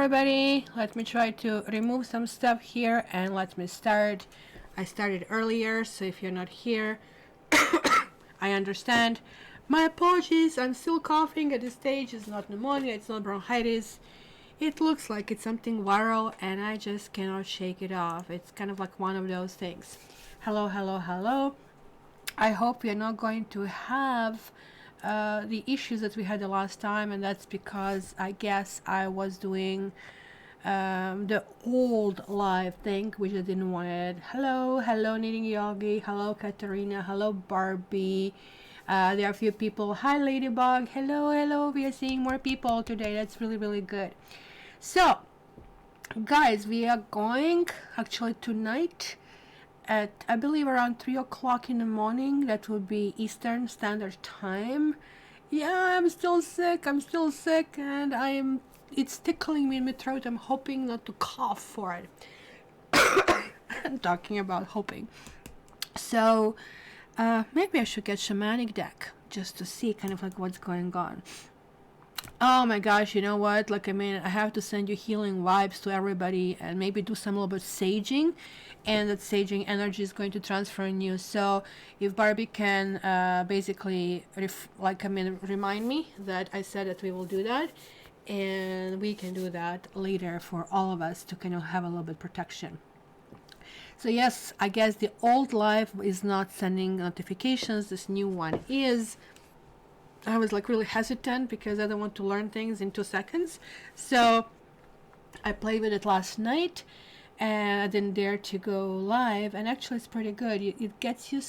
everybody. Let me try to remove some stuff here and let me start. I started earlier, so if you're not here, I understand. My apologies, I'm still coughing at this stage. It's not pneumonia, it's not bronchitis. It looks like it's something viral and I just cannot shake it off. It's kind of like one of those things. Hello, hello, hello. I hope we are not going to have the issues that we had the last time, and that's because I guess I was doing the old live thing, which I didn't want it. Hello, hello, Knitting Yogi. Hello, Katarina. Hello, Barbie. There are a few people. Hi, Ladybug. Hello, hello. We are seeing more people today. That's really, really good. So, guys, we are going actually tonight at, I believe, around 3 o'clock in the morning. That would be Eastern Standard Time. Yeah, I'm still sick, and it's tickling me in my throat. I'm hoping not to cough for it. I'm talking about hoping. So, maybe I should get Shamanic deck just to see kind of like what's going on. Oh my gosh, you know what? Like, I mean, I have to send you healing vibes to everybody and maybe do some little bit saging, and that saging energy is going to transfer in you. So if Barbie can basically, remind me that I said that we will do that, and we can do that later for all of us to kind of have a little bit protection. So yes, I guess the old live is not sending notifications. This new one is. I was like really hesitant because I don't want to learn things in 2 seconds. So I played with it last night and I didn't dare to go live, and actually it's pretty good. It gets you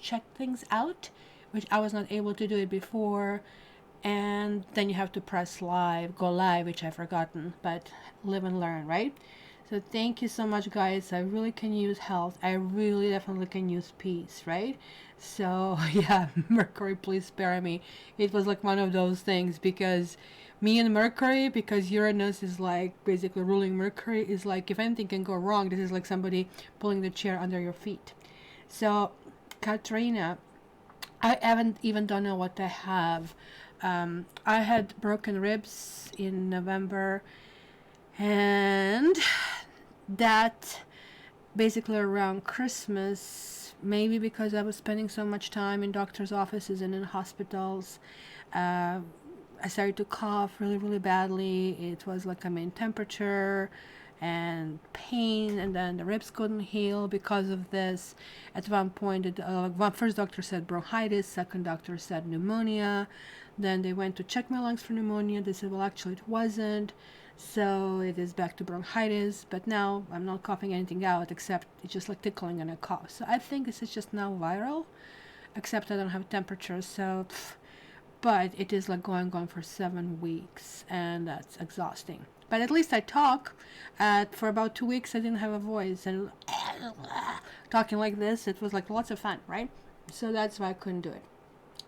check things out, which I was not able to do it before, and then you have to press live, go live, which I've forgotten, but live and learn, right? So thank you so much, guys. I really can use health. I really definitely can use peace, right? So yeah, Mercury, please spare me. It was like one of those things, because me and Mercury, because Uranus is like basically ruling Mercury, is like if anything can go wrong, this is like somebody pulling the chair under your feet. So Katrina, I haven't even don't know what I have. I had broken ribs in November, and that basically around Christmas, maybe because I was spending so much time in doctor's offices and in hospitals, I started to cough really, really badly. It was like temperature and pain, and then the ribs couldn't heal because of this. At one point, first doctor said bronchitis, second doctor said pneumonia. Then they went to check my lungs for pneumonia. They said, well, actually it wasn't. So it is back to bronchitis, but now I'm not coughing anything out except it's just like tickling and a cough. So I think this is just now viral, except I don't have temperature. So, but it is like going on for 7 weeks, and that's exhausting. But at least I talk. For about 2 weeks I didn't have a voice, and talking like this, it was like lots of fun, right? So that's why I couldn't do it.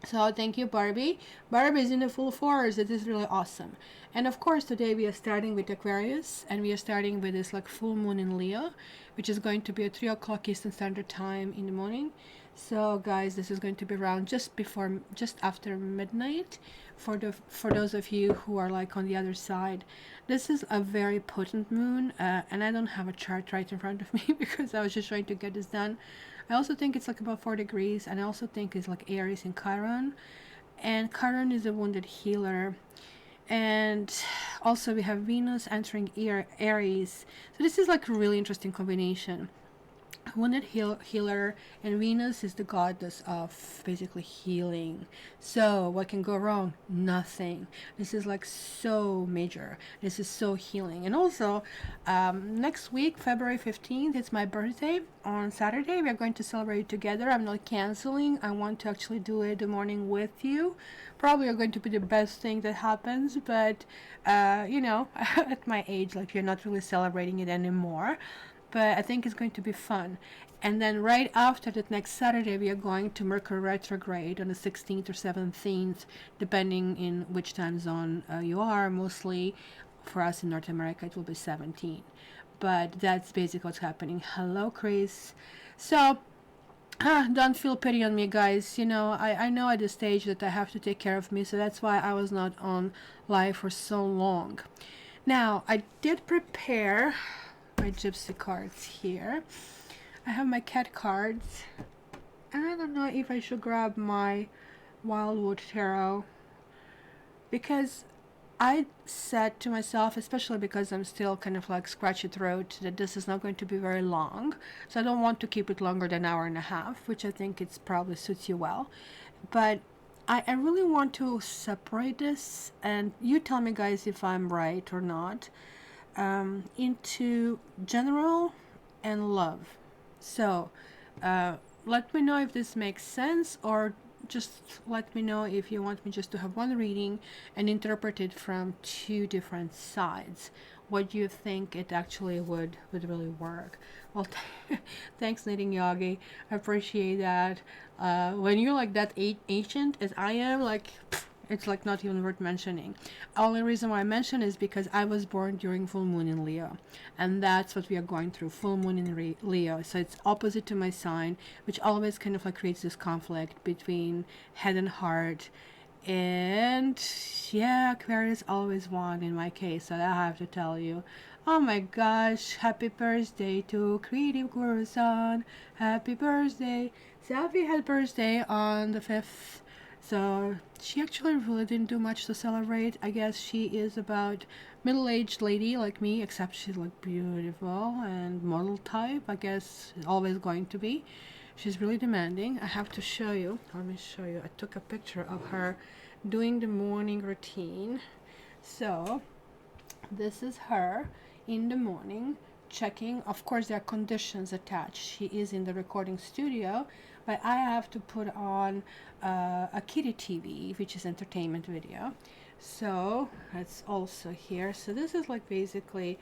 So thank you, Barbie. Barbie is in the full force. It is really awesome. And of course, today we are starting with Aquarius, and we are starting with this like full moon in Leo, which is going to be at 3 o'clock Eastern Standard Time in the morning. So guys, this is going to be around just after midnight for those of you who are like on the other side. This is a very potent moon, and I don't have a chart right in front of me because I was just trying to get this done. I also think it's like about 4 degrees, and I also think it's like Aries in Chiron, and Chiron is a wounded healer. And also we have Venus entering Aries, so this is like a really interesting combination. Wounded healer, and Venus is the goddess of basically healing. So what can go wrong? Nothing. This is like so major. This is so healing. And also next week, February 15th, it's my birthday. On Saturday we are going to celebrate together. I'm not canceling. I want to actually do it the morning with you. Probably are going to be the best thing that happens, but you know, at my age, like, you're not really celebrating it anymore. But I think it's going to be fun. And then right after that, next Saturday, we are going to Mercury retrograde on the 16th or 17th, depending in which time zone you are. Mostly for us in North America, it will be 17. But that's basically what's happening. Hello, Chris. So don't feel pity on me, guys. You know, I know at this stage that I have to take care of me, so that's why I was not on live for so long. Now, I did prepare my gypsy cards here. I have my cat cards. And I don't know if I should grab my Wildwood Tarot, because I said to myself, especially because I'm still kind of like scratchy throat, that this is not going to be very long. So I don't want to keep it longer than an hour and a half, which I think it's probably suits you well. But I really want to separate this, and you tell me guys if I'm right or not, into general and love. So let me know if this makes sense, or just let me know if you want me just to have one reading and interpret it from two different sides. What do you think it actually would really work? Well, thanks, Knitting Yogi. I appreciate that. When you're like that ancient as I am, like, it's like not even worth mentioning. Only reason why I mention is because I was born during full moon in Leo, and that's what we are going through, full moon in Leo. So it's opposite to my sign, which always kind of like creates this conflict between head and heart. And yeah, Aquarius always won in my case, so I have to tell you. Oh my gosh, happy birthday to Creative Corazon. Happy birthday. Sapphie had birthday on the 5th. So she actually really didn't do much to celebrate. I guess she is about middle-aged lady like me, except she's like beautiful and model type. I guess always going to be. She's really demanding. I have to show you. Let me show you. I took a picture of her doing the morning routine. So this is her in the morning checking. Of course, there are conditions attached. She is in the recording studio, but I have to put on a kiddie TV, which is entertainment video. So that's also here. So this is like basically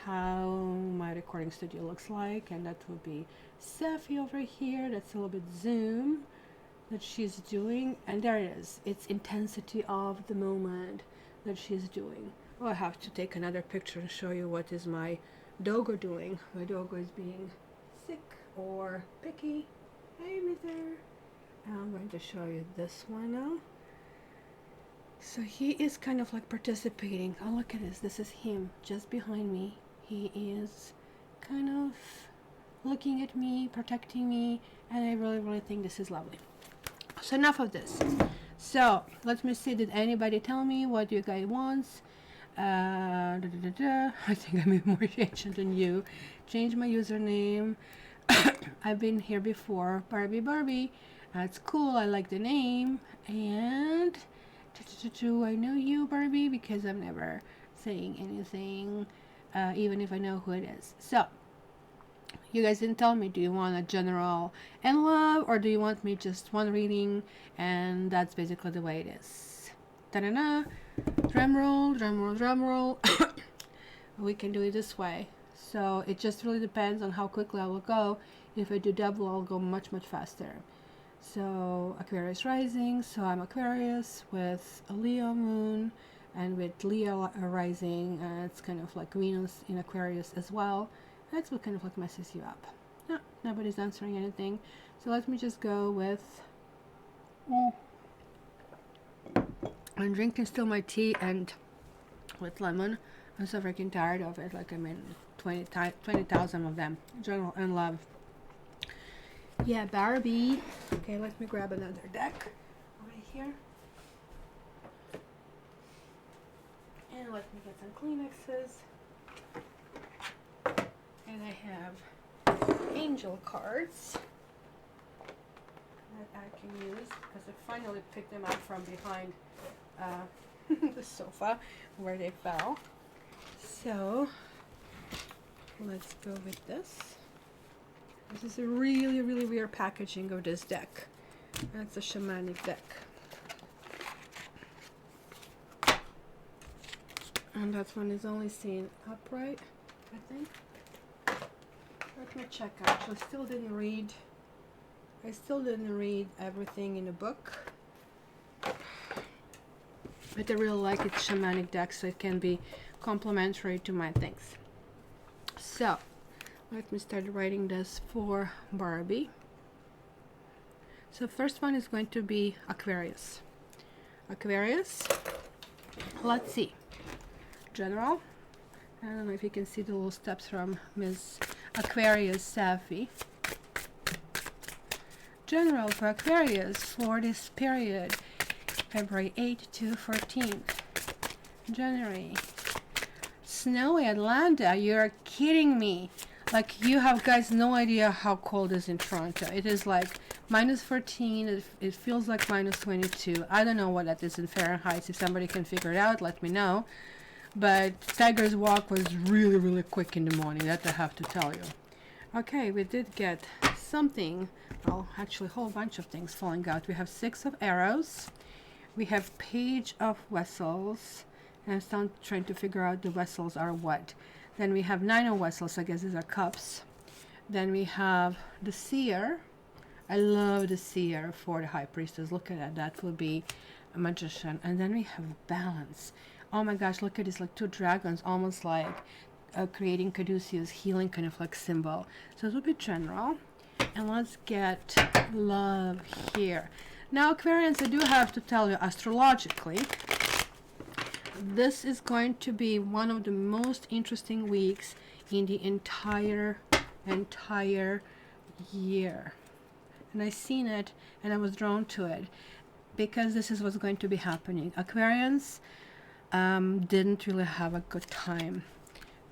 how my recording studio looks like, and that would be Sapphie over here. That's a little bit zoom that she's doing, and there it is. It's intensity of the moment that she's doing. Oh, I have to take another picture and show you what is my doggo doing. My doggo is being sick or picky. Hey, Mister. I'm going to show you this one now. So he is kind of like participating. Oh, look at this. This is him just behind me. He is kind of looking at me, protecting me, and I really think this is lovely. So enough of this. So let me see, did anybody tell me what you guys want? I think I'm more ancient than you. Change my username. I've been here before. Barbie. That's cool. I like the name. And I know you, Barbie, because I'm never saying anything, even if I know who it is. So you guys didn't tell me, do you want a general and love, or do you want me just one reading? And that's basically the way it is. Ta-da-da. Drum roll. We can do it this way. So it just really depends on how quickly I will go. If I do double, I'll go much faster. So Aquarius rising, so I'm Aquarius with a Leo moon, and with Leo rising, it's kind of like Venus in Aquarius as well. That's what kind of like messes you up. No, nobody's answering anything. So let me just go with... I'm drinking still my tea and with lemon. I'm so freaking tired of it. Like, I mean, 20,000 of them. General and love. Yeah, Barbie. Okay, let me grab another deck right here. And let me get some Kleenexes. And I have angel cards that I can use because I finally picked them up from behind the sofa where they fell. So let's go with this. This is a really weird packaging of this deck. That's a shamanic deck. And that one is only seen upright, I think. Let me check. I actually still didn't read everything in the book. But I really like its shamanic deck, so it can be complementary to my things. So let me start writing this for Barbie. So first one is going to be Aquarius. Let's see. General, I don't know if you can see the little steps from Miss Aquarius Sapphie. General for Aquarius for this period, February 8th to 14th. January. Snowy Atlanta, you're kidding me. Like, you have guys no idea how cold it is in Toronto. It is like minus 14, it feels like minus 22. I don't know what that is in Fahrenheit. If somebody can figure it out, let me know. But Tiger's Walk was really, really quick in the morning, that I have to tell you. Okay, we did get something, well, actually a whole bunch of things falling out. We have 6 of Arrows. We have Page of Vessels. And I'm still trying to figure out the vessels are what. Then we have 9 of Vessels, I guess these are cups. Then we have the Seer. I love the Seer for the High Priestess. Look at that, that will be a Magician. And then we have Balance. Oh my gosh, look at this, like 2 dragons, almost like creating Caduceus healing kind of like symbol. So it will be general. And let's get Love here. Now Aquarians, I do have to tell you astrologically, this is going to be one of the most interesting weeks in the entire year. And I seen it and I was drawn to it because this is what's going to be happening. Aquarians didn't really have a good time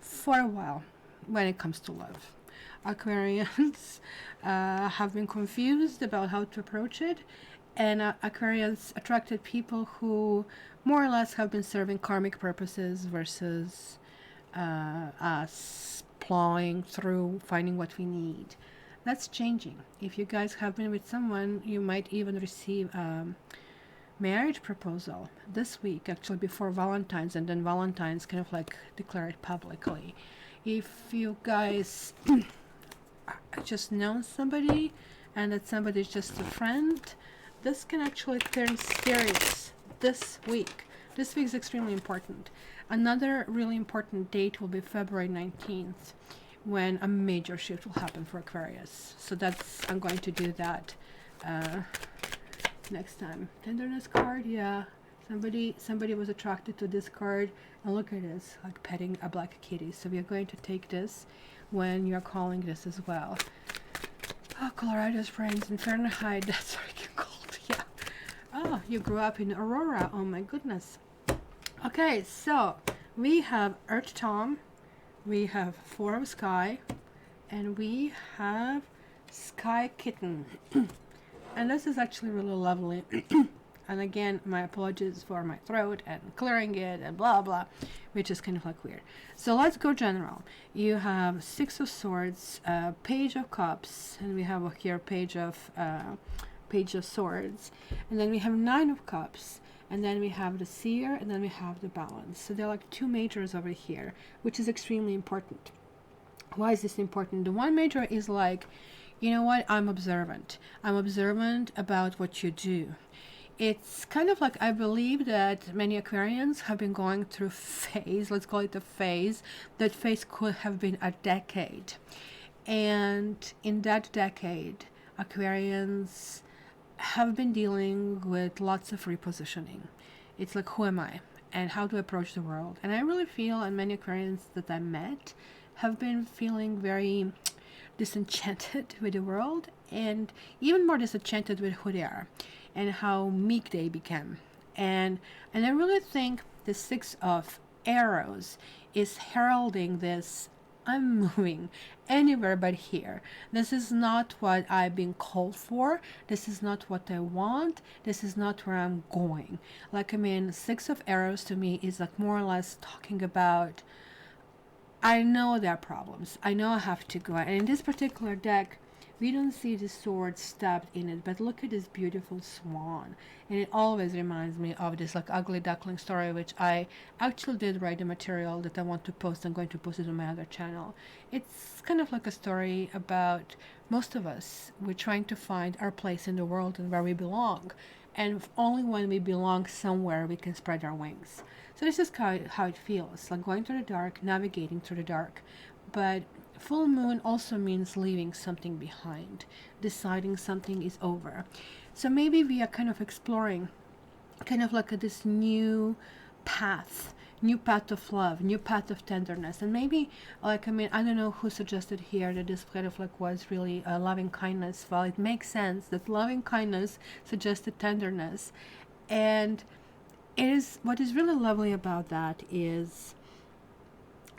for a while when it comes to love. Aquarians have been confused about how to approach it, and Aquarians attracted people who more or less have been serving karmic purposes versus us plowing through finding what we need. That's changing. If you guys have been with someone, you might even receive marriage proposal this week, actually before Valentine's, and then Valentine's kind of like declare it publicly. If you guys just know somebody and that somebody is just a friend, this can actually turn serious this week. This week is extremely important. Another really important date will be February 19th, when a major shift will happen for Aquarius. So that's, I'm going to do that next time. Tenderness card, yeah. Somebody was attracted to this card, and look at this, like petting a black kitty. So we are going to take this when you're calling this as well. Oh, Colorado Springs in Fahrenheit, that's freaking cold, yeah. Oh, you grew up in Aurora, oh my goodness. Okay, so we have Earth Tom, we have 4 of Sky, and we have Sky Kitten. And this is actually really lovely. And again, my apologies for my throat and clearing it and blah blah, which is kind of like weird. So let's go general. You have 6 of Swords, Page of Cups, and we have here Page of Swords, and then we have 9 of Cups, and then we have the Seer, and then we have the Balance. So they're like 2 majors over here, which is extremely important. Why is this important? The 1 major is like, you know what, I'm observant. I'm observant about what you do. It's kind of like, I believe that many Aquarians have been going through phase, let's call it a phase. That phase could have been a decade. And in that decade, Aquarians have been dealing with lots of repositioning. It's like, who am I? And how to approach the world. And I really feel, and many Aquarians that I met have been feeling very disenchanted with the world, and even more disenchanted with who they are and how meek they became. And I really think the 6 of Arrows is heralding this, I'm moving anywhere but here. This is not what I've been called for. This is not what I want. This is not where I'm going. Like, I mean, 6 of Arrows to me is like more or less talking about, I know there are problems. I know I have to go. And in this particular deck, we don't see the sword stabbed in it, but look at this beautiful swan. And it always reminds me of this like ugly duckling story, which I actually did write the material that I want to post. I'm going to post it on my other channel. It's kind of like a story about most of us. We're trying to find our place in the world and where we belong. And only when we belong somewhere we can spread our wings. So this is how it feels, like going through the dark, navigating through the dark. But full moon also means leaving something behind, deciding something is over. So maybe we are kind of exploring kind of like this new path, new path of love, new path of tenderness. And maybe, like, I mean, I don't know who suggested here that this kind of like was really loving kindness. Well, it makes sense that loving kindness suggested tenderness. And it is, what is really lovely about that is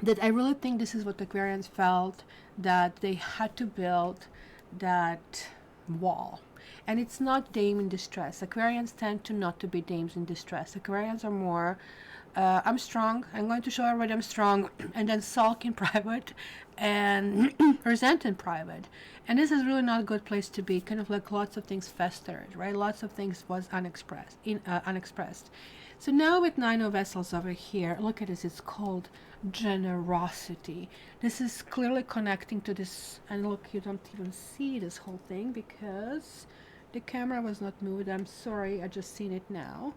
that I really think this is what Aquarians felt, that they had to build that wall. And it's not dame in distress. Aquarians tend to not to be dames in distress. Aquarians are more, I'm strong, I'm going to show everybody I'm strong, and then sulk in private and resent in private. And this is really not a good place to be. Kind of like lots of things festered, right? Lots of things was unexpressed. So now with Nine of Vessels over here, look at this, it's called generosity. This is clearly connecting to this, and look, you don't even see this whole thing because the camera was not moved. I'm sorry, I just seen it now.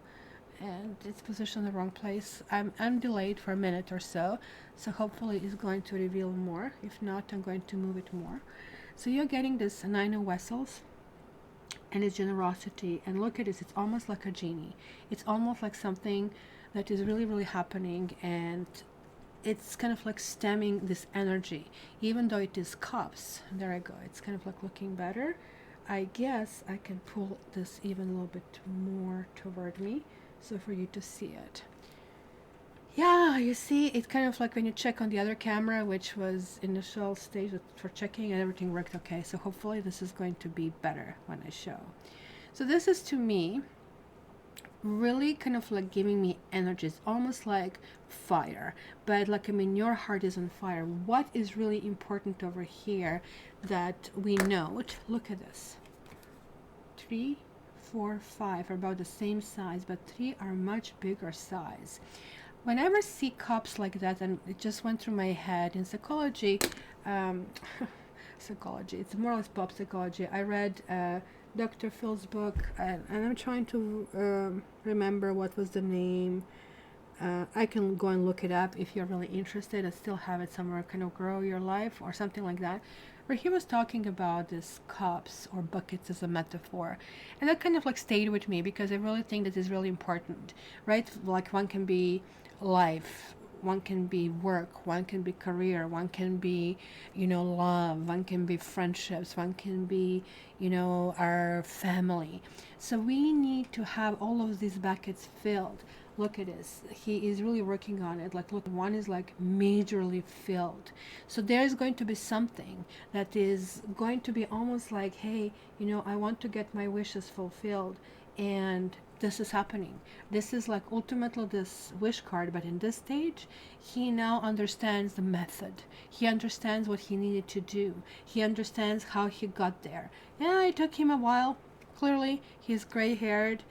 And it's positioned in the wrong place. I'm delayed for a minute or so, so hopefully it's going to reveal more. If not, I'm going to move it more. So you're getting this Nine of Vessels, and it's generosity. And look at this, it's almost like a genie. It's almost like something that is really, really happening, and it's kind of like stemming this energy, even though it is cups. There I go, it's kind of like looking better. I guess I can pull this even a little bit more toward me, so for you to see it. Yeah, you see, it's kind of like when you check on the other camera, which was initial stage for checking, and everything worked okay. So hopefully this is going to be better when I show. So this is, to me, really kind of like giving me energy. It's almost like fire, but like, I mean, your heart is on fire. What is really important over here that we note, look at this. 3, 4, 5 are about the same size, but 3 are much bigger size. Whenever I see cups like that, and it just went through my head in psychology, psychology, it's more or less pop psychology. I read Dr. Phil's book, and I'm trying to remember what was the name. I can go and look it up if you're really interested. I still have it somewhere, kind of Grow Your Life or something like that, where he was talking about these cups or buckets as a metaphor. And that kind of like stayed with me because I really think that is really important, right? Like, one can be life, one can be work, one can be career, one can be, you know, love, one can be friendships, one can be, you know, our family. So we need to have all of these buckets filled. Look at this, he is really working on it. Like, look, one is like majorly filled. So there's going to be something that is going to be almost like, hey, you know, I want to get my wishes fulfilled, and this is happening. This is like ultimately this wish card, but in this stage, he now understands the method. He understands what he needed to do. He understands how he got there. Yeah, it took him a while. Clearly, he's gray-haired,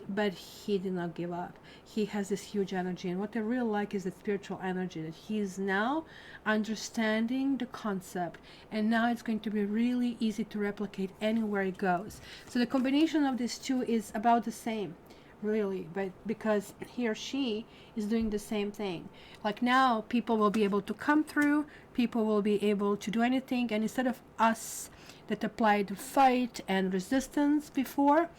but he did not give up. He has this huge energy, and what I really like is the spiritual energy, that he's now understanding the concept, and now it's going to be really easy to replicate anywhere it goes. So the combination of these two is about the same, really, but because he or she is doing the same thing. Like, now people will be able to come through, people will be able to do anything, and instead of us that applied fight and resistance before,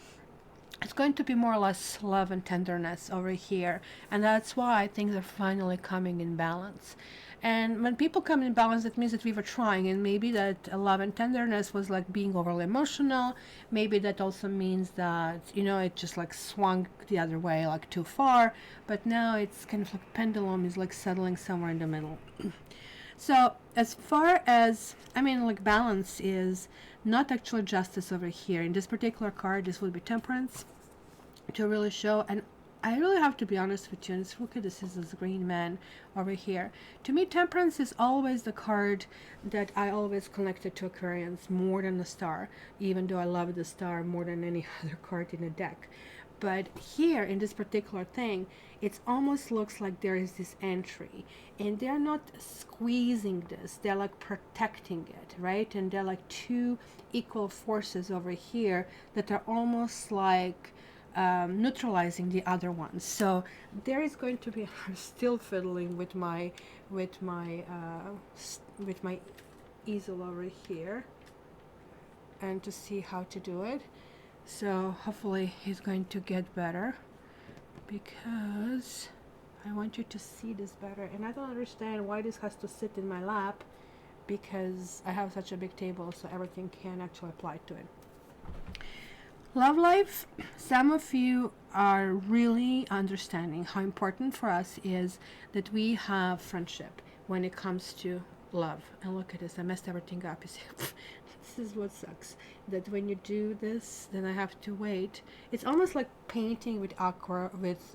it's going to be more or less love and tenderness over here. And that's why things are finally coming in balance. And when people come in balance, it means that we were trying, and maybe that love and tenderness was like being overly emotional. Maybe that also means that, you know, it just like swung the other way, like too far. But now it's kind of like pendulum is like settling somewhere in the middle. So as far as, I mean, like, balance is not actually justice over here. In this particular card, this would be temperance to really show. And I really have to be honest with you, and look at this, is this green man over here. To me, temperance is always the card that I always connected to Aquarians more than the star, even though I love the star more than any other card in the deck. But here in this particular thing, it almost looks like there is this entry, and they're not squeezing this, they're like protecting it, right? And they're like two equal forces over here that are almost like neutralizing the other one. So there is going to be, I'm still fiddling with my easel over here, and to see how to do it. So hopefully he's going to get better, because I want you to see this better. And I don't understand why this has to sit in my lap, because I have such a big table so everything can actually apply to it. Love life, some of you are really understanding how important for us is that we have friendship when it comes to love. And look at this, I messed everything up. You see, this is what sucks. That when you do this, then I have to wait. It's almost like painting with aqua, with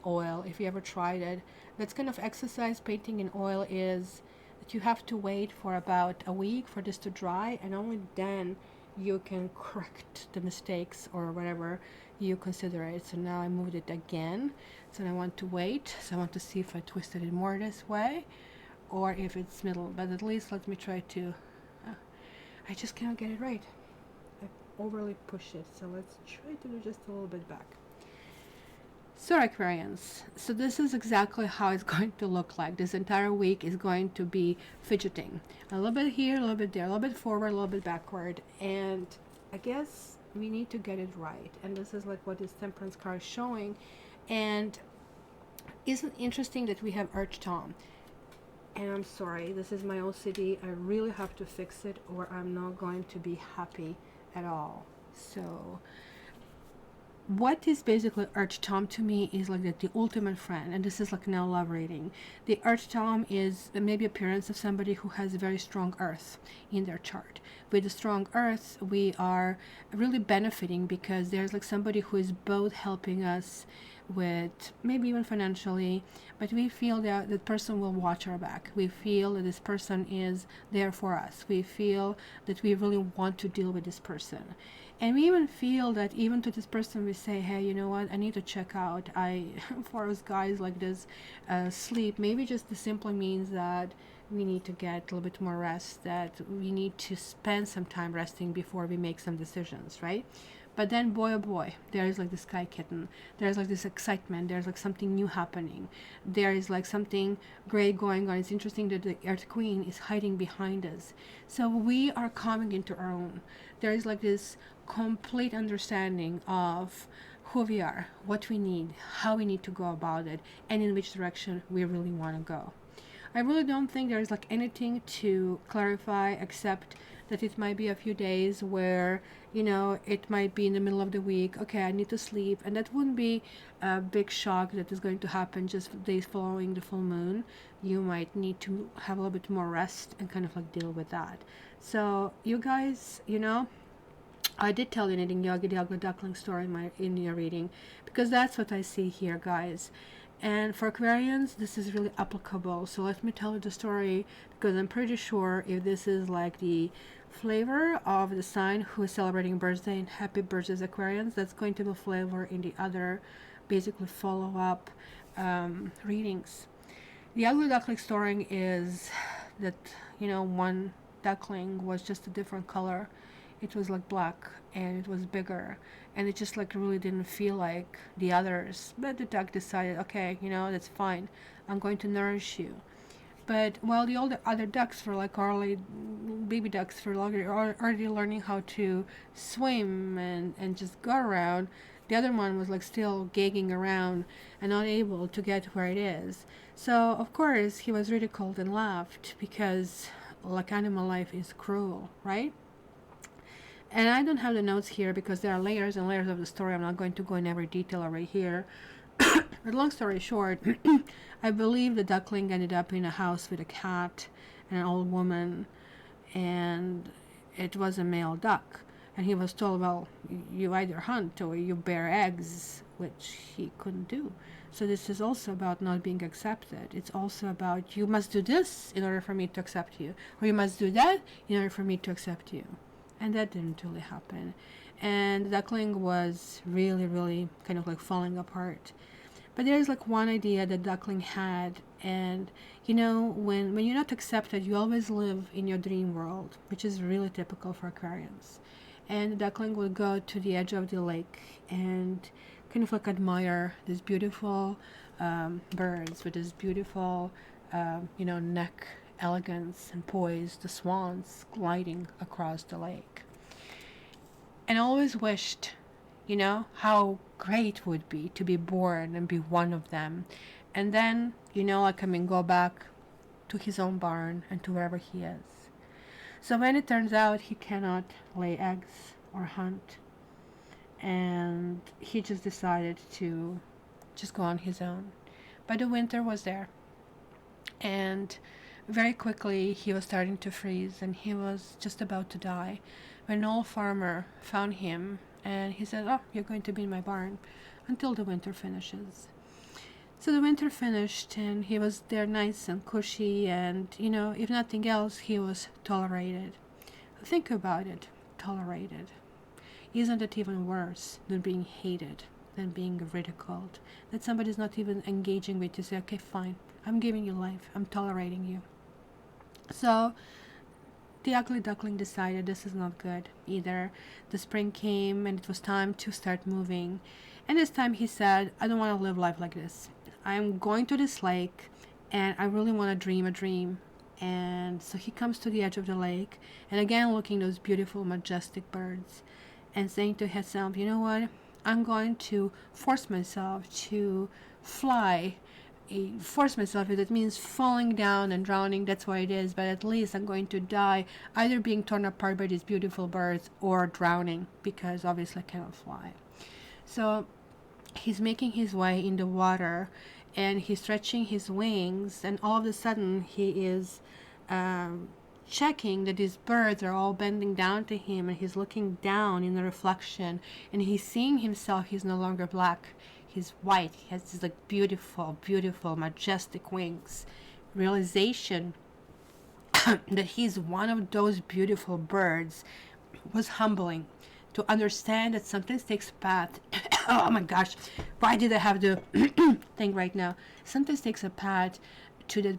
oil. If you ever tried it, that's kind of exercise. Painting in oil is that you have to wait for about a week for this to dry, and only then you can correct the mistakes or whatever you consider it. So now I moved it again, so I want to wait. So I want to see if I twisted it more this way or if it's middle, but at least let me try to I just can't get it right. I overly push it, so let's try to do just a little bit back. So Aquarians, so this is exactly how it's going to look like. This entire week is going to be fidgeting. A little bit here, a little bit there, a little bit forward, a little bit backward. And I guess we need to get it right. And this is like what this Temperance card is showing. And isn't it interesting that we have Earth Tom? And I'm sorry, this is my OCD. I really have to fix it or I'm not going to be happy at all. So what is basically Earth Tom to me is like the ultimate friend, and this is like now love reading. The Earth Tom is maybe appearance of somebody who has very strong earth in their chart. With the strong earth, we are really benefiting because there's like somebody who is both helping us with maybe even financially, but we feel that the person will watch our back. We feel that this person is there for us. We feel that we really want to deal with this person. And we even feel that even to this person we say, hey, you know what, I need to check out. For us guys like this, sleep, maybe just simply means that we need to get a little bit more rest, that we need to spend some time resting before we make some decisions, right? But then, boy oh boy, there is like the sky kitten. There's like this excitement. There's like something new happening. There is like something great going on. It's interesting that the Earth Queen is hiding behind us. So we are coming into our own. There is like this complete understanding of who we are, what we need, how we need to go about it, and in which direction we really want to go. I really don't think there's like anything to clarify except that it might be a few days where, you know, it might be in the middle of the week, okay, I need to sleep, and that wouldn't be a big shock that is going to happen just days following the full moon. You might need to have a little bit more rest and kind of like deal with that. So you guys, you know, I did tell you Knitting Yogi the Ugly Duckling story in your reading, because that's what I see here, guys. And for Aquarians, this is really applicable. So let me tell you the story, because I'm pretty sure if this is like the flavor of the sign who is celebrating birthday, and happy birthdays Aquarians, that's going to be flavor in the other basically follow-up readings. The Ugly Duckling story is that, you know, one duckling was just a different color. It was like black and it was bigger, and it just like really didn't feel like the others. But the duck decided, okay, you know, that's fine, I'm going to nourish you. But while the other ducks were like early baby ducks were already learning how to swim and just go around, the other one was like still gagging around and not able to get where it is. So of course he was ridiculed and laughed, because like animal life is cruel, right? And I don't have the notes here because there are layers and layers of the story. I'm not going to go in every detail right here. But long story short, I believe the duckling ended up in a house with a cat and an old woman, and it was a male duck. And he was told, well, you either hunt or you bear eggs, which he couldn't do. So this is also about not being accepted. It's also about, you must do this in order for me to accept you, or you must do that in order for me to accept you. And that didn't really happen. And the duckling was really, really kind of like falling apart. But there's like one idea that duckling had, and you know, when you're not accepted, you always live in your dream world, which is really typical for Aquarians. And the duckling would go to the edge of the lake and kind of like admire these beautiful birds with this beautiful, you know, neck elegance and poise, the swans gliding across the lake. And always wished, you know, how great would be to be born and be one of them, And then, you know, like, I mean, go back to his own barn and to wherever he is. So when it turns out he cannot lay eggs or hunt, and he just decided to just go on his own. But the winter was there, and very quickly he was starting to freeze, and he was just about to die when an old farmer found him, and he said, "Oh, you're going to be in my barn until the winter finishes." So the winter finished, and he was there nice and cushy, and, you know, if nothing else, he was tolerated. Think about it, tolerated. Isn't it even worse than being hated, than being ridiculed? That somebody's not even engaging with you, say, okay, fine, I'm giving you life, I'm tolerating you. So the ugly duckling decided this is not good either. The spring came, and it was time to start moving. And this time he said, I don't want to live life like this. I'm going to this lake, and I really want to dream a dream. And so he comes to the edge of the lake, and again looking those beautiful, majestic birds, and saying to himself, you know what, I'm going to force myself to fly. Force myself, if it means falling down and drowning, that's what it is, but at least I'm going to die either being torn apart by these beautiful birds or drowning, because obviously I cannot fly. So he's making his way in the water, and he's stretching his wings, and all of a sudden he is checking that these birds are all bending down to him, and he's looking down in the reflection, and he's seeing himself. He's no longer black, he's white. He has these like beautiful, beautiful, majestic wings. Realization that he's one of those beautiful birds was humbling. To understand that sometimes takes a path. Oh my gosh, why did I have the thing right now? Sometimes takes a path to the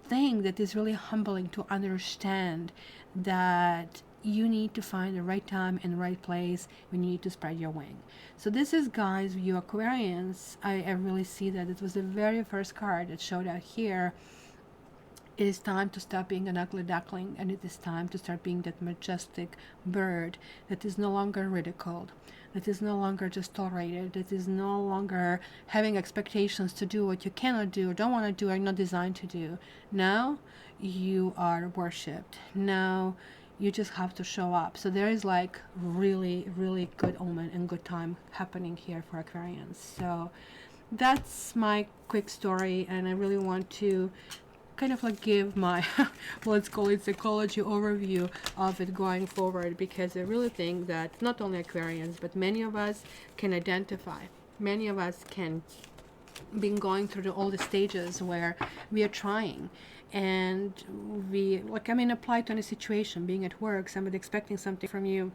thing that is really humbling, to understand that you need to find the right time and the right place when you need to spread your wing. So this is, guys, you Aquarians. I really see that it was the very first card that showed out here. It is time to stop being an ugly duckling, and it is time to start being that majestic bird that is no longer ridiculed, that is no longer just tolerated, that is no longer having expectations to do what you cannot do, or don't want to do, or not designed to do. Now you are worshipped. Now you just have to show up. So there is like really, really good omen and good time happening here for Aquarians. So that's my quick story, and I really want to kind of like give my let's call it psychology overview of it going forward, because I really think that not only Aquarians but many of us can identify, many of us can be going through all the stages where we are trying, and we, like, I mean, apply to any situation, being at work, somebody expecting something from you,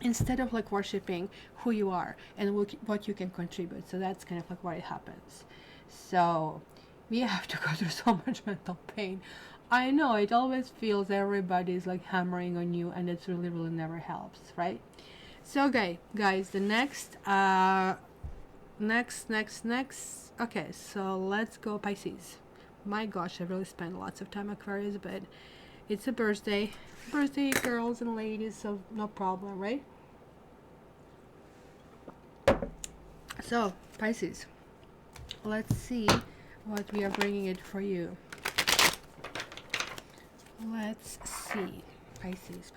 instead of like worshiping who you are and what you can contribute. So that's kind of like what it happens. So we have to go through so much mental pain. I know it always feels everybody's like hammering on you, and it's really, really never helps, right? So okay, guys, the next okay, so let's go Pisces. My gosh, I really spent lots of time Aquarius, but it's a birthday girls and ladies, so no problem, right? So Pisces, let's see what we are bringing it for you. Let's see. Pisces.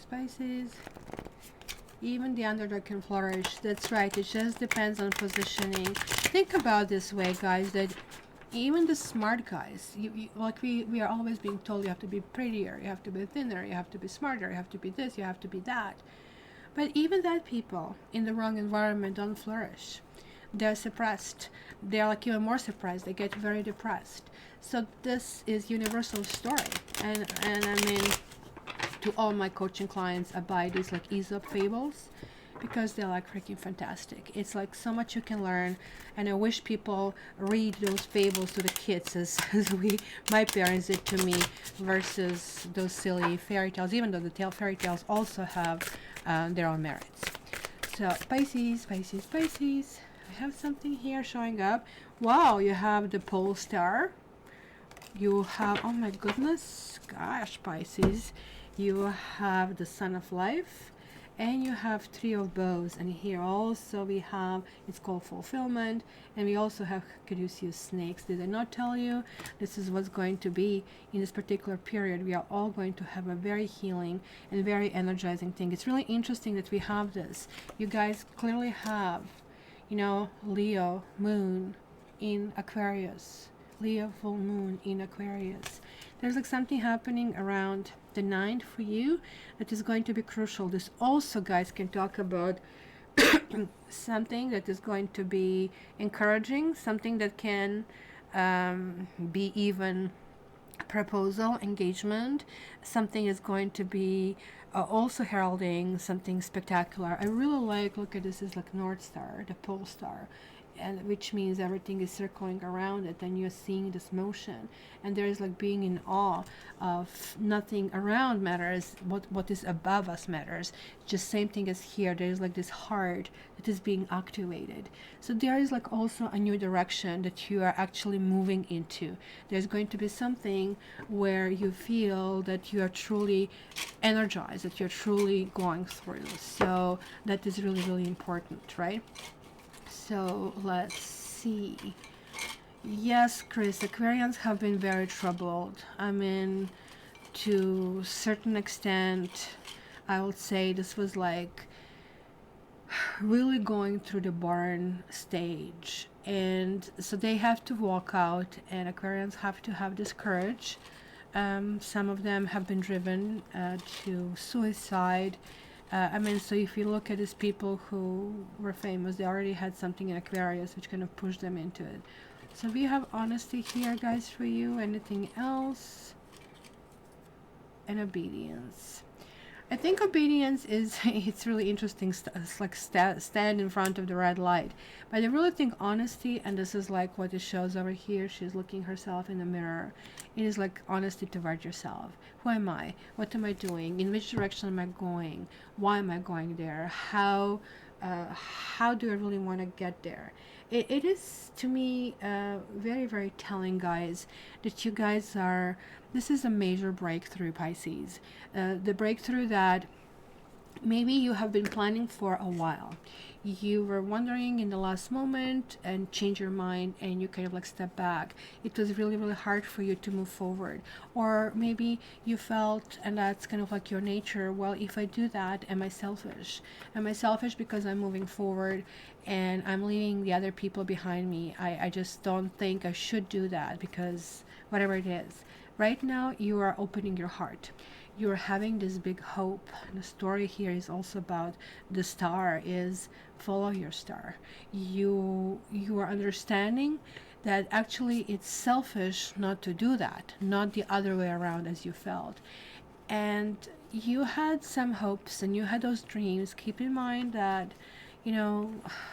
Pisces. Even the underdog can flourish. That's right. It just depends on positioning. Think about this way, guys, that even the smart guys, like we are always being told you have to be prettier, you have to be thinner, you have to be smarter, you have to be this, you have to be that. But even that people in the wrong environment don't flourish. They're suppressed. They're like even more suppressed. They get very depressed. So this is universal story. And I mean, to all my coaching clients, I buy these like Aesop fables, because they're like freaking fantastic. It's like so much you can learn, and I wish people read those fables to the kids as my parents did to me, versus those silly fairy tales, even though the fairy tales also have their own merits. So Pisces, I have something here showing up. Wow, you have the pole star. You have, oh my goodness, gosh, Pisces, you have the Sun of Life, and you have Three of Bows. And here also we have, it's called Fulfillment, and we also have Caduceus Snakes. Did I not tell you? This is what's going to be in this particular period. We are all going to have a very healing and very energizing thing. It's really interesting that we have this. You guys clearly have, you know, Leo moon in Aquarius, Leo full moon in Aquarius. There's like something happening around the 9th for you that is going to be crucial. This also, guys, can talk about something that is going to be encouraging, something that can be even proposal, engagement. Something is going to be also heralding something spectacular. I really like, look at this, is like North Star, the pole star, and which means everything is circling around it, and you're seeing this motion, and there is like being in awe of nothing around matters. What is above us matters. Just same thing as here, there is like this heart that is being activated. So there is like also a new direction that you are actually moving into. There's going to be something where you feel that you are truly energized, that you're truly going through. So that is really, really important, right? So let's see. Yes, Chris, Aquarians have been very troubled. I mean, to a certain extent, I would say this was like really going through the barn stage. And so they have to walk out, and Aquarians have to have this courage. Some of them have been driven to suicide. I mean, so if you look at these people who were famous, they already had something in Aquarius which kind of pushed them into it. So we have honesty here, guys, for you. Anything else? And obedience. I think obedience is, it's really interesting, it's like stand in front of the red light. But I really think honesty, and this is like what it shows over here, she's looking herself in the mirror. It is like honesty toward yourself. Who am I? What am I doing? In which direction am I going? Why am I going there? How do I really want to get there? It is, to me, very, very telling, guys, that you guys are, this is a major breakthrough, Pisces. The breakthrough that maybe you have been planning for a while. You were wondering in the last moment and change your mind, and you kind of like step back. It was really, really hard for you to move forward. Or maybe you felt, and that's kind of like your nature, well, if I do that, am I selfish? Am I selfish because I'm moving forward and I'm leaving the other people behind me? I just don't think I should do that because whatever it is. Right now, you are opening your heart. You're having this big hope. And the story here is also about the star is follow your star. You are understanding that actually it's selfish not to do that, not the other way around as you felt. And you had some hopes and you had those dreams. Keep in mind that, you know,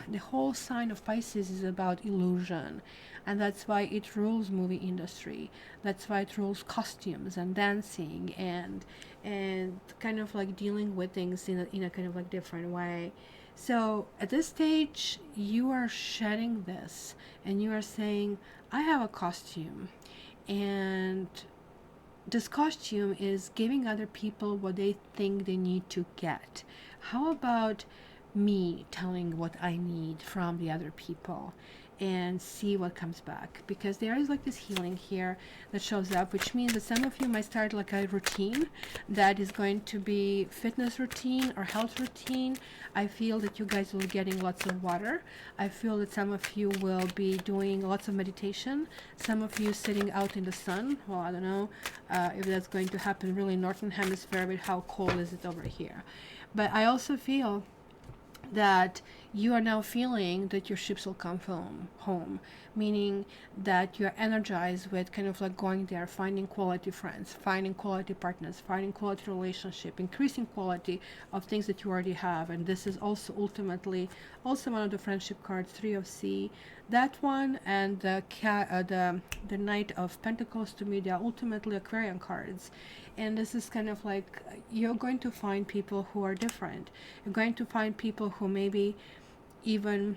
the whole sign of Pisces is about illusion, and that's why it rules movie industry. That's why it rules costumes and dancing and kind of like dealing with things in a kind of like different way. So at this stage, you are shedding this, and you are saying, I have a costume, and this costume is giving other people what they think they need to get. How about me telling what I need from the other people and see what comes back? Because there is like this healing here that shows up, which means that some of you might start like a routine that is going to be fitness routine or health routine. I feel that you guys will be getting lots of water. I feel that some of you will be doing lots of meditation. Some of you sitting out in the sun. Well, I don't know if that's going to happen really in Northern Hemisphere, but how cold is it over here? But I also feel that you are now feeling that your ships will come home, meaning that you're energized with kind of like going there, finding quality friends, finding quality partners, finding quality relationship, increasing quality of things that you already have. And this is also ultimately also one of the friendship cards, 3 of C. That one and the Knight of Pentacles, to me, they are ultimately Aquarian cards. And this is kind of like you're going to find people who are different. You're going to find people who maybe even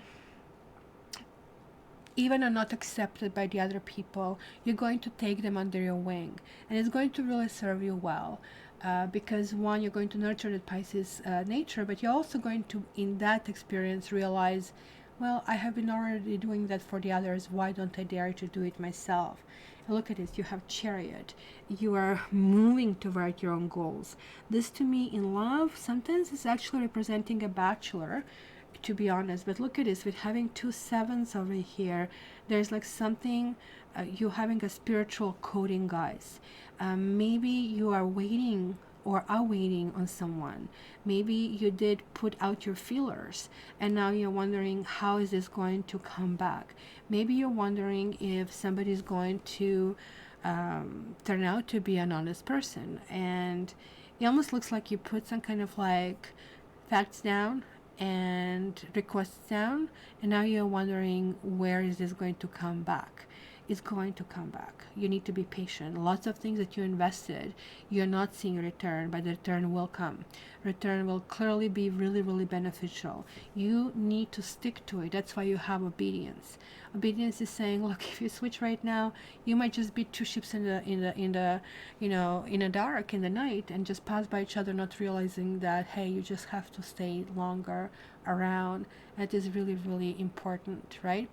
are not accepted by the other people. You're going to take them under your wing, and it's going to really serve you well. because one, you're going to nurture the Pisces nature, but you're also going to, in that experience, realize, well, I have been already doing that for the others. Why don't I dare to do it myself? And look at this. You have Chariot. You are moving toward your own goals. This, to me, in love, sometimes is actually representing a bachelor, to be honest. But look at this. With having 2 sevens over here, there's like something, you having a spiritual coding, guys. Maybe you are waiting or are waiting on someone. Maybe you did put out your feelers and now you're wondering, how is this going to come back? Maybe you're wondering if somebody's going to turn out to be an honest person, and it almost looks like you put some kind of like facts down and requests down, and now you're wondering, where is this going to come back? It's going to come back. You need to be patient. Lots of things that you invested, you're not seeing a return, but the return will come. Return will clearly be really, really beneficial. You need to stick to it. That's why you have obedience. Obedience is saying, look, if you switch right now, you might just be 2 ships in the dark in the night, and just pass by each other, not realizing that, hey, you just have to stay longer around. That is really, really important, right?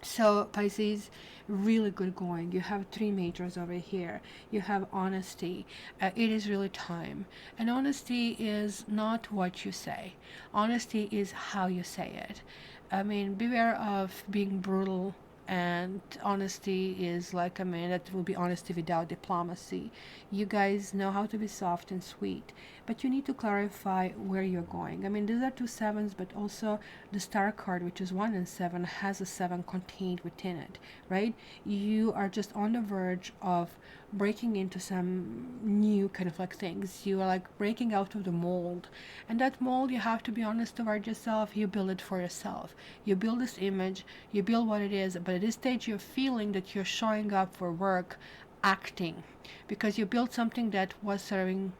So Pisces, really good going. You have 3 majors over here. You have honesty. It is really time. And honesty is not what you say. Honesty is how you say it. I mean, beware of being brutal, and honesty is like, I mean, that will be honesty without diplomacy. You guys know how to be soft and sweet, but you need to clarify where you're going. I mean, these are 2 sevens, but also the star card, which is 1 and 7, has a 7 contained within it, right? You are just on the verge of breaking into some new kind of like things. You are like breaking out of the mold, and that mold, you have to be honest toward yourself. You build it for yourself. You build this image, you build what it is, but at this stage you're feeling that you're showing up for work, acting, because you built something that was serving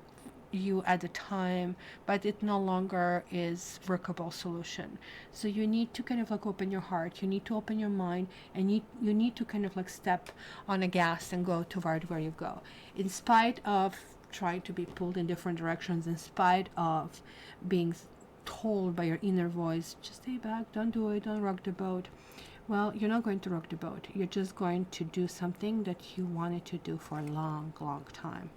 you at the time, but it no longer is workable solution. So you need to kind of like open your heart, you need to open your mind, and you need to kind of like step on a gas and go toward where you go, in spite of trying to be pulled in different directions, in spite of being told by your inner voice, just stay back, don't do it, don't rock the boat. Well, you're not going to rock the boat. You're just going to do something that you wanted to do for a long, long time.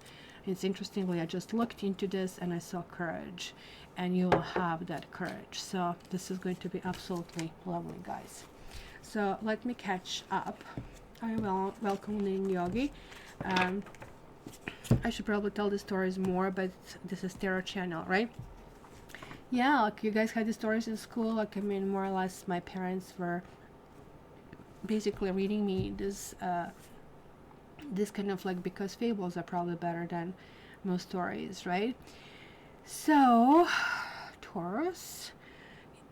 It's interestingly, I just looked into this and I saw courage, and you will have that courage. So this is going to be absolutely lovely, guys. So let me catch up. I will welcome Ning Yogi. I should probably tell the stories more, but this is Tarot channel, right? Yeah, like you guys had the stories in school. Like, I mean, more or less my parents were basically reading me this this kind of like, because fables are probably better than most stories, right? So Taurus,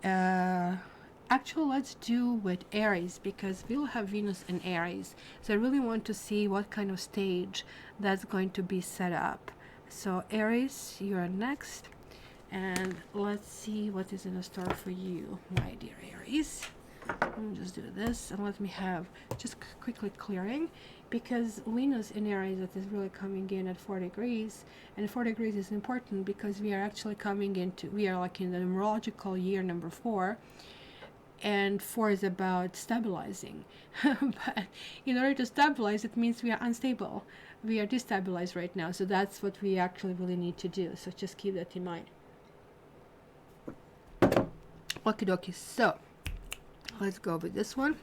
actually let's do with Aries, because we'll have Venus in Aries, so I really want to see what kind of stage that's going to be set up. So Aries, you're next, and let's see what is in store for you, my dear Aries. Let me just do this, and let me have just quickly clearing, because Venus in Aries, that is really coming in at 4 degrees, and 4 degrees is important because we are actually coming into, we are like in the numerological year number 4, and 4 is about stabilizing. But in order to stabilize, it means we are unstable, we are destabilized right now, so that's what we actually really need to do. So just keep that in mind. Okie dokie. So let's go with this one.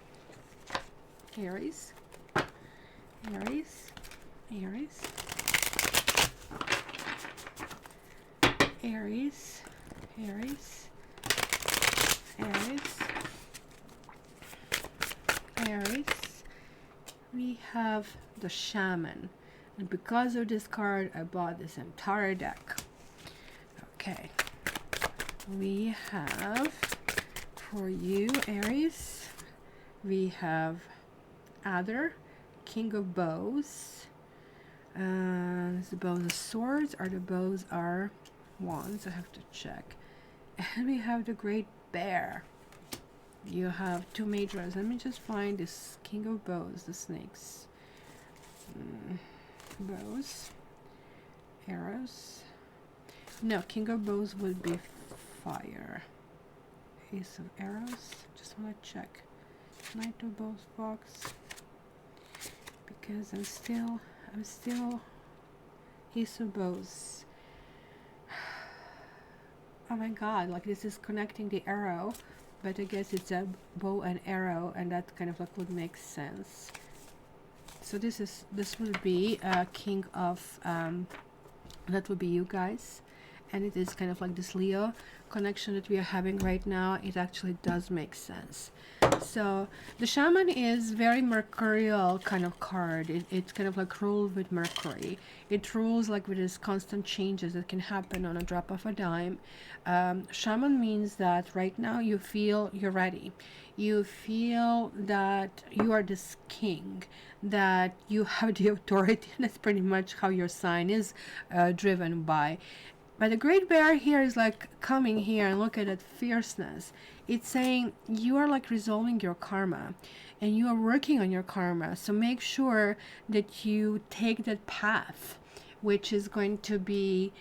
Aries, Aries, Aries, Aries, Aries, Aries, Aries. We have the Shaman, and because of this card, I bought this entire deck. Okay, we have for you, Aries, we have Adder, King of Bows. The bows of swords, or the bows are wands, I have to check. And we have the Great Bear. You have 2 majors. Let me just find this King of Bows, the snakes. Bows. arrows. No, King of Bows would be fire. Ace of arrows. Just want to check. Knight of Bows box. Because I'm still Ace of Bows. Oh my god, like this is connecting the arrow, but I guess it's a bow and arrow, and that kind of like would make sense. So this would be King of that would be you guys, and it is kind of like this Leo connection that we are having right now. It actually does make sense. So the Shaman is very mercurial kind of card. It's kind of like ruled with Mercury. It rules like with these constant changes that can happen on a drop of a dime. Shaman means that right now you feel you're ready. You feel that you are this king, that you have the authority. That's pretty much how your sign is driven by. But the Great Bear here is like coming here and look at that fierceness. It's saying you are like resolving your karma and you are working on your karma. So make sure that you take that path, which is going to be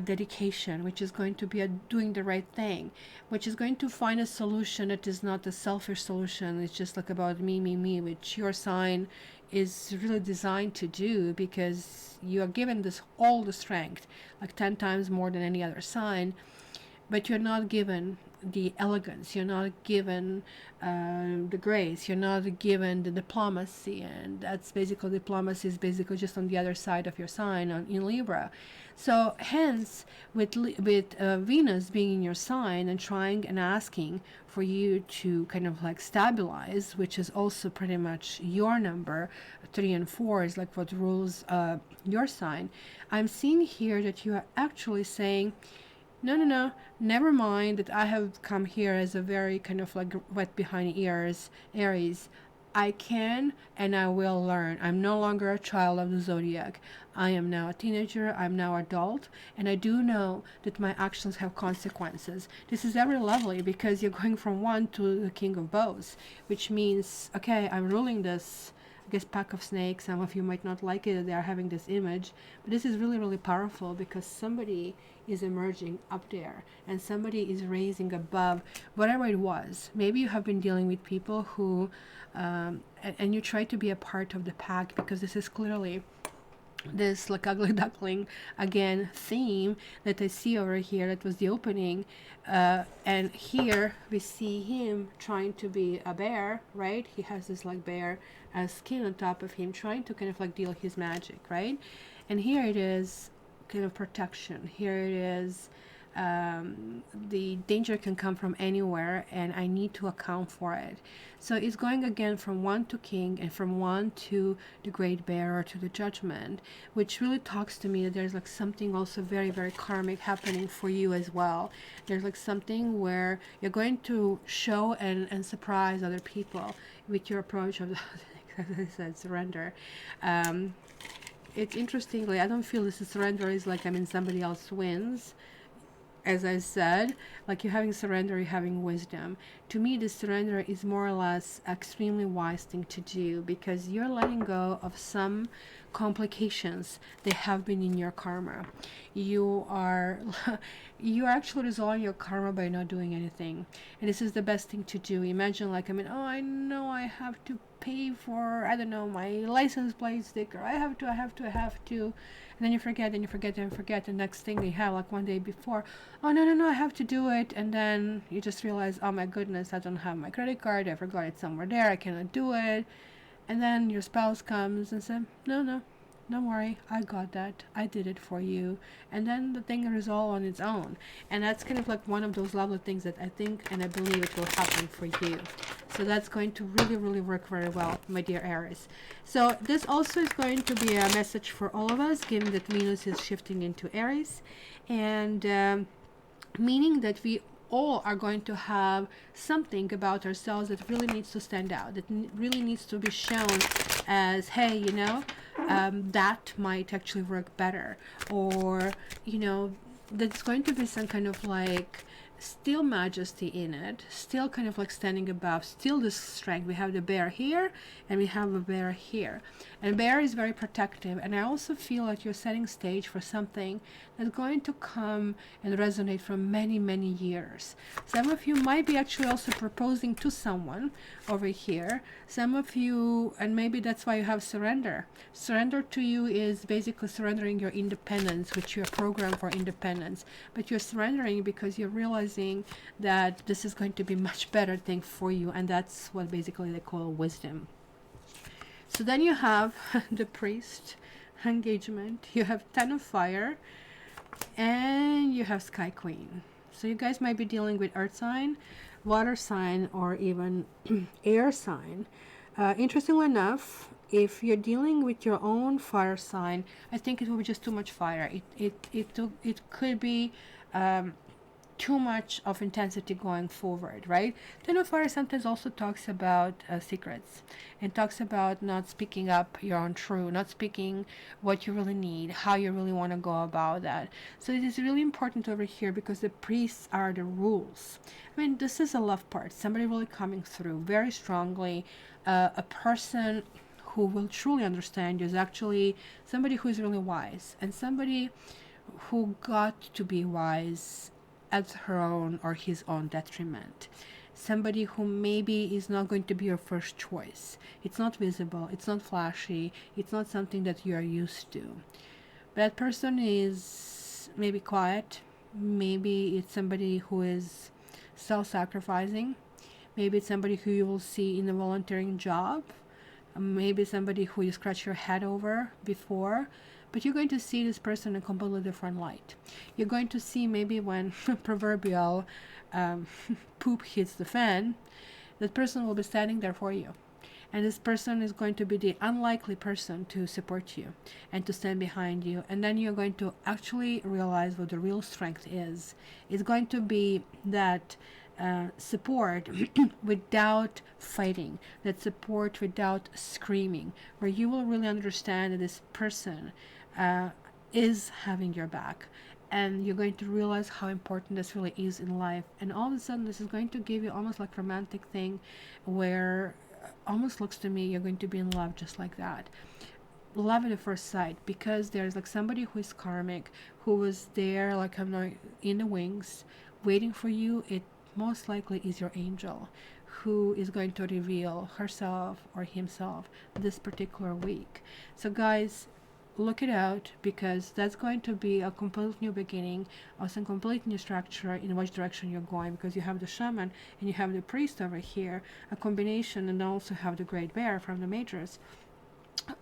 dedication, which is going to be doing the right thing, which is going to find a solution that is not a selfish solution. It's just like about me, which your sign is really designed to do, because you are given this all the strength, like 10 times more than any other sign, but you're not given the elegance, you're not given the grace, you're not given the diplomacy, and that's basically, diplomacy is basically just on the other side of your sign in Libra. So hence with Venus being in your sign and trying and asking for you to kind of like stabilize, which is also pretty much your number, 3 and 4 is like what rules your sign. I'm seeing here that you are actually saying, no, never mind that I have come here as a very kind of like wet behind ears Aries. I can and I will learn. I'm no longer a child of the zodiac. I am now a teenager, I'm now adult, and I do know that my actions have consequences. This is very lovely because you're going from 1 to the King of Bows, which means, okay, I'm ruling this, I guess, pack of snakes. Some of you might not like it that they are having this image, but this is really, really powerful because somebody is emerging up there and somebody is raising above whatever it was. Maybe you have been dealing with people who and you try to be a part of the pack, because this is clearly this like ugly duckling again theme that I see over here. That was the opening, and here we see him trying to be a bear, right? He has this like bear skin on top of him, trying to kind of like deal his magic, right? And here it is kind of protection. Here it is, the danger can come from anywhere and I need to account for it. So it's going again from 1 to King and from 1 to the Great Bear or to the Judgment, which really talks to me that there's like something also very, very karmic happening for you as well. There's like something where you're going to show and surprise other people with your approach of, as I said, surrender. It's interestingly, I don't feel this surrender is like, I mean, somebody else wins. As I said, like you're having surrender, you're having wisdom. To me, this surrender is more or less extremely wise thing to do, because you're letting go of some complications that have been in your karma. You're actually resolving your karma by not doing anything, and this is the best thing to do. Imagine like, I mean, oh, I know I have to pay for, I don't know, my license plate sticker. I have to. And then you forget, the next thing they have, like one day before, oh, no, I have to do it. And then you just realize, oh my goodness, I don't have my credit card. I forgot it somewhere there. I cannot do it. And then your spouse comes and says, no, don't worry. I got that. I did it for you. And then the thing resolves on its own. And that's kind of like one of those lovely things that I think and I believe it will happen for you. So that's going to really, really work very well, my dear Aries. So this also is going to be a message for all of us, given that Venus is shifting into Aries, and meaning that we all are going to have something about ourselves that really needs to stand out, that really needs to be shown as, hey, you know, that might actually work better, or, you know, that's going to be some kind of like still majesty in it, still kind of like standing above, still the strength. We have the bear here and we have a bear here, and bear is very protective. And I also feel like you're setting stage for something that's going to come and resonate for many years. Some of you might be actually also proposing to someone over here. Some of you, and maybe that's why you have surrender. Surrender to you is basically surrendering your independence, which you're programmed for independence, but you're surrendering because you're realizing that this is going to be much better thing for you, and that's what basically they call wisdom. So then you have the priest, engagement, you have 10 of fire, and you have sky queen. So you guys might be dealing with earth sign, water sign, or even air sign. Interestingly enough, if you're dealing with your own fire sign, I think it will be just too much fire. It could be too much of intensity going forward, right? Ten of Fire sometimes also talks about secrets, and talks about not speaking up your own truth, not speaking what you really need, how you really want to go about that. So it is really important over here because the priests are the rules. I mean, this is a love part, somebody really coming through very strongly, a person who will truly understand you is actually somebody who is really wise, and somebody who got to be wise at her own or his own detriment. Somebody who maybe is not going to be your first choice. It's not visible, it's not flashy, it's not something that you are used to. That person is maybe quiet, maybe it's somebody who is self-sacrificing, maybe it's somebody who you will see in a volunteering job, maybe somebody who you scratch your head over before, but you're going to see this person in a completely different light. You're going to see maybe when proverbial poop hits the fan, that person will be standing there for you. And this person is going to be the unlikely person to support you and to stand behind you. And then you're going to actually realize what the real strength is. It's going to be that support without fighting, that support without screaming, where you will really understand that this person is having your back, and you're going to realize how important this really is in life. And all of a sudden this is going to give you almost like romantic thing where almost looks to me you're going to be in love just like that. Love at the first sight, because there's like somebody who is karmic, who was there like I'm not in the wings waiting for you. It most likely is your angel who is going to reveal herself or himself this particular week. So guys, look it out, because that's going to be a complete new beginning, also a complete new structure in which direction you're going, because you have the shaman and you have the priest over here, a combination, and also have the great bear from the majors.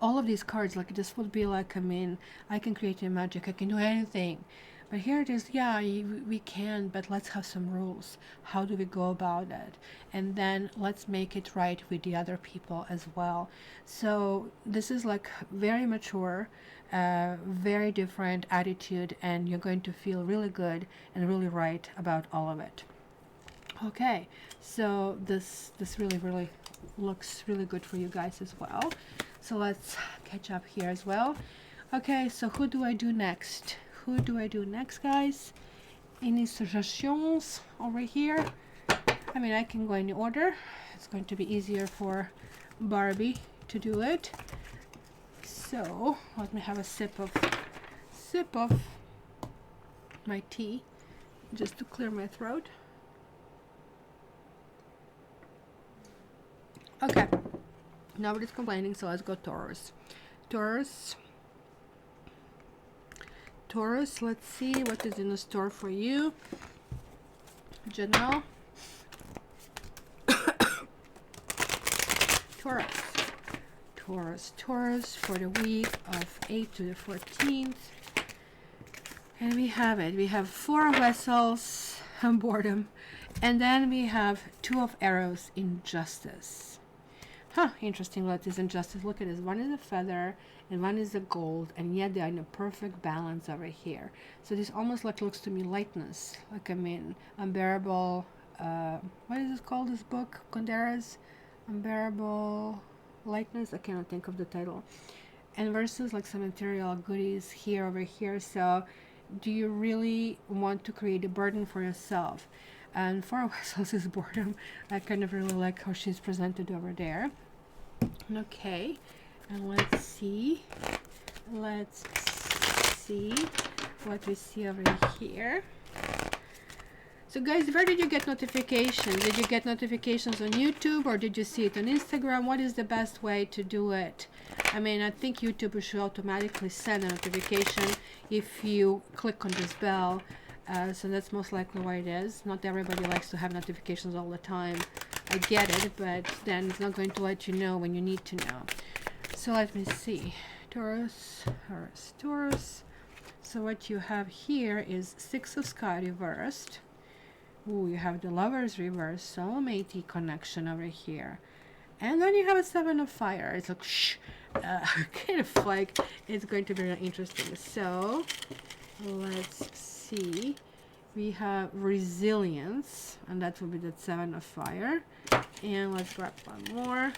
All of these cards, like this would be like, I mean, I can create your magic, I can do anything. But here it is, yeah, we can, but let's have some rules. How do we go about it? And then let's make it right with the other people as well. So this is like very mature, very different attitude, and you're going to feel really good and really right about all of it. Okay, so this really looks really good for you guys as well. So let's catch up here as well. Okay, so who do I do next? Who do I do next, guys? Any suggestions over here? I mean, I can go in order. It's going to be easier for Barbie to do it. So let me have a sip of my tea just to clear my throat. Okay, nobody's complaining, so let's go Taurus. Taurus, let's see what is in the store for you. General. Taurus for the week of 8th to the 14th. And we have it. We have 4 vessels, boredom. And then we have 2 of arrows, injustice. Huh, interesting what is injustice. Look at this. One is a feather and one is a gold, and yet they are in a perfect balance over here. So this almost like looks to me lightness. Like, I mean, unbearable, what is it called, this book? Kundera's Unbearable Lightness? I cannot think of the title. And versus like some material goodies here over here. So Do you really want to create a burden for yourself? And Four of Vessels is boredom. I kind of really like how she's presented over there. Okay, and let's see what we see over here. So guys, where did you get notifications? Did you get notifications on YouTube, or did you see it on Instagram? What is the best way to do it? I mean, I think YouTube should automatically send a notification if you click on this bell. So that's most likely what it is. Not everybody likes to have notifications all the time. I get it, but then it's not going to let you know when you need to know. So let me see. Taurus. So what you have here is Six of Sky reversed. Ooh, you have the Lovers reversed, soulmate connection over here. And then you have a Seven of Fire. It's like, kind of like, it's going to be really interesting. So, let's see. We have Resilience, and that will be the Seven of Fire. And let's grab one more.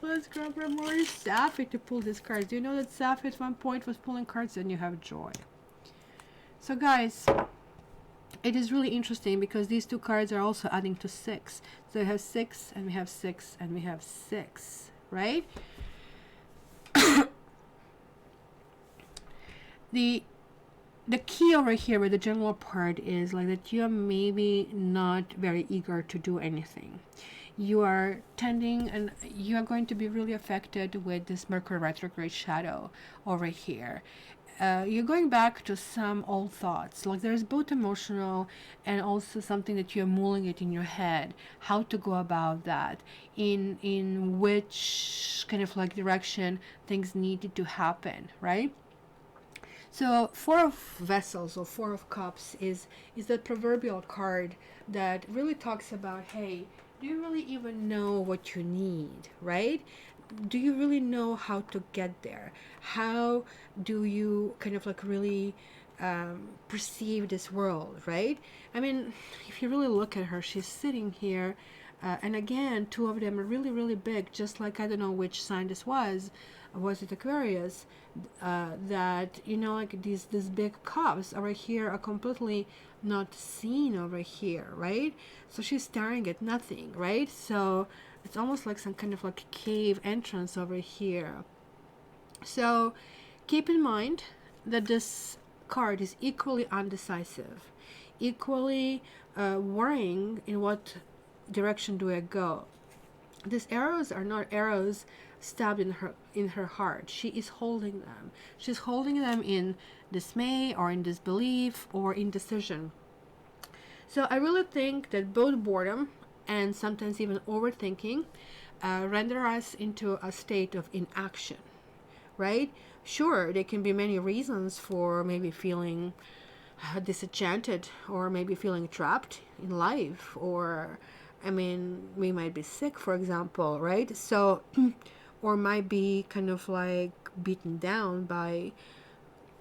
Let's grab one more. Sapphie to pull these cards. Do you know that Sapphie at one point was pulling cards? And you have Joy. So, guys, it is really interesting because these two cards are also adding to 6. So we have 6 and we have 6 and we have 6, right? The key over here with the general part is like that you are maybe not very eager to do anything. You are tending, and you are going to be really affected with this Mercury retrograde shadow over here. You're going back to some old thoughts. Like there's both emotional and also something that you're mulling it in your head, how to go about that, in which kind of like direction things needed to happen, right? So Four of Vessels or Four of Cups is that proverbial card that really talks about, hey, do you really even know what you need, right? Do you really know how to get there? How do you kind of like really perceive this world, right? I mean, if you really look at her, she's sitting here, and again, two of them are really, really big, just like, I don't know which sign this was it Aquarius, that, you know, like these big cups over here are completely not seen over here, right? So she's staring at nothing, right? So it's almost like some kind of like cave entrance over here. So keep in mind that this card is equally undecisive, equally worrying in what direction do I go. These arrows are not arrows stabbed in her heart. She is holding them. She's holding them in dismay or in disbelief or indecision. So I really think that both boredom and sometimes even overthinking render us into a state of inaction, right? Sure, there can be many reasons for maybe feeling disenchanted or maybe feeling trapped in life, or I mean, we might be sick, for example, right? So, or might be kind of like beaten down by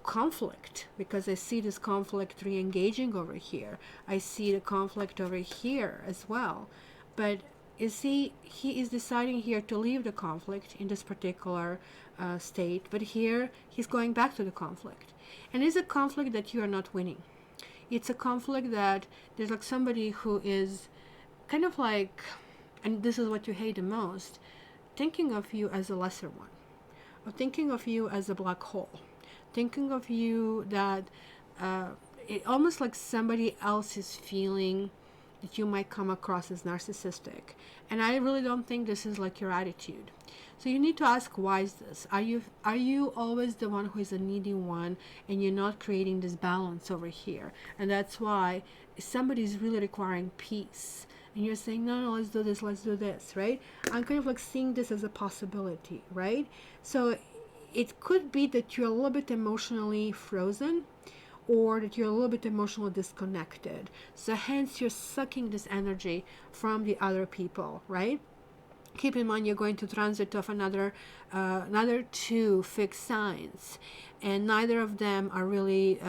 conflict, because I see this conflict re-engaging over here. I see the conflict over here as well. But you see, he is deciding here to leave the conflict in this particular state, but here he's going back to the conflict. And it's a conflict that you are not winning. It's a conflict that there's like somebody who is kind of like, and this is what you hate the most, thinking of you as a lesser one, or thinking of you as a black hole, thinking of you that it almost like somebody else is feeling that you might come across as narcissistic. And I really don't think this is like your attitude. So you need to ask, why is this? Are you always the one who is a needy one, and you're not creating this balance over here? And that's why somebody is really requiring peace, and you're saying, no, let's do this, right? I'm kind of like seeing this as a possibility, right? So it could be that you're a little bit emotionally frozen, or that you're a little bit emotionally disconnected. So hence you're sucking this energy from the other people, right? Keep in mind, you're going to transit of another two fixed signs, and neither of them are really,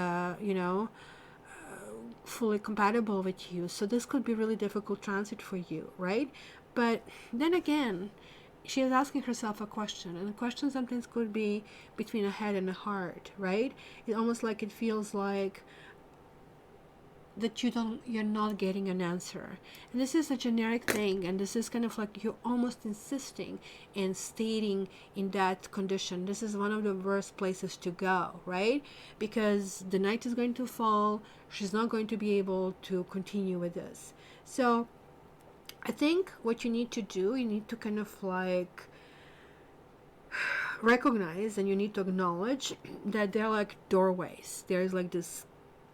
fully compatible with you. So this could be really difficult transit for you, right? But then again, she is asking herself a question, and the question sometimes could be between a head and a heart, right? It almost like it feels like that you're not getting an answer, and this is a generic thing, and this is kind of like you're almost insisting and stating in that condition. This is one of the worst places to go, right? Because the night is going to fall, she's not going to be able to continue with this. So I think what you need to do, you need to kind of like recognize, and you need to acknowledge that there are like doorways. There's like this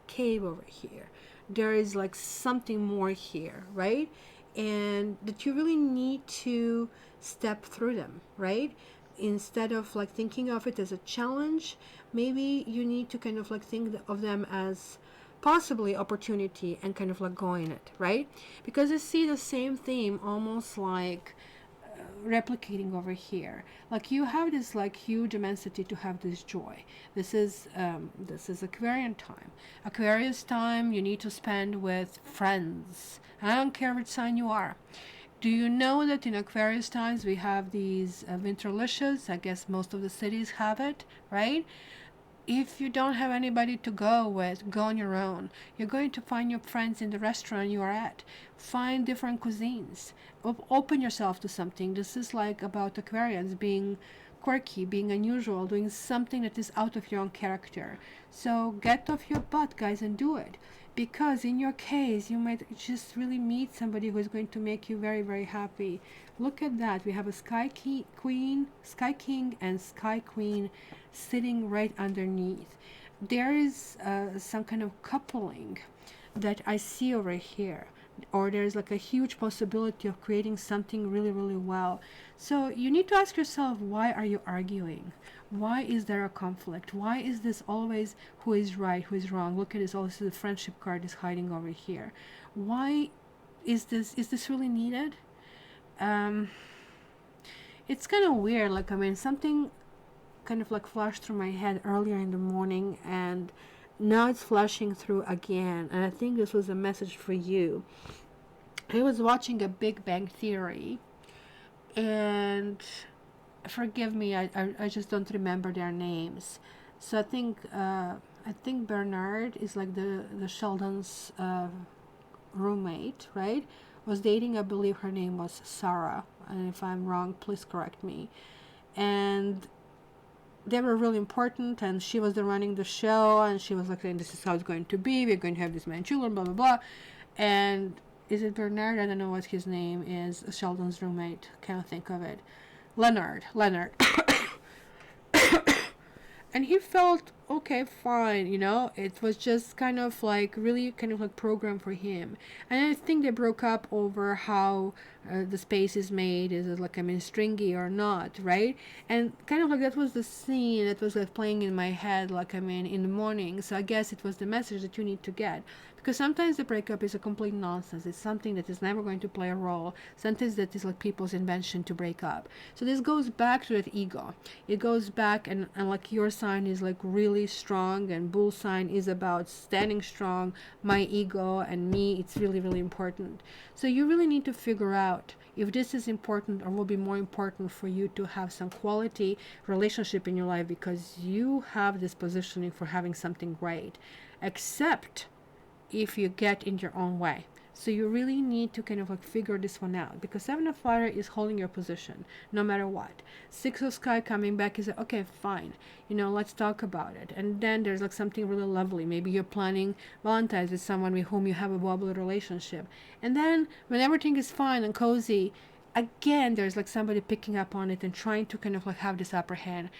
cave over here. There is like something more here, right? And that you really need to step through them, right? Instead of like thinking of it as a challenge, maybe you need to kind of like think of them as possibly opportunity and kind of like go in it, right? Because I see the same theme almost like replicating over here. Like you have this like huge immensity to have this joy. This is Aquarian time. Aquarius time you need to spend with friends. I don't care which sign you are. Do you know that in Aquarius times we have these winterlicious? I guess most of the cities have it, right? If you don't have anybody to go with, go on your own. You're going to find your friends in the restaurant you are at. Find different cuisines. Open yourself to something. This is like about Aquarians being quirky, being unusual, doing something that is out of your own character. So get off your butt, guys, and do it. Because in your case, you might just really meet somebody who is going to make you very, very happy. Look at that. We have a Sky King, and Sky Queen sitting right underneath. There is some kind of coupling that I see over here, or there's like a huge possibility of creating something really, really well. So you need to ask yourself, why are you arguing? Why is there a conflict? Why is this always who is right, who is wrong? Look at this, also the friendship card is hiding over here. Why is this really needed? It's kind of weird. Like, I mean, something kind of like flashed through my head earlier in the morning, and now it's flashing through again, and I think this was a message for you. I was watching a Big Bang Theory, and forgive me, I just don't remember their names. So I think Bernard is like the Sheldon's roommate, right? Was dating, I believe her name was Sarah, and if I'm wrong, please correct me. And they were really important, and she was the running the show, and she was like saying, this is how it's going to be, we're going to have this many children, blah blah blah. And is it Bernard? I don't know what his name is. Sheldon's roommate, can't think of it. Leonard. And he felt okay, fine, you know. It was just kind of like really kind of like programmed for him. And I think they broke up over how the space is made. Is it like, I mean, stringy or not, right? And kind of like that was the scene that was like playing in my head, like, I mean, in the morning. So I guess it was the message that you need to get. Because sometimes the breakup is a complete nonsense. It's something that is never going to play a role. Sometimes that is like people's invention to break up. So this goes back to that ego. It goes back, and like your sign is like really strong, and bull sign is about standing strong. My ego and me, it's really, really important. So you really need to figure out if this is important, or will be more important for you to have some quality relationship in your life, because you have this positioning for having something great. Except if you get in your own way. So you really need to kind of like figure this one out, because Seven of Fire is holding your position no matter what. Six of Sky coming back is like, okay, fine, you know, let's talk about it. And then there's like something really lovely. Maybe you're planning Valentine's with someone with whom you have a bubbly relationship. And then when everything is fine and cozy, again, there's like somebody picking up on it and trying to kind of like have this upper hand.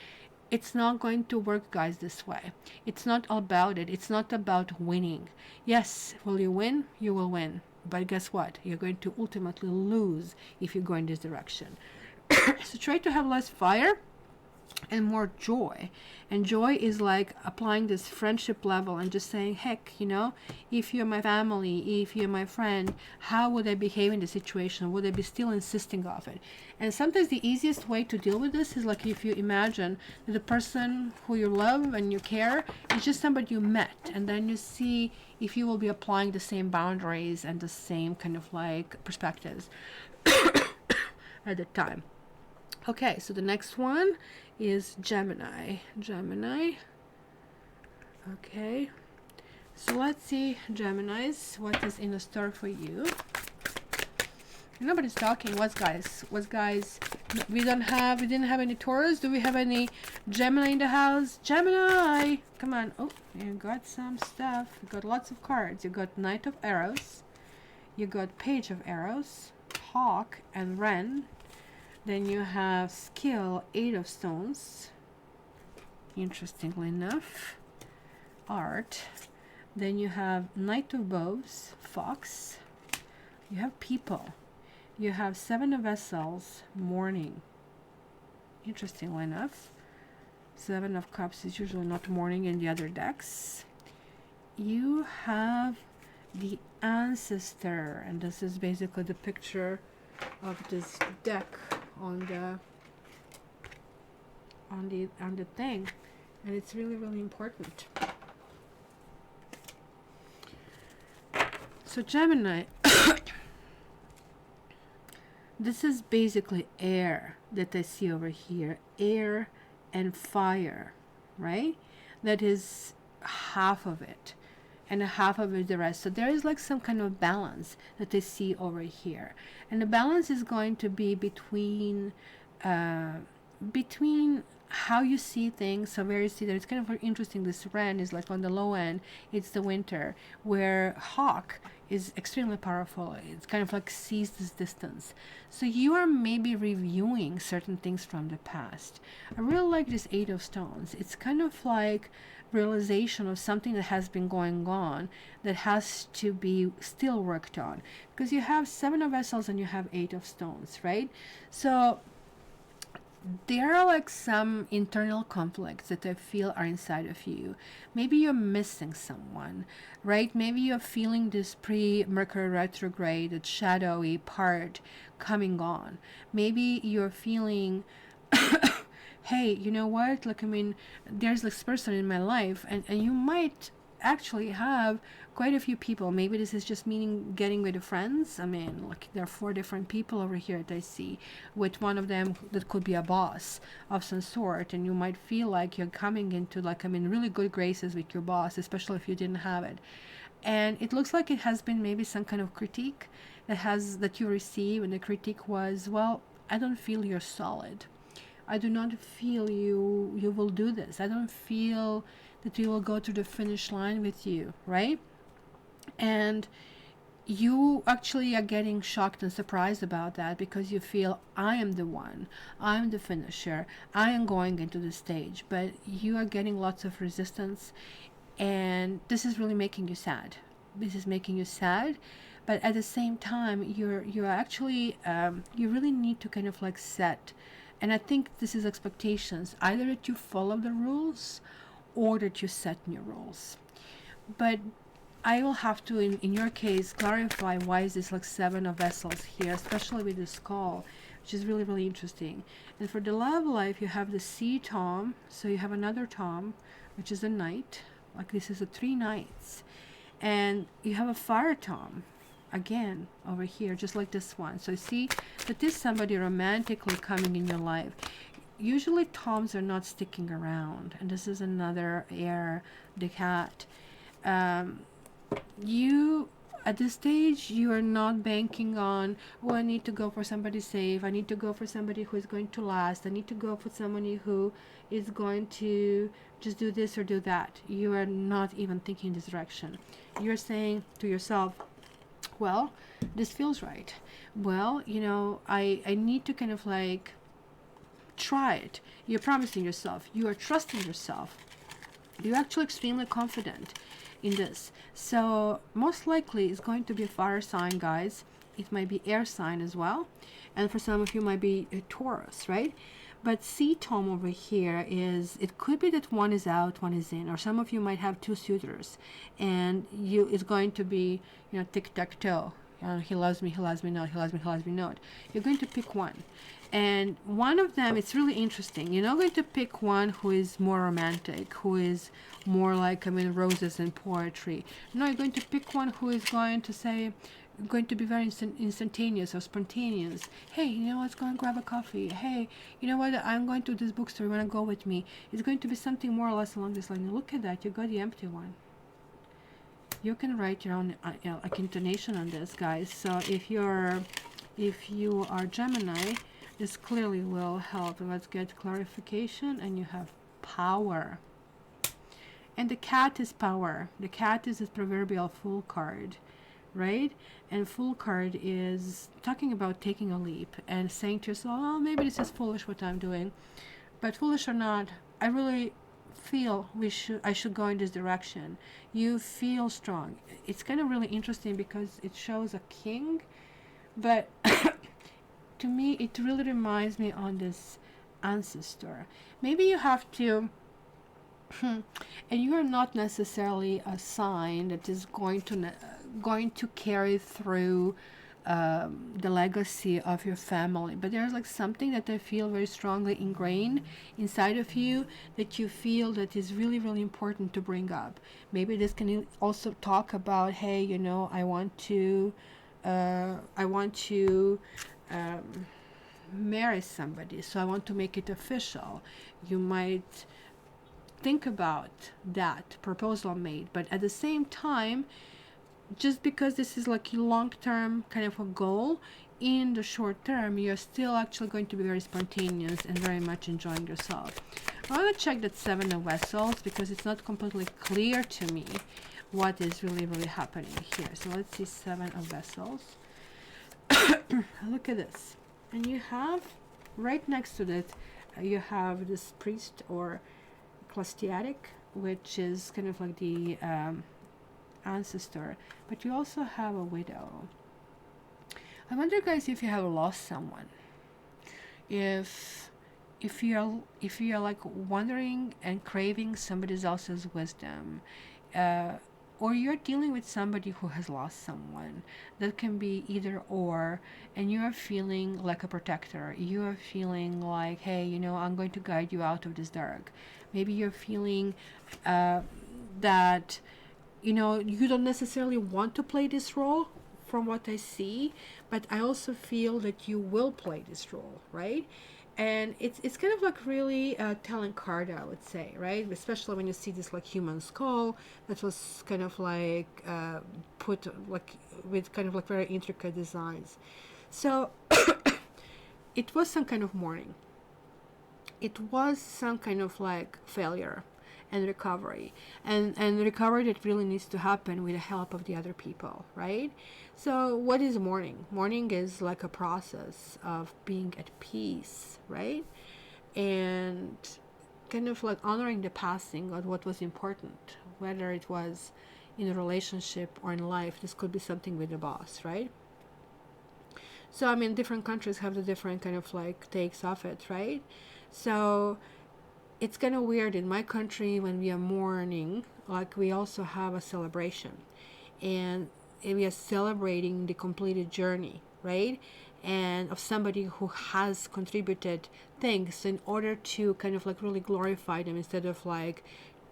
It's not going to work, guys, this way. It's not about it. It's not about winning. Yes, will you win? You will win. But guess what? You're going to ultimately lose if you go in this direction. So try to have less fire and more joy. And joy is like applying this friendship level and just saying, heck, you know, if you're my family, if you're my friend, how would I behave in the situation? Would I be still insisting of it? And sometimes the easiest way to deal with this is like if you imagine that the person who you love and you care is just somebody you met, and then you see if you will be applying the same boundaries and the same kind of like perspectives at the time. Okay, so the next one is Gemini. Gemini. Okay. So let's see, Geminis, what is in store for you? Nobody's talking. What's guys? What's guys? We didn't have any Taurus. Do we have any Gemini in the house? Gemini! Come on. Oh, you got some stuff. You got lots of cards. You got Knight of Arrows. You got Page of Arrows, Hawk and Wren. Then you have Skill, Eight of Stones. Interestingly enough. Art. Then you have Knight of Bows, Fox. You have People. You have Seven of Vessels, Morning. Interestingly enough, Seven of Cups is usually not morning in the other decks. You have the Ancestor, and this is basically the picture of this deck on the thing, and it's really, really important. So Gemini, this is basically air that I see over here, air and fire, right? That is half of it, and half of it the rest. So there is like some kind of balance that I see over here, and the balance is going to be between how you see things. So where you see that it's kind of very interesting. This Wren is like on the low end, it's the winter, where Hawk is extremely powerful. It's kind of like sees this distance. So you are maybe reviewing certain things from the past. I really like this Eight of Stones. It's kind of like realization of something that has been going on that has to be still worked on, because you have Seven of Vessels and you have Eight of Stones, right? So there are like some internal conflicts that I feel are inside of you. Maybe you're missing someone, right? Maybe you're feeling this pre-Mercury retrograde, that shadowy part coming on. Maybe you're feeling, hey, you know what? Like, I mean, there's this person in my life, and you might actually have quite a few people. Maybe this is just meaning getting with the friends. I mean, like, there are 4 different people over here that I see, with one of them that could be a boss of some sort, and you might feel like you're coming into, like, I mean, really good graces with your boss, especially if you didn't have it. And it looks like it has been maybe some kind of critique that you receive, and the critique was, well, I don't feel you're solid. I do not feel you will do this. I don't feel that we will go to the finish line with you, right? And you actually are getting shocked and surprised about that, because you feel, I am the one, I'm the finisher, I am going into the stage, but you are getting lots of resistance, and this is really making you sad. This is making you sad, but at the same time, you're actually you really need to kind of like set, and I think this is expectations, either that you follow the rules or that you set new rules. But I will have to, in your case, clarify why is this like Seven of Vessels here, especially with this call, which is really, really interesting. And for the love life, you have the Sea Tom, so you have another Tom, which is a Knight, like this is a 3 Knights, and you have a Fire Tom, again, over here, just like this one. So you see that there's somebody romantically coming in your life. Usually Toms are not sticking around, and this is another air, the cat. You at this stage, you are not banking on, oh, I need to go for somebody safe, I need to go for somebody who is going to last, I need to go for somebody who is going to just do this or do that. You are not even thinking this direction. You're saying to yourself, well, this feels right. Well, you know, I need to kind of like try it. You're promising yourself, you are trusting yourself, you're actually extremely confident in this. So most likely it's going to be a fire sign, guys. It might be air sign as well, and for some of you might be a Taurus, right? But Sea Tom over here is, it could be that one is out, one is in, or some of you might have 2 suitors, and it's going to be, you know, tic-tac-toe. He loves me, he loves me not, he loves me, he loves me not. You're going to pick one, and one of them, it's really interesting. You're not going to pick one who is more romantic, who is more like, I mean, roses and poetry. No, you're going to pick one who is going to say, going to be very instantaneous or spontaneous. Hey, you know, let's go and grab a coffee. Hey, you know what, I'm going to this bookstore, you want to go with me? It's going to be something more or less along this line. Look at that, you got the empty one. You can write your own like intonation on this, guys. So if you are Gemini, this clearly will help. Let's get clarification. And you have power, and the cat is power. The cat is this proverbial fool card, right? And fool card is talking about taking a leap and saying to yourself, oh, maybe this is foolish what I'm doing. But foolish or not, I really feel I should go in this direction. You feel strong. It's kind of really interesting because it shows a king, but to me it really reminds me on this ancestor. Maybe you have to and you are not necessarily a sign that is going to carry through the legacy of your family, but there's like something that I feel very strongly ingrained inside of you that you feel that is really, really important to bring up. Maybe this can also talk about, hey, you know, I want to marry somebody, so I want to make it official. You might think about that proposal made, but at the same time, just because this is like a long-term kind of a goal, in the short term you're still actually going to be very spontaneous and very much enjoying yourself. I want to check that Seven of Vessels because it's not completely clear to me what is really, really happening here. So let's see, Seven of Vessels. Look at this, and you have right next to it you have this priest or ecclesiastic, which is kind of like the ancestor, but you also have a widow. I wonder, guys, if you have lost someone, if you're like wondering and craving somebody else's wisdom, or you're dealing with somebody who has lost someone. That can be either or, and you are feeling like a protector. You are feeling like, hey, you know, I'm going to guide you out of this dark. Maybe you're feeling that, you know, you don't necessarily want to play this role from what I see, but I also feel that you will play this role, right? And it's kind of like really a talent card, I would say, right? Especially when you see this like human skull that was kind of like put like with kind of like very intricate designs. So it was some kind of mourning. It was some kind of like failure and recovery, and recovery that really needs to happen with the help of the other people, right? So what is mourning? Mourning is like a process of being at peace, right? And kind of like honoring the passing of what was important, whether it was in a relationship or in life. This could be something with the boss, right? So I mean, different countries have the different kind of like takes of it, right? So it's kind of weird in my country when we are mourning, like we also have a celebration, and we are celebrating the completed journey, right? And of somebody who has contributed things in order to kind of like really glorify them instead of like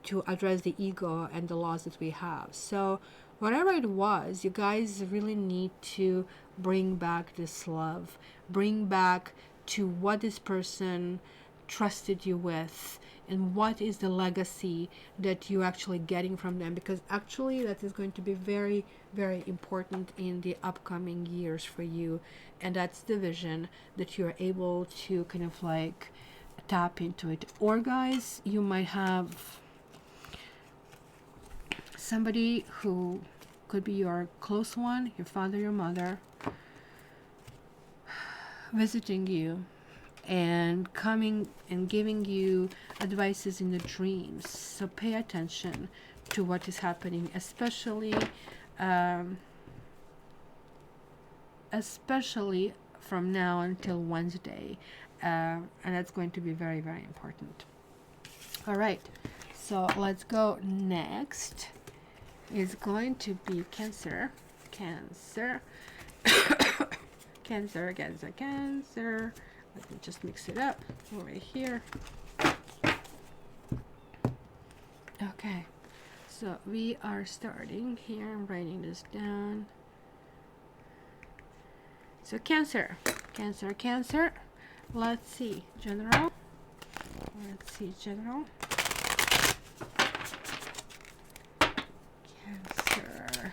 to address the ego and the loss that we have. So whatever it was, you guys really need to bring back this love, bring back to what this person trusted you with, and what is the legacy that you're actually getting from them, because actually that is going to be very, very important in the upcoming years for you. And that's the vision that you're able to kind of like tap into it. Or guys, you might have somebody who could be your close one, your father, your mother, visiting you and coming and giving you advices in the dreams. So pay attention to what is happening, especially from now until Wednesday, and that's going to be very, very important. All right, so let's go. Next is going to be Cancer. Cancer. Cancer. Let me just mix it up over here. Okay, so we are starting here. I'm writing this down. So Cancer, Cancer. Let's see, general. Let's see, general. Cancer.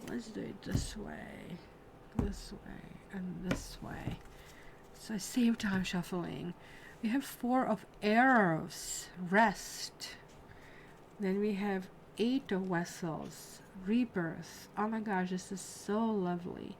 Let's do it this way, and this way. So I save time shuffling. We have 4 of arrows, rest. Then we have 8 of vessels, rebirth. Oh my gosh, this is so lovely.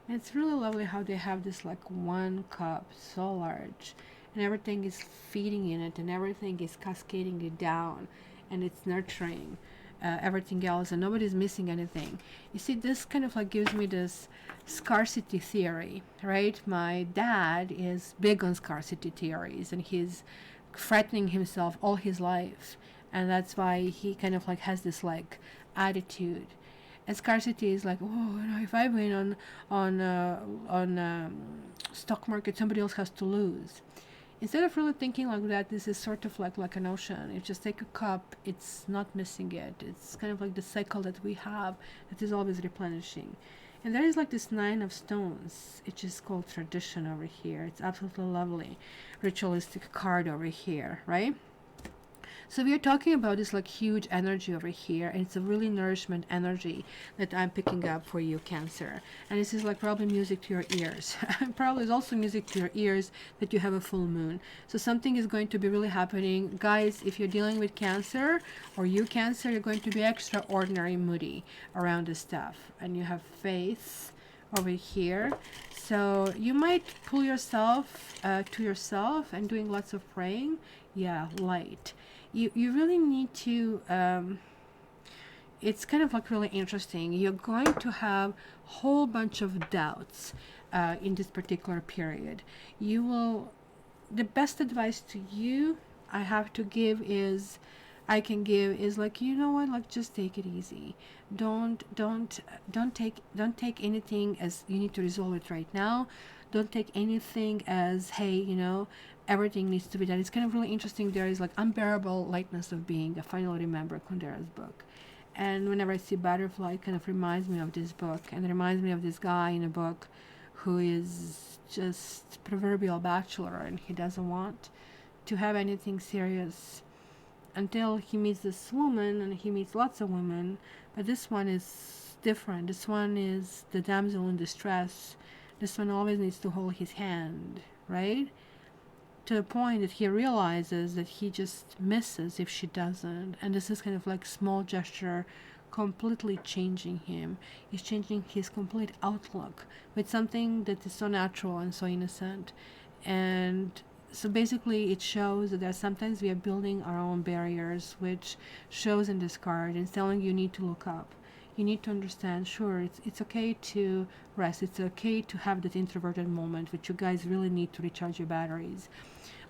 And it's really lovely how they have this like 1 cup, so large. And everything is feeding in it, and everything is cascading it down. And it's nurturing everything else, and nobody's missing anything. You see, this kind of like gives me this scarcity theory, right? My dad is big on scarcity theories, and he's threatening himself all his life, and that's why he kind of like has this like attitude. And scarcity is like, oh, you know, if I win on stock market, somebody else has to lose. Instead of really thinking like that, this is sort of like an ocean. You just take a cup, it's not missing it. It's kind of like the cycle that we have that is always replenishing. And there is like this 9 of stones. It's just called tradition over here. It's absolutely lovely. Ritualistic card over here, right? So we are talking about this like huge energy over here, and it's a really nourishment energy that I'm picking up for you, Cancer. And this is like probably music to your ears. Probably is also music to your ears that you have a full moon. So something is going to be really happening. Guys, if you're dealing with Cancer, or you Cancer, you're going to be extraordinary moody around this stuff. And you have faith over here. So you might pull yourself to yourself and doing lots of praying. Yeah, light. You really need to, it's kind of like really interesting. You're going to have a whole bunch of doubts in this particular period. You will, the best advice to you I have to give is, I can give is like, you know what, like just take it easy. Don't take anything as you need to resolve it right now. Don't take anything as, hey, you know, everything needs to be done. It's kind of really interesting. There is like unbearable lightness of being. I finally remember Kundera's book. And whenever I see butterfly, it kind of reminds me of this book, and it reminds me of this guy in a book who is just proverbial bachelor, and he doesn't want to have anything serious until he meets this woman, and he meets lots of women. But this one is different. This one is the damsel in distress. This one always needs to hold his hand, right? To the point that he realizes that he just misses if she doesn't. And this is kind of like small gesture completely changing him. He's changing his complete outlook with something that is so natural and so innocent. And so basically it shows that sometimes we are building our own barriers, which shows in this card and telling you need to look up. You need to understand, sure, it's okay to rest. It's okay to have that introverted moment, which you guys really need to recharge your batteries.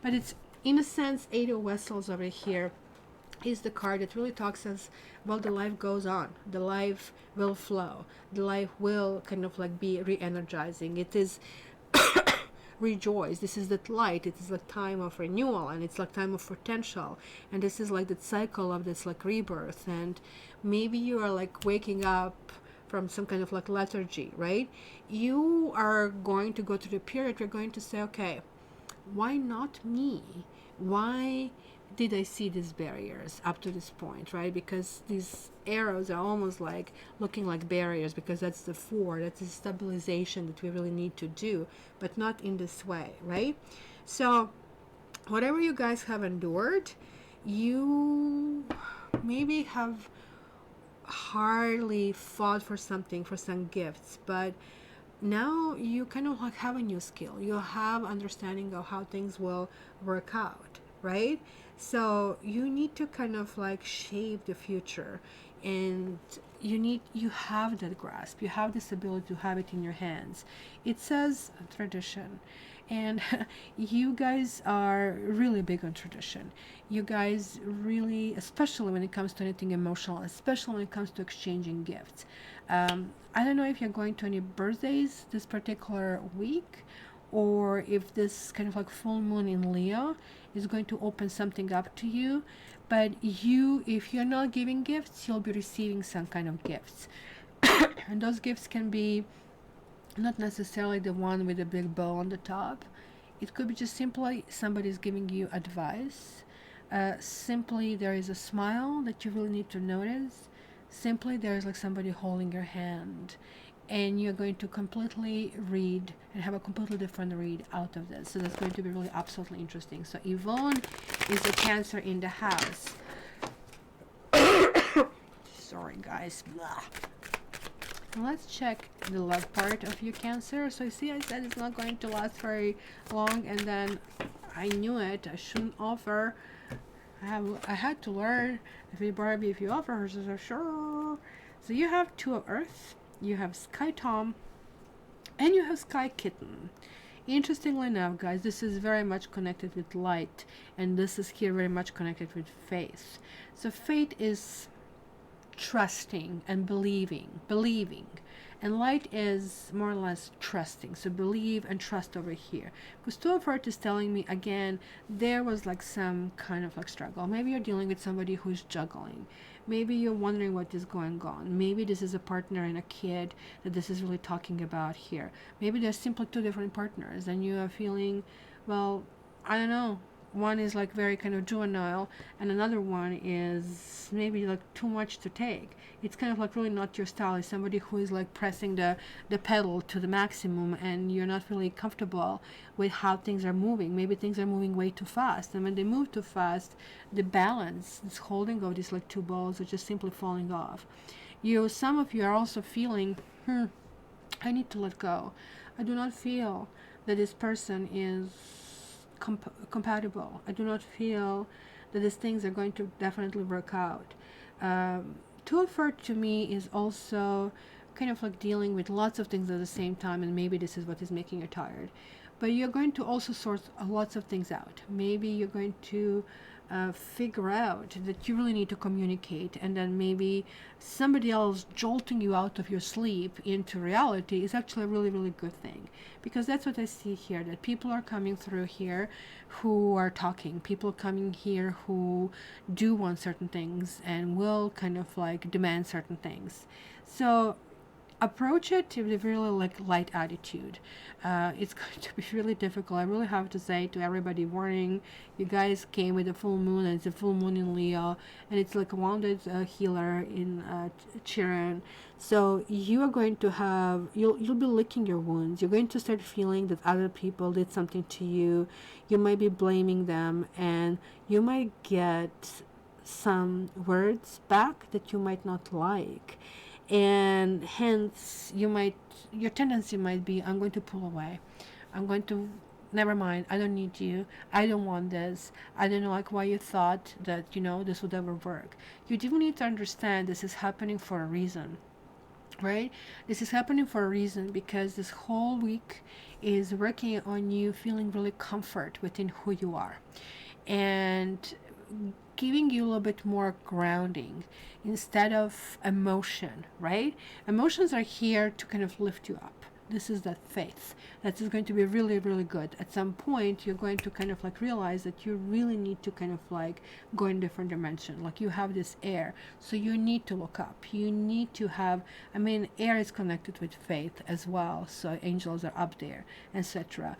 But it's, in a sense, 8 of Vessels over here is the card that really talks us about the life goes on. The life will flow. The life will kind of like be re-energizing. It is rejoice. This is that light. It is a time of renewal, and it's like time of potential. And this is like the cycle of this like rebirth. And maybe you are like waking up from some kind of like lethargy, right? You are going to go through the period. You're going to say, okay, why not me? Why did I see these barriers up to this point, right? Because these arrows are almost like looking like barriers, because that's the 4, that's the stabilization that we really need to do, but not in this way, right? So whatever you guys have endured, you maybe have hardly fought for something, for some gifts, but now you kind of like have a new skill. You have understanding of how things will work out, right? So you need to kind of like shape the future, and you have that grasp. You have this ability to have it in your hands. It says tradition, and you guys are really big on tradition. You guys really, especially when it comes to anything emotional, especially when it comes to exchanging gifts. I don't know if you're going to any birthdays this particular week, or if this kind of like full moon in Leo is going to open something up to you. But you, if you're not giving gifts, you'll be receiving some kind of gifts. And those gifts can be not necessarily the one with a big bow on the top. It could be just simply somebody's giving you advice. Simply there is a smile that you really need to notice. Simply there is like somebody holding your hand, and you're going to completely read and have a completely different read out of this. So that's going to be really absolutely interesting. So Yvonne is a Cancer in the house. Sorry guys. Blah. Let's check the love part of your Cancer. So you see, I said it's not going to last very long, and then I knew it. I shouldn't offer. I had to learn. If you Barbie, if you offer her, so sure. So you have Two of Earth, you have Sky Tom, and you have Sky Kitten. Interestingly enough, guys, this is very much connected with light, and this is here very much connected with faith. So faith is trusting and believing, and light is more or less trusting. So believe and trust over here, because Two of Earth is telling me again there was like some kind of like struggle. Maybe you're dealing with somebody who's juggling. Maybe you're wondering what is going on. Maybe this is a partner and a kid that this is really talking about here. Maybe there's simply two different partners and you are feeling, well, I don't know, one is like very kind of juvenile and another one is maybe like too much to take. It's kind of like really not your style. It's somebody who is like pressing the pedal to the maximum, and you're not really comfortable with how things are moving. Maybe things are moving way too fast, and when they move too fast, the balance, this holding of these like two balls are just simply falling off. Some of you are also feeling, I need to let go. I do not feel that this person is compatible. I do not feel that these things are going to definitely work out. Two of Earth to me is also kind of like dealing with lots of things at the same time, and maybe this is what is making you tired. But you're going to also sort lots of things out. Maybe you're going to figure out that you really need to communicate, and then maybe somebody else jolting you out of your sleep into reality is actually a really, really good thing, because that's what I see here, that people are coming through here who are talking, people coming here who do want certain things and will kind of like demand certain things. So approach it with a really like light attitude. It's going to be really difficult. I really have to say to everybody, warning, you guys came with a full moon, and it's a full moon in Leo, and it's like a wounded healer in Chiron. So you are going to have, you'll be licking your wounds. You're going to start feeling that other people did something to you. You might be blaming them, and you might get some words back that you might not like, and hence your tendency might be, I'm going to pull away, I'm going to, never mind, I don't need you, I don't want this, I don't know like why you thought that this would ever work. You do need to understand this is happening for a reason, right? This is happening for a reason, because this whole week is working on you feeling really comfort within who you are, and giving you a little bit more grounding instead of emotion, right? Emotions are here to kind of lift you up. This is that faith that is going to be really, really good. At some point, you're going to kind of like realize that you really need to kind of like go in a different dimension. Like you have this air, so you need to look up. You need to have, air is connected with faith as well. So angels are up there, etc.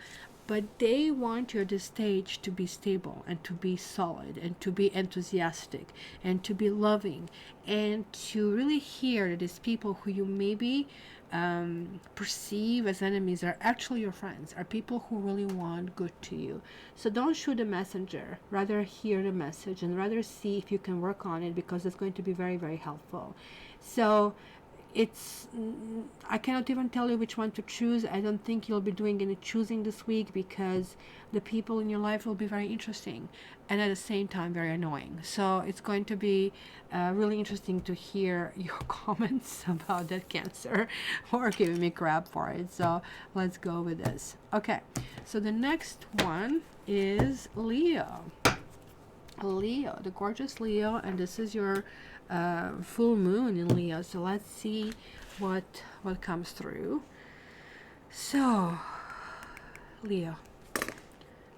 But they want you at this stage to be stable and to be solid and to be enthusiastic and to be loving and to really hear that these people who you maybe perceive as enemies are actually your friends, are people who really want good to you. So don't shoot the messenger, rather hear the message and rather see if you can work on it, because it's going to be very, very helpful. So I cannot even tell you which one to choose. I don't think you'll be doing any choosing this week, because the people in your life will be very interesting and at the same time very annoying. So it's going to be really interesting to hear your comments about that Cancer, or giving me crap for it. So let's go with this. Okay, so the next one is Leo. Leo, the gorgeous Leo, and this is your full moon in Leo. So let's see what comes through. So Leo,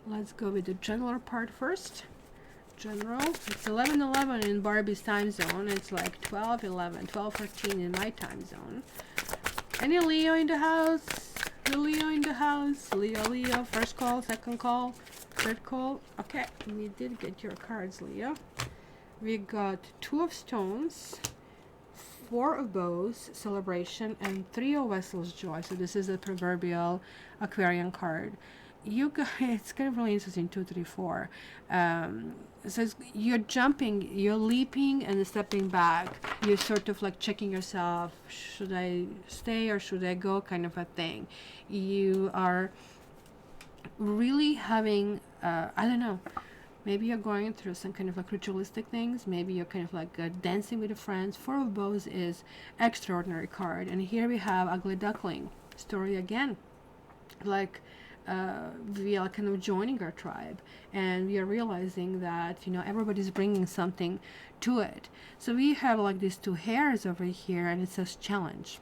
let's go with the general part first. general. It's 11:11 in Barbie's time zone. It's like 12:11, 12:14 in my time zone. Any Leo in the house? The Leo in the house. Leo. First call, second call, third call. Okay, we did get your cards, Leo. We got 2 of stones, 4 of bows, celebration, and 3 of vessels, joy. So this is a proverbial Aquarian card. You guys, it's kind of really interesting. 2, 3, 4. It says you're jumping, you're leaping and stepping back. You're sort of like checking yourself. Should I stay or should I go? Kind of a thing. You are really having, I don't know. Maybe you're going through some kind of like ritualistic things. Maybe you're kind of like dancing with your friends. 4 of bows is extraordinary card. And here we have ugly duckling story again. Like, we are kind of joining our tribe, and we are realizing that, you know, everybody's bringing something to it. So we have like these 2 hairs over here, and it says challenge.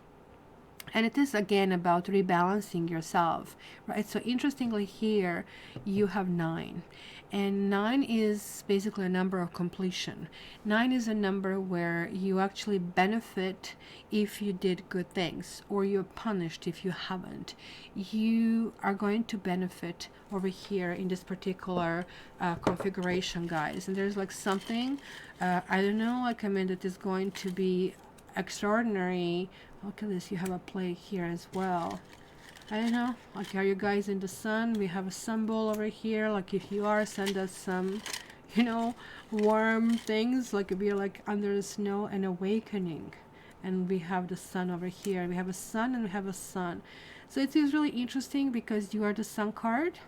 And it is again about rebalancing yourself, right? So interestingly here, you have 9. And 9 is basically a number of completion. 9 is a number where you actually benefit if you did good things, or you're punished if you haven't. You are going to benefit over here in this particular configuration, guys. And there's like something, I don't know, like, I mean, that is going to be extraordinary. Look at this, you have a plague here as well. I don't know, like, are you guys in the sun? We have a sun ball over here. Like, if you are, send us some, you know, warm things. Like, if you're like under the snow, and awakening. And we have the sun over here. We have a sun and we have a sun. So it is really interesting because you are the sun card.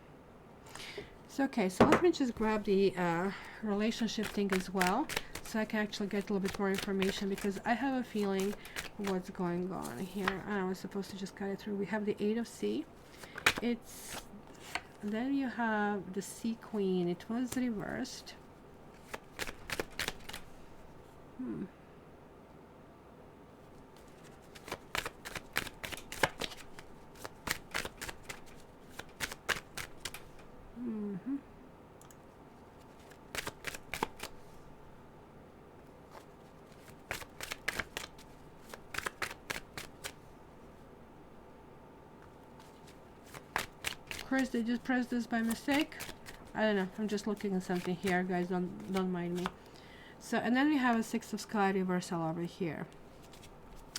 So okay, so let me just grab the relationship thing as well, so I can actually get a little bit more information, because I have a feeling what's going on here. I was supposed to just cut it through. We have the 8 of C. It's, then you have the Sea Queen. It was reversed. Of course, they just pressed this by mistake. I don't know. I'm just looking at something here, guys. Don't mind me. So, and then we have a 6 of Sky reversal over here.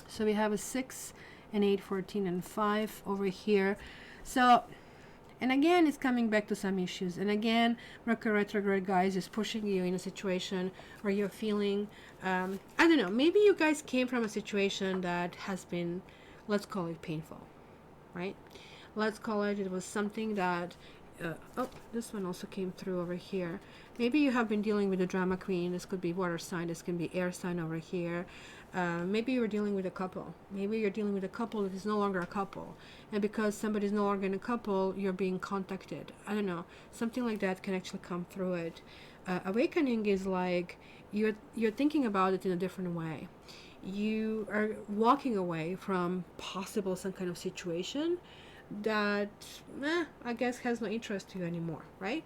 So we have a 6 and 8, 14, and 5 over here. So, and again, it's coming back to some issues. And again, Mercury retrograde, guys, is pushing you in a situation where you're feeling, I don't know, maybe you guys came from a situation that has been, let's call it painful, right? Let's call it, it was something that, oh, this one also came through over here. Maybe you have been dealing with a drama queen. This could be water sign. This can be air sign over here. Maybe you're dealing with a couple. Maybe you're dealing with a couple that is no longer a couple. And because somebody is no longer in a couple, you're being contacted. I don't know. Something like that can actually come through it. Awakening is like you're thinking about it in a different way. You are walking away from possible some kind of situation that I guess has no interest to you anymore, right?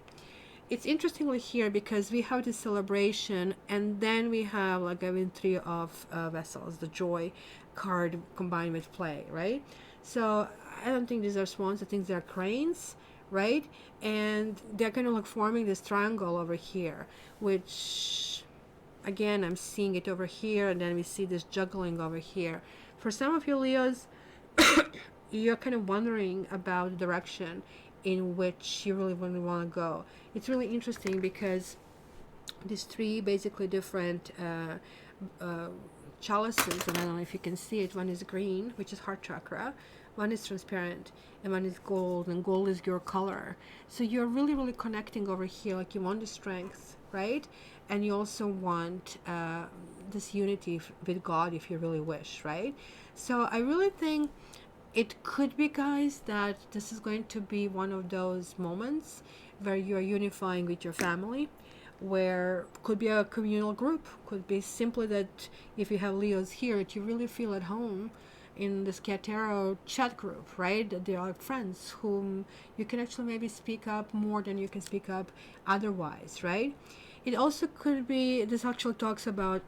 It's interestingly here because we have this celebration, and then we have like having 3 of vessels, the joy card combined with play, right? So I don't think these are swans. I think they're cranes, right? And they're kind of like forming this triangle over here, which again, I'm seeing it over here, and then we see this juggling over here. For some of you Leos, you're kind of wondering about the direction in which you really want to go. It's really interesting because these 3 basically different chalices, and I don't know if you can see it. One is green, which is heart chakra. One is transparent, and one is gold, and gold is your color. So you're really, really connecting over here. Like, you want the strength, right? And you also want this unity with God if you really wish, right? So I really think it could be, guys, that this is going to be one of those moments where you are unifying with your family, where could be a communal group, could be simply that if you have Leos here, that you really feel at home in this Tarot chat group, right? That they are friends whom you can actually maybe speak up more than you can speak up otherwise, right? It also could be, this actually talks about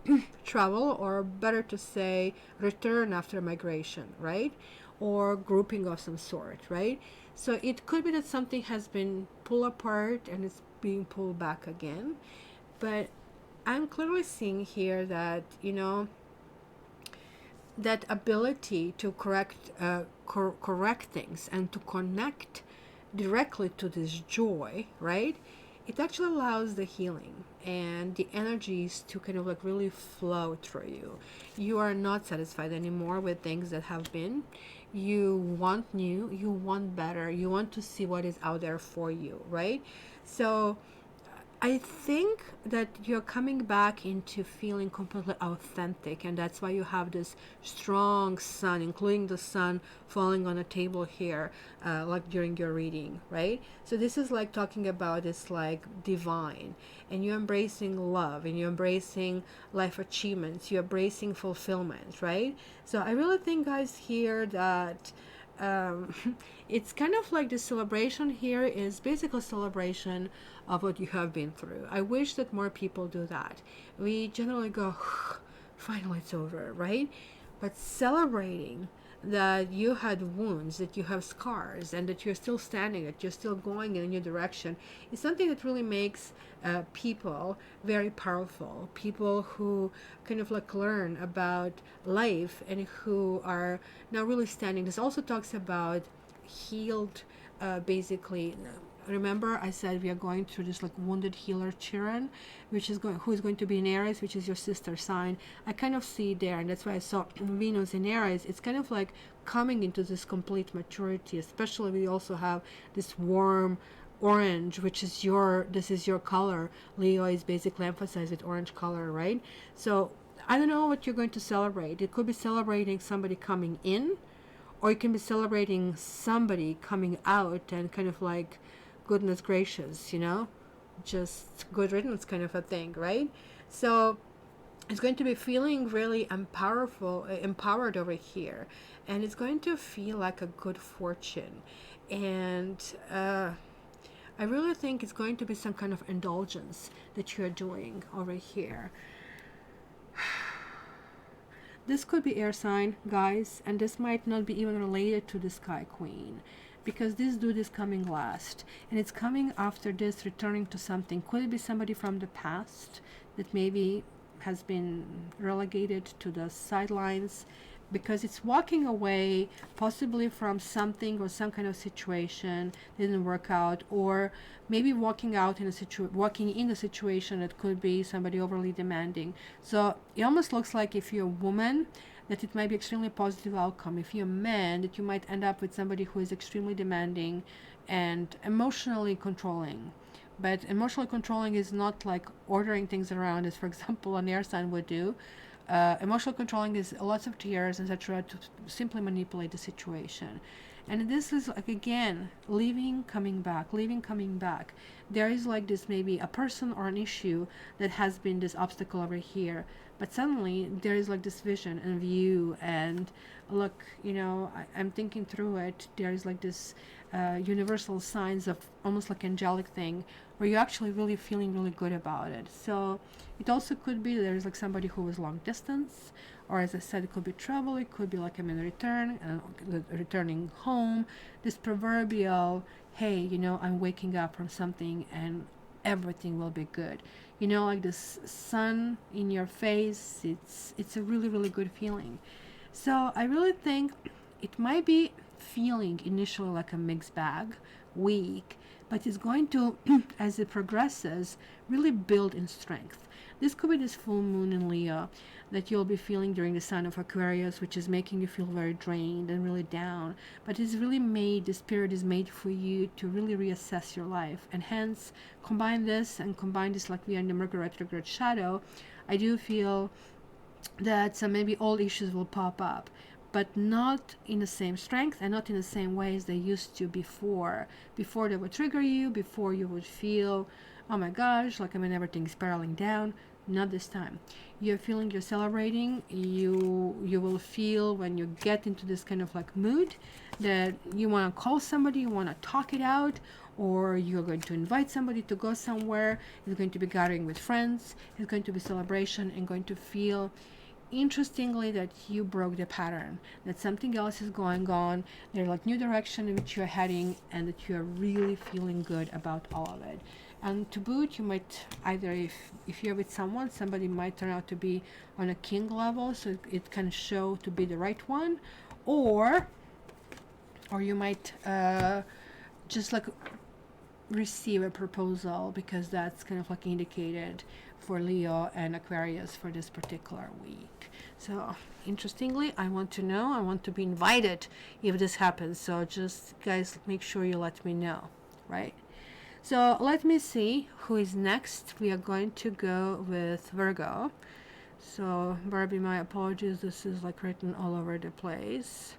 travel, or better to say return after migration, right? Or grouping of some sort, right? So it could be that something has been pulled apart and it's being pulled back again. But I'm clearly seeing here that, you know, that ability to correct things and to connect directly to this joy, right? It actually allows the healing and the energies to kind of like really flow through you. You are not satisfied anymore with things that have been. You want new, you want better, you want to see what is out there for you, right? So I think that you're coming back into feeling completely authentic, and that's why you have this strong sun, including the sun falling on a table here, like during your reading, right? So this is like talking about this like divine, and you're embracing love, and you're embracing life achievements, you're embracing fulfillment, right? So I really think, guys, here that um, it's kind of like the celebration here is basically a celebration of what you have been through. I wish that more people do that. We generally go, finally it's over, right? But celebrating that you had wounds, that you have scars, and that you're still standing, that you're still going in a new direction, is something that really makes people very powerful. People who kind of like learn about life and who are now really standing. This also talks about healed, basically. Remember, I said we are going through this like wounded healer Chiron, who is going to be in Aries, which is your sister sign. I kind of see it there, and that's why I saw Venus in Aries. It's kind of like coming into this complete maturity. Especially, we also have this warm orange, which is this is your color. Leo is basically emphasized with orange color, right? So I don't know what you're going to celebrate. It could be celebrating somebody coming in, or you can be celebrating somebody coming out, and kind of like, goodness gracious, you know, just good riddance kind of a thing, right? So it's going to be feeling really empowered over here, and it's going to feel like a good fortune. And I really think it's going to be some kind of indulgence that you're doing over here. This could be air sign, guys, and this might not be even related to the Sky Queen, because this dude is coming last, and it's coming after this, returning to something. Could it be somebody from the past that maybe has been relegated to the sidelines, because it's walking away possibly from something or some kind of situation didn't work out, or maybe walking in a situation that could be somebody overly demanding. So it almost looks like, if you're a woman, that it might be extremely positive outcome. If you're a man, that you might end up with somebody who is extremely demanding and emotionally controlling. But emotionally controlling is not like ordering things around, as for example an air sign would do. Emotional controlling is lots of tears, etc., to simply manipulate the situation. And this is like, again, leaving, coming back, leaving, coming back. There is like this, maybe a person or an issue that has been this obstacle over here, but suddenly there is like this vision and view, and look, you know, I'm thinking through it. There is like this universal signs of almost like angelic thing, where you're actually really feeling really good about it. So it also could be there's like somebody who is long distance, or as I said, it could be travel, it could be like I'm in a return and returning home. This proverbial, hey, you know, I'm waking up from something and everything will be good. You know, like this sun in your face, it's a really, really good feeling. So I really think it might be feeling initially like a mixed bag, weak, but it's going to, as it progresses, really build in strength. This could be this full moon in Leo that you'll be feeling during the sign of Aquarius, which is making you feel very drained and really down. But it's really made, the spirit is made for you to really reassess your life. And hence, combine this like we are in the Mercury retrograde shadow, I do feel that some maybe old issues will pop up, but not in the same strength and not in the same way as they used to before. Before they would trigger you, before you would feel, oh my gosh, like, I mean, everything's spiraling down. Not this time. You're feeling you're celebrating. You will feel when you get into this kind of like mood that you want to call somebody, you want to talk it out, or you're going to invite somebody to go somewhere. It's going to be gathering with friends. It's going to be celebration, and going to feel interestingly that you broke the pattern, that something else is going on. There's like new direction in which you're heading, and that you're really feeling good about all of it. And to boot, you might either, if you're with someone, somebody might turn out to be on a king level, so it can show to be the right one, or you might just like receive a proposal, because that's kind of like indicated for Leo and Aquarius for this particular week. So interestingly, I want to know, I want to be invited if this happens. So just guys, make sure you let me know, right? So let me see who is next. We are going to go with Virgo. So Barbie, my apologies, this is like written all over the place.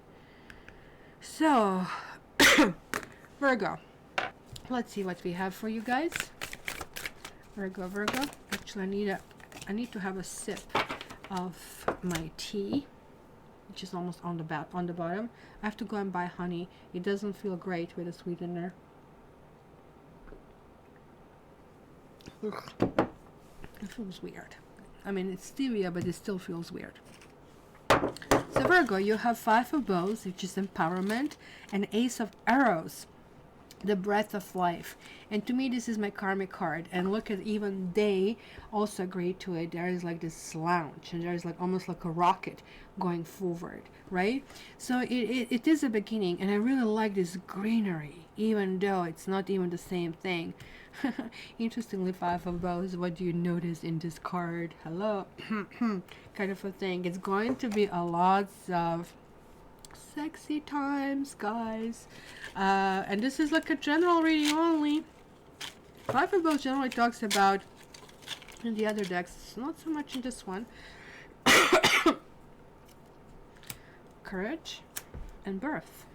So Virgo, let's see what we have for you guys. Virgo. Actually, I need to have a sip of my tea, which is almost on the bottom. I have to go and buy honey. It doesn't feel great with a sweetener. Ugh. It feels weird. I mean, it's stevia, but it still feels weird. So Virgo, you have 5 of Bows, which is empowerment, and Ace of Arrows, the breath of life. And to me, this is my karmic card. And look at, even they also agree to it. There is like this slouch, and there is like almost like a rocket going forward, right? So it is a beginning, and I really like this greenery, even though it's not even the same thing. Interestingly, 5 of Bows, what do you notice in this card? Hello. Kind of a thing. It's going to be a lot of sexy times, guys. And this is like a general reading only. 5 of Bows generally talks about, in the other decks, not so much in this one, courage and birth.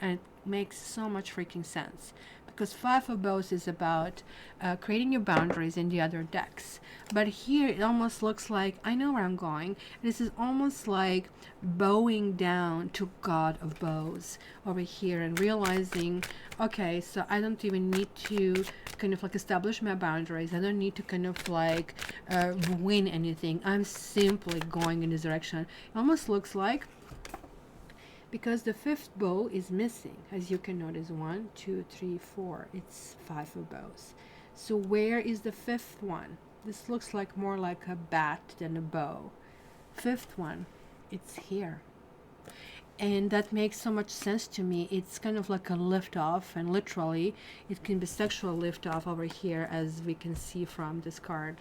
And it makes so much freaking sense, because 5 of Bows is about creating your boundaries in the other decks. But here it almost looks like, I know where I'm going. This is almost like bowing down to God of Bows over here, and realizing, okay, so I don't even need to kind of like establish my boundaries. I don't need to kind of like win anything. I'm simply going in this direction. It almost looks like, because the 5th bow is missing, as you can notice, 1, 2, 3, 4, it's 5 of Bows. So where is the 5th one? This looks like more like a bat than a bow. 5th one, it's here. And that makes so much sense to me. It's kind of like a lift off, and literally it can be sexual lift off over here, as we can see from this card.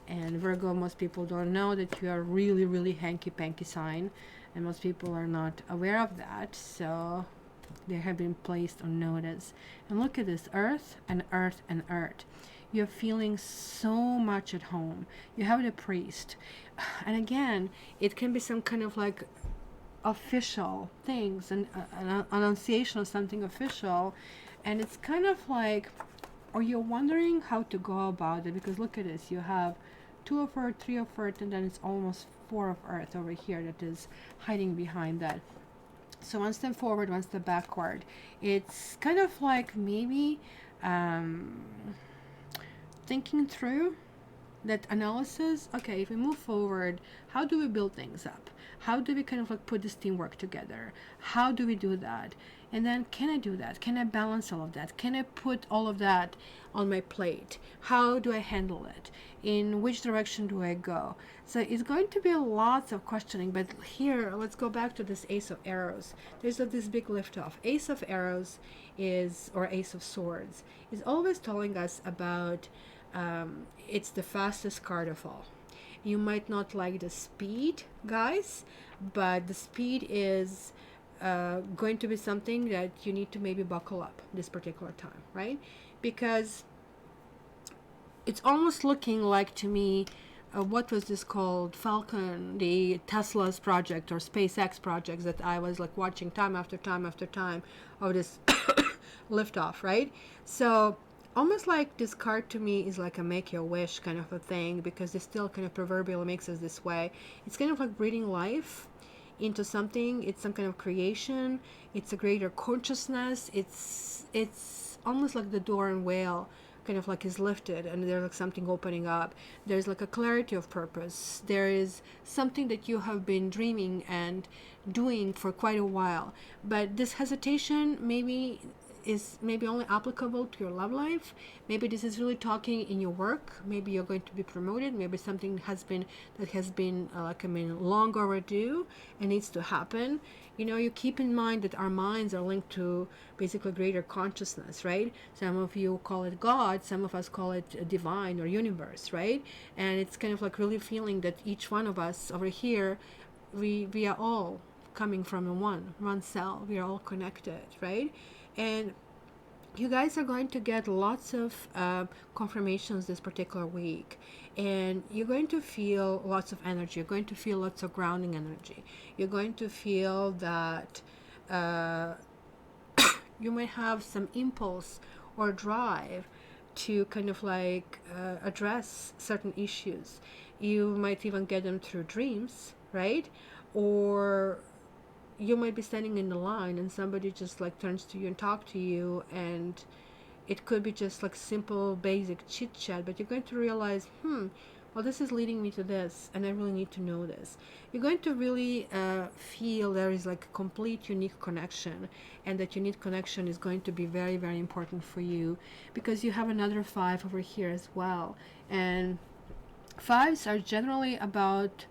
And Virgo, most people don't know that you are really, really hanky-panky sign, and most people are not aware of that, so they have been placed on notice. And look at this, earth and earth and earth. You're feeling so much at home. You have the priest, and again, it can be some kind of like official things, and an annunciation of something official, and it's kind of like, or you're wondering how to go about it, because look at this, you have 2 of earth, 3 of earth, and then it's almost 4 of earth over here that is hiding behind that. So 1 step forward, 1 step backward. It's kind of like maybe thinking through that analysis. Okay, if we move forward, how do we build things up? How do we kind of like put this teamwork together? How do we do that? And then, can I do that? Can I balance all of that? Can I put all of that on my plate? How do I handle it? In which direction do I go? So it's going to be lots of questioning. But here, let's go back to this Ace of Arrows. There's this big lift off. Ace of Arrows is, or Ace of Swords, is always telling us about, it's the fastest card of all. You might not like the speed, guys, but the speed is going to be something that you need to maybe buckle up this particular time, right? Because it's almost looking like, to me, what was this called? Falcon, the Tesla's project or SpaceX projects that I was like watching time after time after time of this liftoff, right? So almost like this card to me is like a make your wish kind of a thing, because it still kind of proverbial makes us this way. It's kind of like breathing life into something. It's some kind of creation. It's a greater consciousness. It's almost like the door and veil kind of like is lifted, and there's like something opening up. There's like a clarity of purpose. There is something that you have been dreaming and doing for quite a while, but this hesitation maybe is maybe only applicable to your love life. Maybe this is really talking in your work. Maybe you're going to be promoted. Maybe something has been like, I mean, long overdue and needs to happen. You know, you keep in mind that our minds are linked to basically greater consciousness, right? Some of you call it God, some of us call it divine or universe, right? And it's kind of like really feeling that each one of us over here, we are all coming from one cell. We are all connected, right? And you guys are going to get lots of confirmations this particular week, and you're going to feel lots of energy. You're going to feel lots of grounding energy. You're going to feel that you might have some impulse or drive to kind of like address certain issues. You might even get them through dreams, right? Or you might be standing in the line and somebody just like turns to you and talk to you, and it could be just like simple basic chit chat, but you're going to realize, well, this is leading me to this, and I really need to know this. You're going to really feel there is like a complete unique connection, and that unique connection is going to be very, very important for you, because you have another 5 over here as well. And 5s are generally about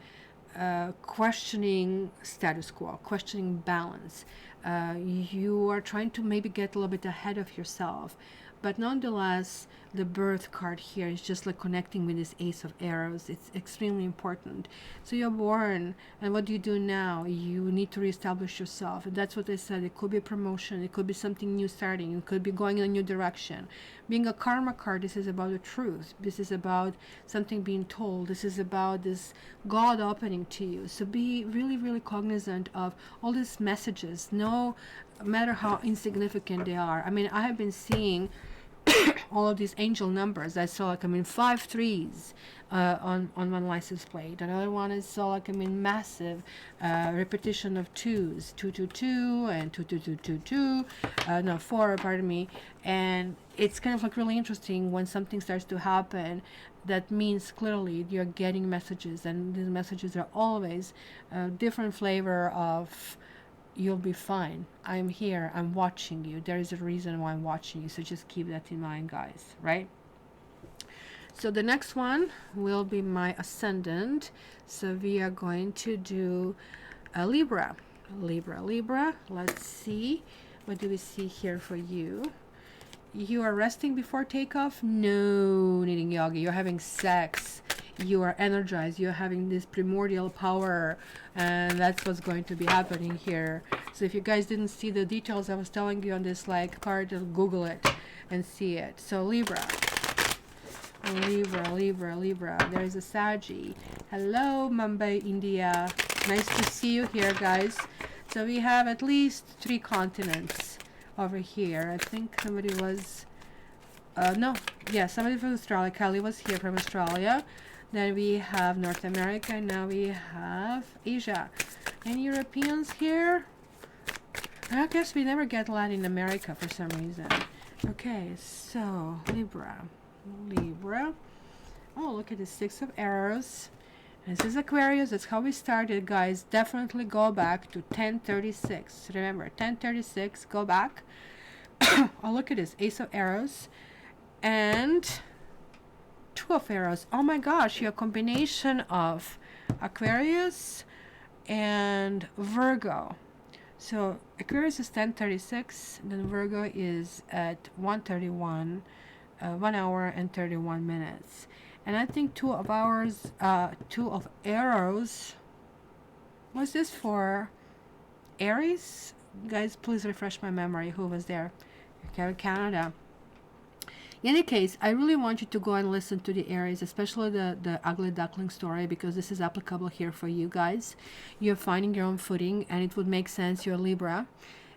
questioning status quo, questioning balance. You are trying to maybe get a little bit ahead of yourself, but nonetheless, the birth card here is just like connecting with this Ace of Arrows. It's extremely important. So you're born, and what do you do now? You need to reestablish yourself. And that's what I said. It could be a promotion. It could be something new starting. It could be going in a new direction. Being a karma card, this is about the truth. This is about something being told. This is about this God opening to you. So be really, really cognizant of all these messages, no matter how insignificant they are. I mean, I have been seeing all of these angel numbers. I saw like, I mean, 5 3s on one license plate. Another one is saw like, I mean, massive repetition of 2s, 222 and 22222. No, 4, pardon me. And it's kind of like really interesting when something starts to happen. That means clearly you're getting messages, and these messages are always a different flavor of you'll be fine. I'm here. I'm watching you. There is a reason why I'm watching you. So just keep that in mind, guys, right? So the next one will be my ascendant. So we are going to do a Libra. Libra. Let's see. What do we see here for you? You are resting before takeoff? No, needing yoga. You're having sex. You are energized. You're having this primordial power, and that's what's going to be happening here. So if you guys didn't see the details I was telling you on this like card, just Google it and see it. So Libra. There is a Saggy. Hello, Mumbai, India. Nice to see you here, guys. So we have at least 3 continents over here. I think somebody was somebody from Australia. Kelly was here from Australia. Then we have North America, and now we have Asia. Any Europeans here? I guess we never get Latin America for some reason. Okay, so Libra. Oh, look at the 6 of Arrows. This is Aquarius. That's how we started, guys. Definitely go back to 1036. Remember, 1036, go back. Oh, look at this. Ace of Arrows. And 2 of Arrows. Oh my gosh, you're a combination of Aquarius and Virgo. So Aquarius is 1036, then Virgo is at 1:31, 1 hour and 31 minutes. And I think 2 of Arrows. Was this for Aries? Guys, please refresh my memory. Who was there? Okay, Canada. In any case, I really want you to go and listen to the Aries, especially the ugly duckling story, because this is applicable here for you guys. You're finding your own footing, and it would make sense. You're Libra,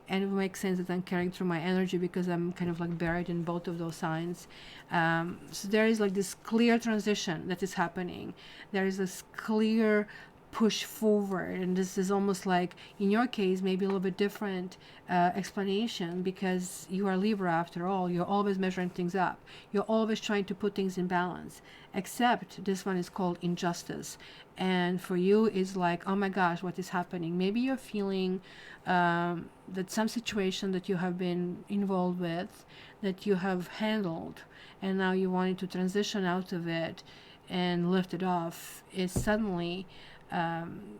and it makes sense that I'm carrying through my energy because I'm kind of like buried in both of those signs. So there is like this clear transition that is happening. There is this clear push forward, and this is almost like, in your case, maybe a little bit different explanation, because you are Libra after all. You're always measuring things up, you're always trying to put things in balance, except this one is called injustice, and for you is like, oh my gosh, what is happening? Maybe you're feeling that some situation that you have been involved with, that you have handled, and now you wanted to transition out of it and lift it off, is suddenly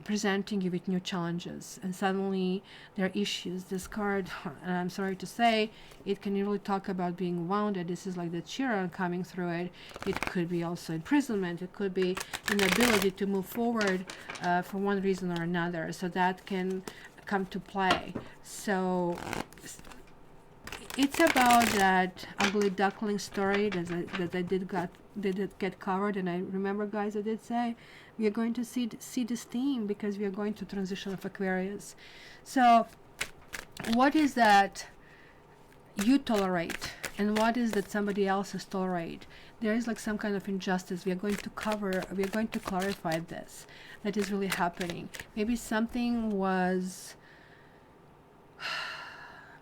presenting you with new challenges, and suddenly there are issues. This card, and I'm sorry to say, it can really talk about being wounded. This is like the Chiron coming through it. It could be also imprisonment. It could be inability to move forward for one reason or another. So that can come to play. So it's about that ugly duckling story that I did get covered. And I remember, guys, I did say we are going to see this theme because we are going to transition of Aquarius. So what is that you tolerate, and what is that somebody else is tolerate? There is like some kind of injustice. We are going to clarify this, that is really happening. Maybe something was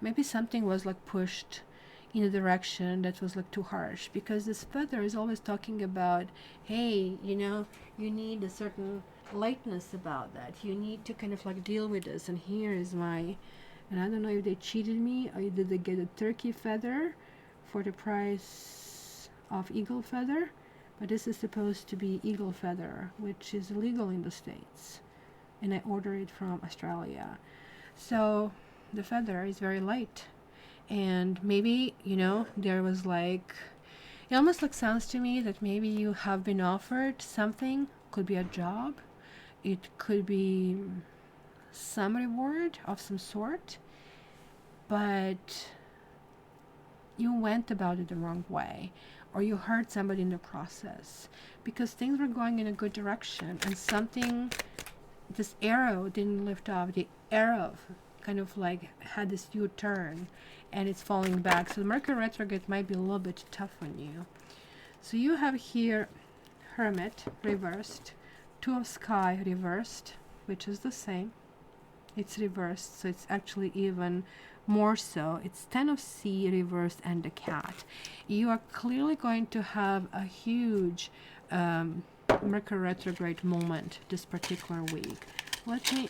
like pushed in a direction that was like too harsh, because this feather is always talking about, hey, you know, you need a certain lightness about that. You need to kind of like deal with this. And here is my, and I don't know if they cheated me, or did they get a turkey feather for the price of eagle feather, but this is supposed to be eagle feather, which is illegal in the States, and I ordered it from Australia. So the feather is very light, and maybe, you know, there was like, it almost like sounds to me that maybe you have been offered something. Could be a job, it could be some reward of some sort, but you went about it the wrong way, or you hurt somebody in the process, because things were going in a good direction, and something, this arrow didn't lift off. The arrow kind of like had this U-turn, and it's falling back. So the Mercury retrograde might be a little bit tough on you. So you have here Hermit reversed, Two of Sky reversed, which is the same. It's reversed, so it's actually even more so. It's Ten of Sea reversed, and the Cat. You are clearly going to have a huge Mercury retrograde moment this particular week. Let me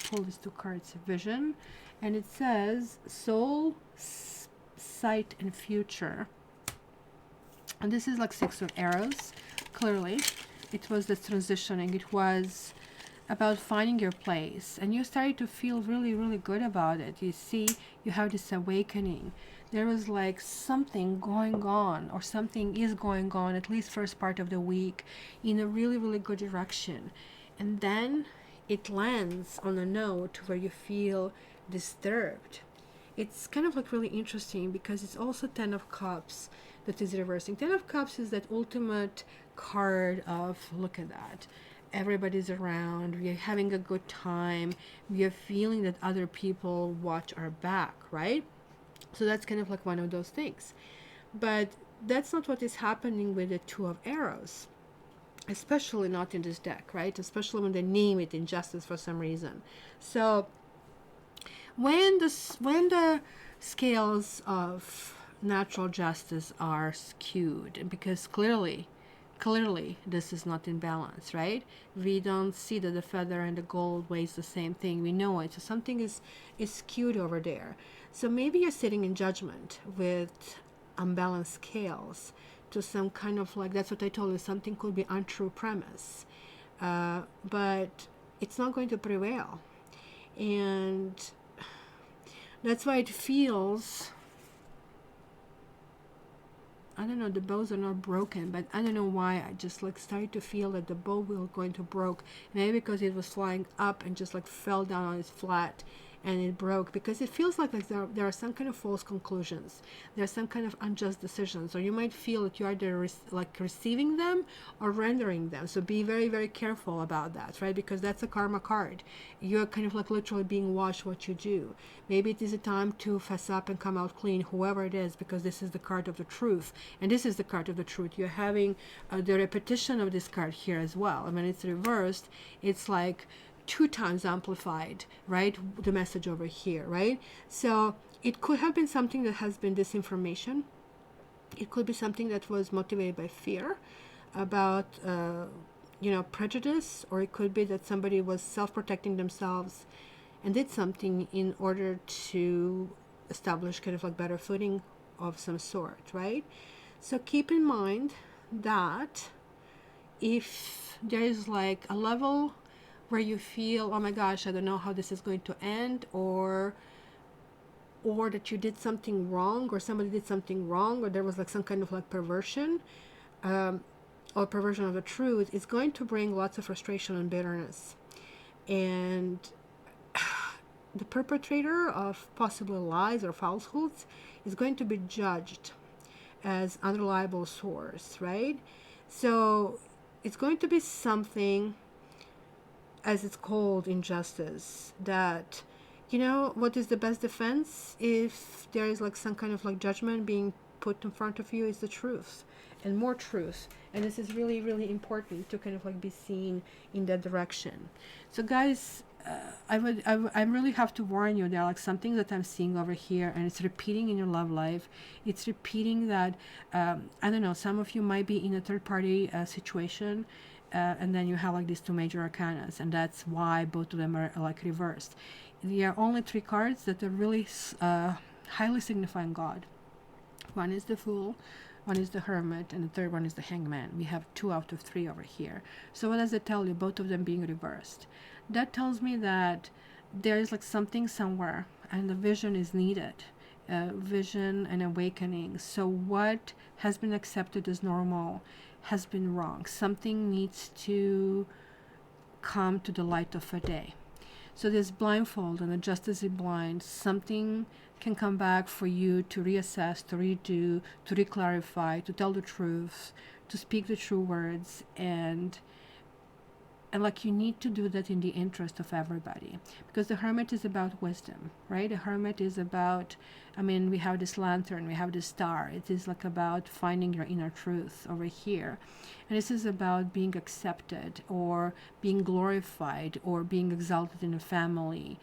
pull these two cards of vision, and it says soul, sight, and future. And this is like Six of Arrows. Clearly it was the transitioning. It was about finding your place, and you started to feel really, really good about it. You see, you have this awakening. There was like something going on, or something is going on, at least first part of the week, in a really, really good direction. And then it lands on a note where you feel disturbed. It's kind of like really interesting, because it's also Ten of Cups that is reversing. Ten of Cups is that ultimate card of, look at that, everybody's around, we're having a good time, we are feeling that other people watch our back, right? So that's kind of like one of those things. But that's not what is happening with the Two of Arrows, especially not in this deck, right? Especially when they name it injustice for some reason. So when the scales of natural justice are skewed, because clearly this is not in balance, right? We don't see that the feather and the gold weighs the same thing. We know it. So something is skewed over there. So maybe you're sitting in judgment with unbalanced scales to some kind of like, that's what I told you, something could be untrue premise, but it's not going to prevail. And that's why it feels, I don't know, the bows are not broken, but I don't know why I just like started to feel that the bow will going to broke. Maybe because it was flying up and just like fell down on its flat, and it broke, because it feels like there are some kind of false conclusions, there are some kind of unjust decisions, or you might feel that you are either like receiving them or rendering them. So be very, very careful about that, right? Because that's a karma card. You're kind of like literally being watched what you do. Maybe it is a time to fess up and come out clean, whoever it is, because this is the card of the truth, and this is the card of the truth. You're having the repetition of this card here as well. And when it's reversed, it's like 2 times amplified, right? The message over here, right? So it could have been something that has been disinformation. It could be something that was motivated by fear about, prejudice, or it could be that somebody was self-protecting themselves and did something in order to establish kind of like better footing of some sort, right? So keep in mind that if there is like a level where you feel, oh my gosh, I don't know how this is going to end, or that you did something wrong, or somebody did something wrong, or there was like some kind of like perversion, or perversion of the truth, it's going to bring lots of frustration and bitterness. And the perpetrator of possibly lies or falsehoods is going to be judged as unreliable source, right? So it's going to be something, as it's called, injustice, that, what is the best defense if there is like some kind of like judgment being put in front of you, is the truth, and more truth. And this is really, really important to kind of like be seen in that direction. So guys, I really have to warn you, there are like something that I'm seeing over here, and it's repeating in your love life. It's repeating that, I don't know, some of you might be in a third party situation, and then you have like these 2 major arcanas, and that's why both of them are like reversed. There are only 3 cards that are really highly signifying God. One is the Fool, one is the Hermit, and the third one is the Hangman. We have 2 out of 3 over here. So what does it tell you, both of them being reversed? That tells me that there is like something somewhere, and the vision is needed. Vision and awakening. So what has been accepted as normal has been wrong. Something needs to come to the light of a day. So this blindfold and the justice is blind, something can come back for you to reassess, to redo, to reclarify, to tell the truth, to speak the true words, and like you need to do that in the interest of everybody, because the Hermit is about wisdom, right? The Hermit is about, we have this lantern, we have this star. It is like about finding your inner truth over here, and this is about being accepted or being glorified or being exalted in a family,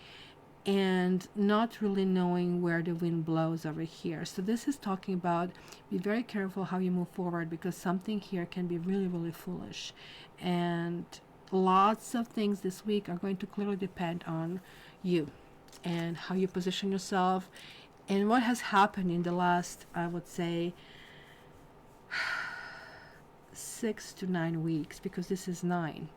and not really knowing where the wind blows over here. So this is talking about, be very careful how you move forward, because something here can be really, really foolish, and lots of things this week are going to clearly depend on you and how you position yourself and what has happened in the last, I would say, 6 to 9 weeks, because this is 9.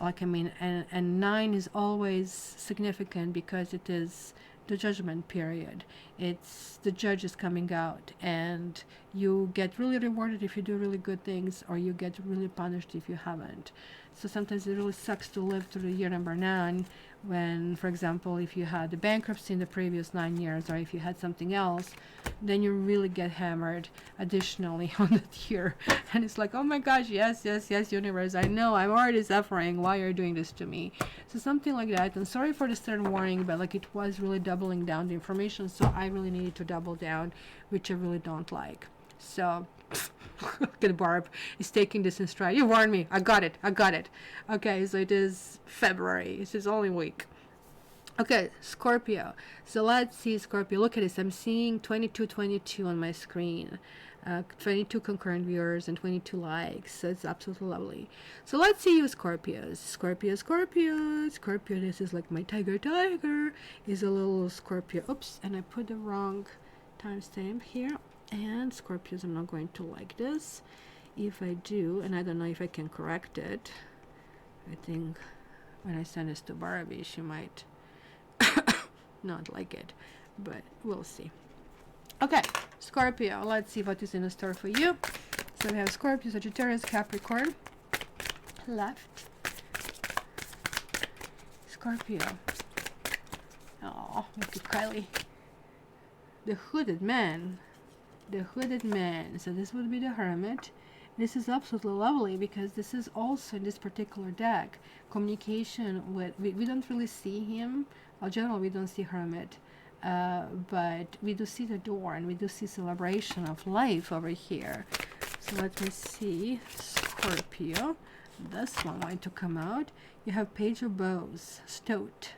And 9 is always significant because it is the judgment period. It's the judge is coming out, and you get really rewarded if you do really good things, or you get really punished if you haven't. So sometimes it really sucks to live through the year number 9 when, for example, if you had the bankruptcy in the previous 9 years, or if you had something else, then you really get hammered additionally on that year. And it's like, oh my gosh, yes, universe, I know, I'm already suffering, why are you doing this to me? So something like that. And sorry for the stern warning, but like it was really doubling down the information, so I really needed to double down, which I really don't like. So look at Barb is taking this in stride. You warned me. I got it. Okay, so it is February. This is only a week. Okay, Scorpio. So let's see, Scorpio. Look at this. I'm seeing 2222 on my screen. 22 concurrent viewers and 22 likes. So it's absolutely lovely. So let's see you, Scorpios. Scorpio. This is like my tiger. Is a little Scorpio. Oops, and I put the wrong timestamp here. And Scorpios are not going to like this. If I do, and I don't know if I can correct it, I think when I send this to Barbie, she might not like it, but we'll see. Okay, Scorpio, let's see what is in store for you. So we have Scorpio, Sagittarius, Capricorn, left. Scorpio. Oh, Look at Kylie. The hooded man. The hooded man. So this would be the Hermit. This is absolutely lovely because this is also in this particular deck communication with, we don't really see him. Well, generally we don't see Hermit, but we do see the door and we do see celebration of life over here. So let me see. Scorpio. This one going to come out. You have Page of Bows, Stoat.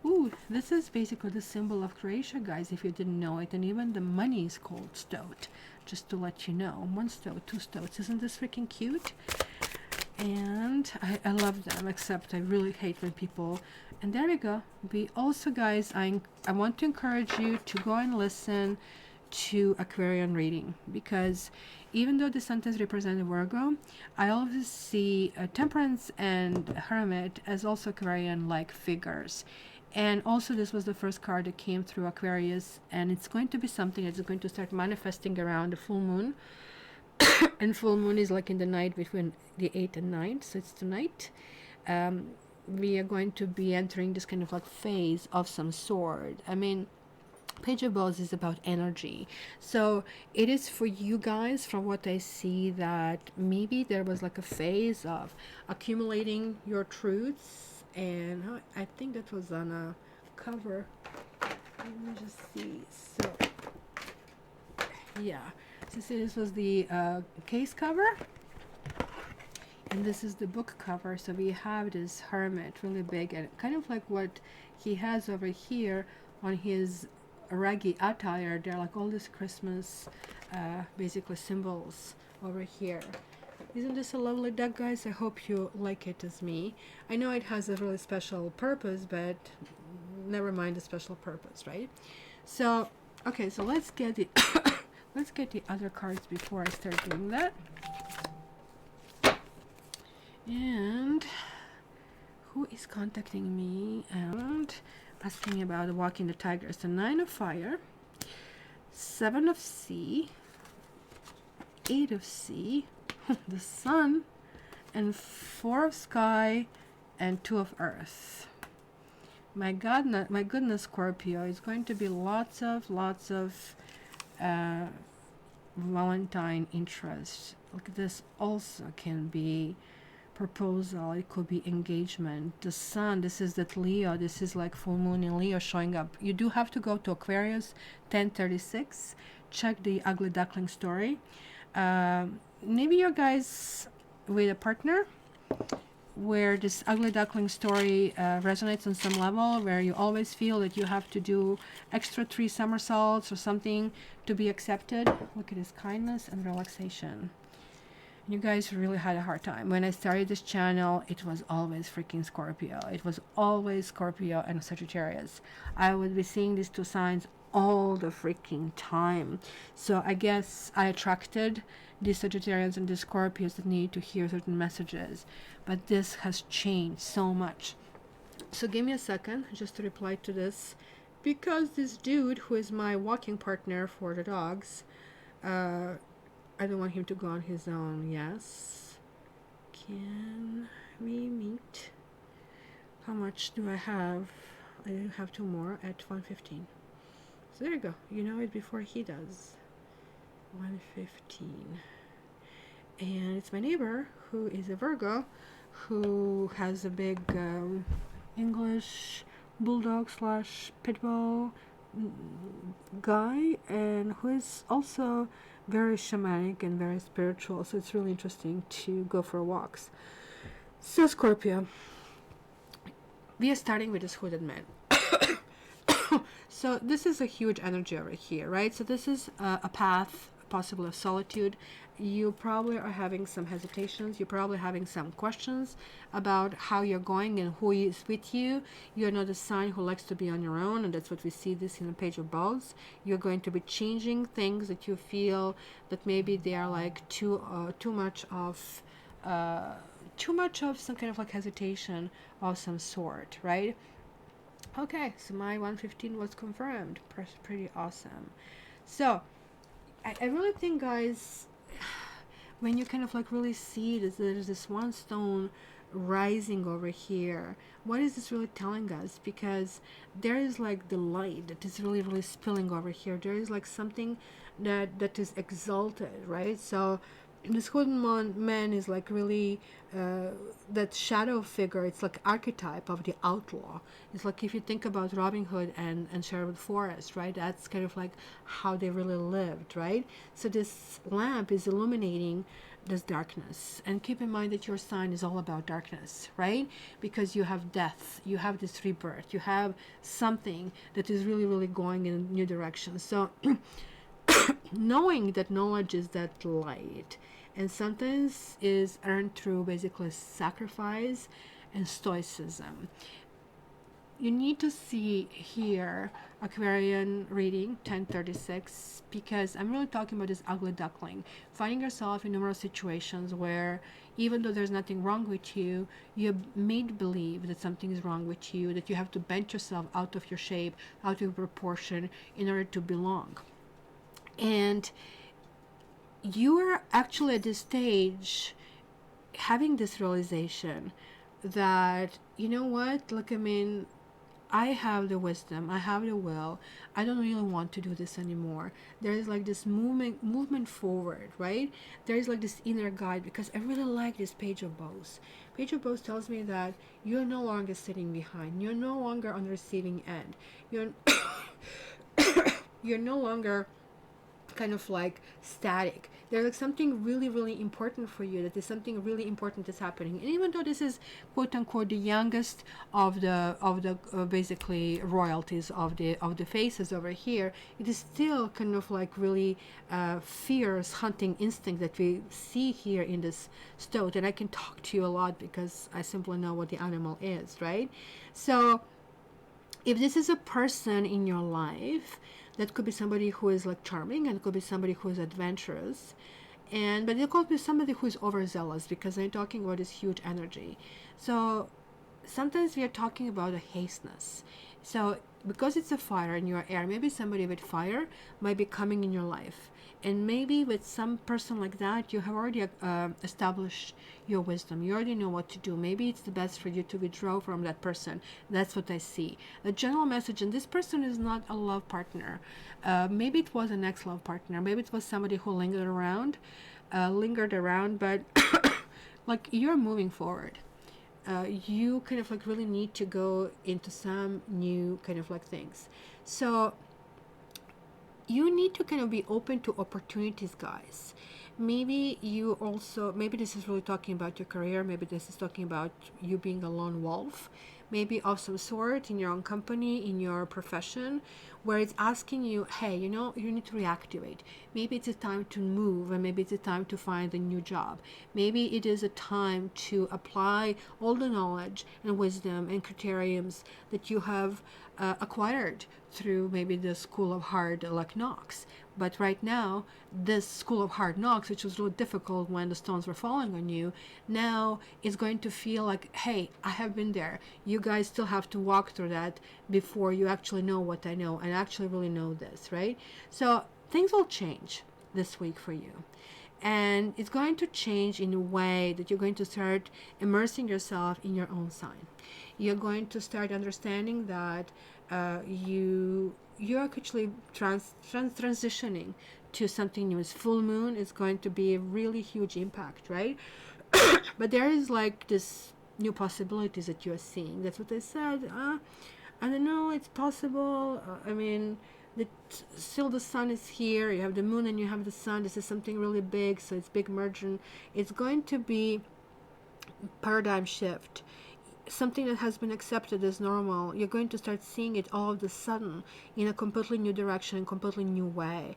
Ooh, this is basically the symbol of Croatia, guys, if you didn't know it. And even the money is called Stoat, just to let you know. One Stoat, two Stoats. Isn't this freaking cute? And I love them, except I really hate when people... And there we go. We also, guys, I want to encourage you to go and listen to Aquarian reading, because even though the sun does represent Virgo, I always see Temperance and Hermit as also Aquarian-like figures. And also this was the first card that came through Aquarius, and it's going to be something that's going to start manifesting around the full moon. And full moon is like in the night between the 8th and 9th, so it's tonight. We are going to be entering this kind of like phase of some sort. I mean, Page of Balls is about energy, so it is for you guys, from what I see, that maybe there was like a phase of accumulating your truths, and I think that was on a cover. Let me just see. So yeah, so see, this was the case cover, and this is the book cover. So we have this Hermit, really big, and kind of like what he has over here on his raggy attire. They're like all these Christmas basically symbols over here. Isn't this a lovely deck, guys? I hope you like it as me. I know it has a really special purpose, but never mind the special purpose, right? So okay, so let's get the let's get the other cards before I start doing that. And who is contacting me and asking about walking the tigers? The 9 of Fire, 7 of Sea, 8 of Sea, the Sun, and 4 of Sky, and 2 of Earth. My God, my goodness, Scorpio, it's going to be lots of Valentine interest. Look, this also can be proposal, it could be engagement. The Sun, this is that Leo, this is like full moon in Leo showing up. You do have to go to Aquarius 1036, check the Ugly Duckling story. Maybe you guys with a partner where this Ugly Duckling story resonates on some level, where you always feel that you have to do extra 3 somersaults or something to be accepted. Look at this, kindness and relaxation. You guys really had a hard time. When I started this channel, it was always freaking Scorpio. It was always Scorpio and Sagittarius. I would be seeing these 2 signs all the freaking time. So I guess I attracted these Sagittarians and these Scorpios that need to hear certain messages. But this has changed so much. So give me a second just to reply to this, because this dude who is my walking partner for the dogs, I don't want him to go on his own. Yes. Can we meet? How much do I have? I do have 2 more at 1:15. So there you go. You know it before he does. 1:15. And it's my neighbor who is a Virgo, who has a big English bulldog slash pitbull guy, and who is also very shamanic and very spiritual. So it's really interesting to go for walks. So Scorpio, we are starting with this hooded man. So this is a huge energy over here, right? So this is a path, possibly of solitude. You probably are having some hesitations. You're probably having some questions about how you're going and who is with you. You're not a sign who likes to be on your own, and that's what we see this in the Page of Balls. You're going to be changing things that you feel that maybe they are like too much of some kind of like hesitation of some sort, right? Okay, so my 1:15 was confirmed. Pretty awesome. So I really think, guys, when you kind of like really see this, there's this one stone rising over here. What is this really telling us? Because there is like the light that is really, really spilling over here. There is like something that is exalted, right? So this Hoodman man is like really that shadow figure. It's like archetype of the outlaw. It's like if you think about Robin Hood and Sherwood Forest, right? That's kind of like how they really lived, right? So this lamp is illuminating this darkness, and keep in mind that your sign is all about darkness, right? Because you have death, you have this rebirth, you have something that is really, really going in a new direction. So knowing that knowledge is that light, and sometimes is earned through basically sacrifice and stoicism. You need to see here Aquarian reading 1036, because I'm really talking about this ugly duckling, finding yourself in numerous situations where even though there's nothing wrong with you, you're made believe that something is wrong with you, that you have to bend yourself out of your shape, out of your proportion in order to belong. And you are actually at this stage having this realization that, you know what, look, I mean, I have the wisdom, I have the will, I don't really want to do this anymore. There is like this movement forward, right? There is like this inner guide, because I really like this Page of Bows. Page of Bows tells me that you're no longer sitting behind, you're no longer on the receiving end, you're you're no longer kind of like static. There's like something really, really important for you, that is something really important that's happening. And even though this is quote unquote the youngest of the basically royalties of the faces over here, it is still kind of like really fierce hunting instinct that we see here in this stoat. And I can talk to you a lot because I simply know what the animal is, right? So if this is a person in your life, that could be somebody who is like charming, and it could be somebody who is adventurous, but it could be somebody who is overzealous, because I'm talking about this huge energy. So sometimes we are talking about a hasteness. So because it's a fire and you're air, maybe somebody with fire might be coming in your life, and maybe with some person like that, you have already established your wisdom, you already know what to do. Maybe it's the best for you to withdraw from that person. That's what I see, the general message. And this person is not a love partner. Maybe it was an ex-love partner, maybe it was somebody who lingered around, but like, you're moving forward. You kind of like really need to go into some new kind of like things. So you need to kind of be open to opportunities, guys. Maybe this is really talking about your career. Maybe this is talking about you being a lone wolf, maybe of some sort in your own company, in your profession, where it's asking you, hey, you need to reactivate. Maybe it's a time to move, and maybe it's a time to find a new job. Maybe it is a time to apply all the knowledge and wisdom and criteriums that you have acquired through maybe the school of hard luck knocks. But right now, this school of hard knocks, which was really difficult when the stones were falling on you, now is going to feel like, hey, I have been there. You guys still have to walk through that before you actually know what I know and actually really know this, right? So things will change this week for you. And it's going to change in a way that you're going to start immersing yourself in your own sign. You're going to start understanding that you're actually transitioning to something new. It's full moon. It's going to be a really huge impact, right? But there is like this new possibilities that you're seeing. That's what I said. I don't know. It's possible. I mean, still the sun is here. You have the moon and you have the sun. This is something really big. So it's big merging. It's going to be paradigm shift. Something that has been accepted as normal, you're going to start seeing it all of a sudden in a completely new direction, completely new way.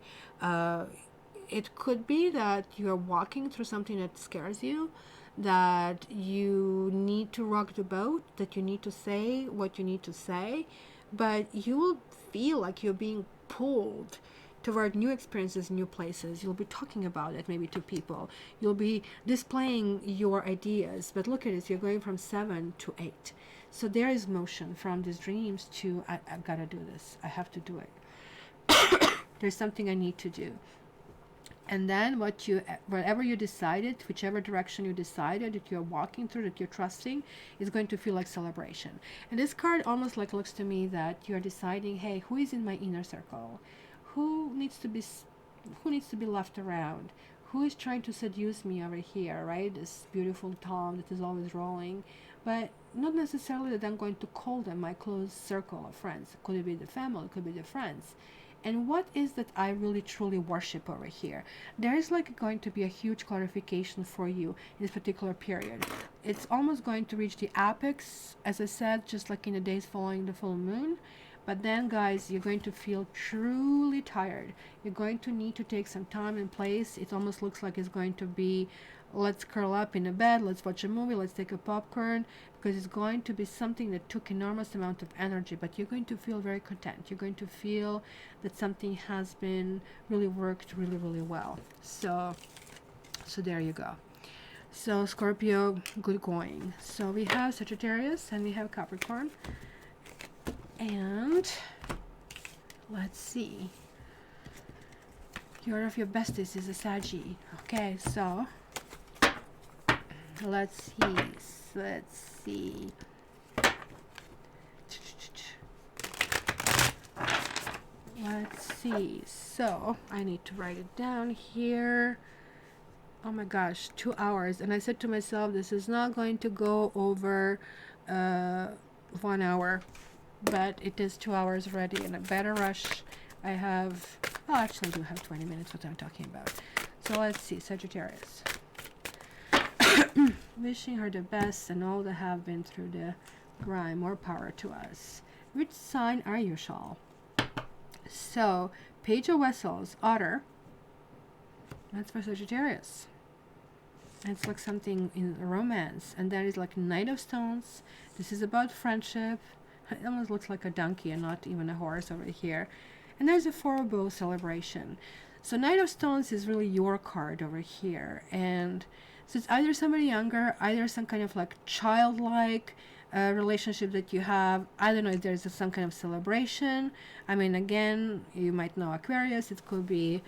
It could be that you're walking through something that scares you, that you need to rock the boat, that you need to say what you need to say, but you will feel like you're being pulled toward new experiences, new places. You'll be talking about it maybe to people. You'll be displaying your ideas. But look at this, you're going from 7 to 8. So there is motion from these dreams to, I've got to do this. I have to do it. There's something I need to do. And then whatever you decided, whichever direction you decided that you're walking through, that you're trusting, is going to feel like celebration. And this card almost like looks to me that you're deciding, hey, who is in my inner circle? Who needs to be who needs to be left around? Who is trying to seduce me over here, right? This beautiful Tom that is always rolling. But not necessarily that I'm going to call them my close circle of friends. Could it be the family? Could be the friends? And what is that I really truly worship over here? There is like going to be a huge clarification for you in this particular period. It's almost going to reach the apex, as I said, just like in the days following the full moon. But then, guys, you're going to feel truly tired. You're going to need to take some time and place. It almost looks like it's going to be, let's curl up in a bed, let's watch a movie, let's take a popcorn, because it's going to be something that took enormous amount of energy, but you're going to feel very content. You're going to feel that something has been really worked really, really well. So there you go. So Scorpio, good going. So we have Sagittarius and we have Capricorn. And let's see. One of your besties is a Saggy. Okay, so let's see. Let's see. So I need to write it down here. Oh my gosh, 2 hours. And I said to myself, this is not going to go over 1 hour. But it is 2 hours already, and I better rush. I have, oh, actually I do have 20 minutes what I'm talking about. So let's see, Sagittarius. Wishing her the best and all that have been through the grime. More power to us. Which sign are you, Shawl? So, Page of Vessels, Otter. That's for Sagittarius. It's like something in romance. And that is like Knight of Stones. This is about friendship. It almost looks like a donkey and not even a horse over here. And there's a Four of Bows celebration. So Knight of Stones is really your card over here. And so it's either somebody younger, either some kind of like childlike relationship that you have. I don't know if there's some kind of celebration. I mean, again, you might know Aquarius. It could be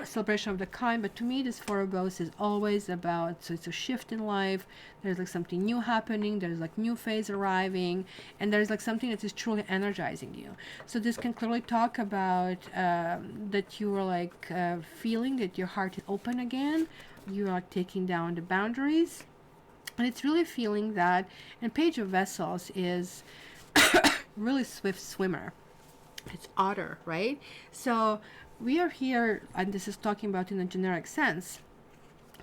celebration of the kind, but to me this Four of Bows is always about, so it's a shift in life. There's like something new happening, there's like new phase arriving, and there's like something that is truly energizing you. So this can clearly talk about that you are like feeling that your heart is open again, you are taking down the boundaries, and it's really feeling that. And Page of Vessels is really swift swimmer. It's otter, right? So we are here, and this is talking about in a generic sense,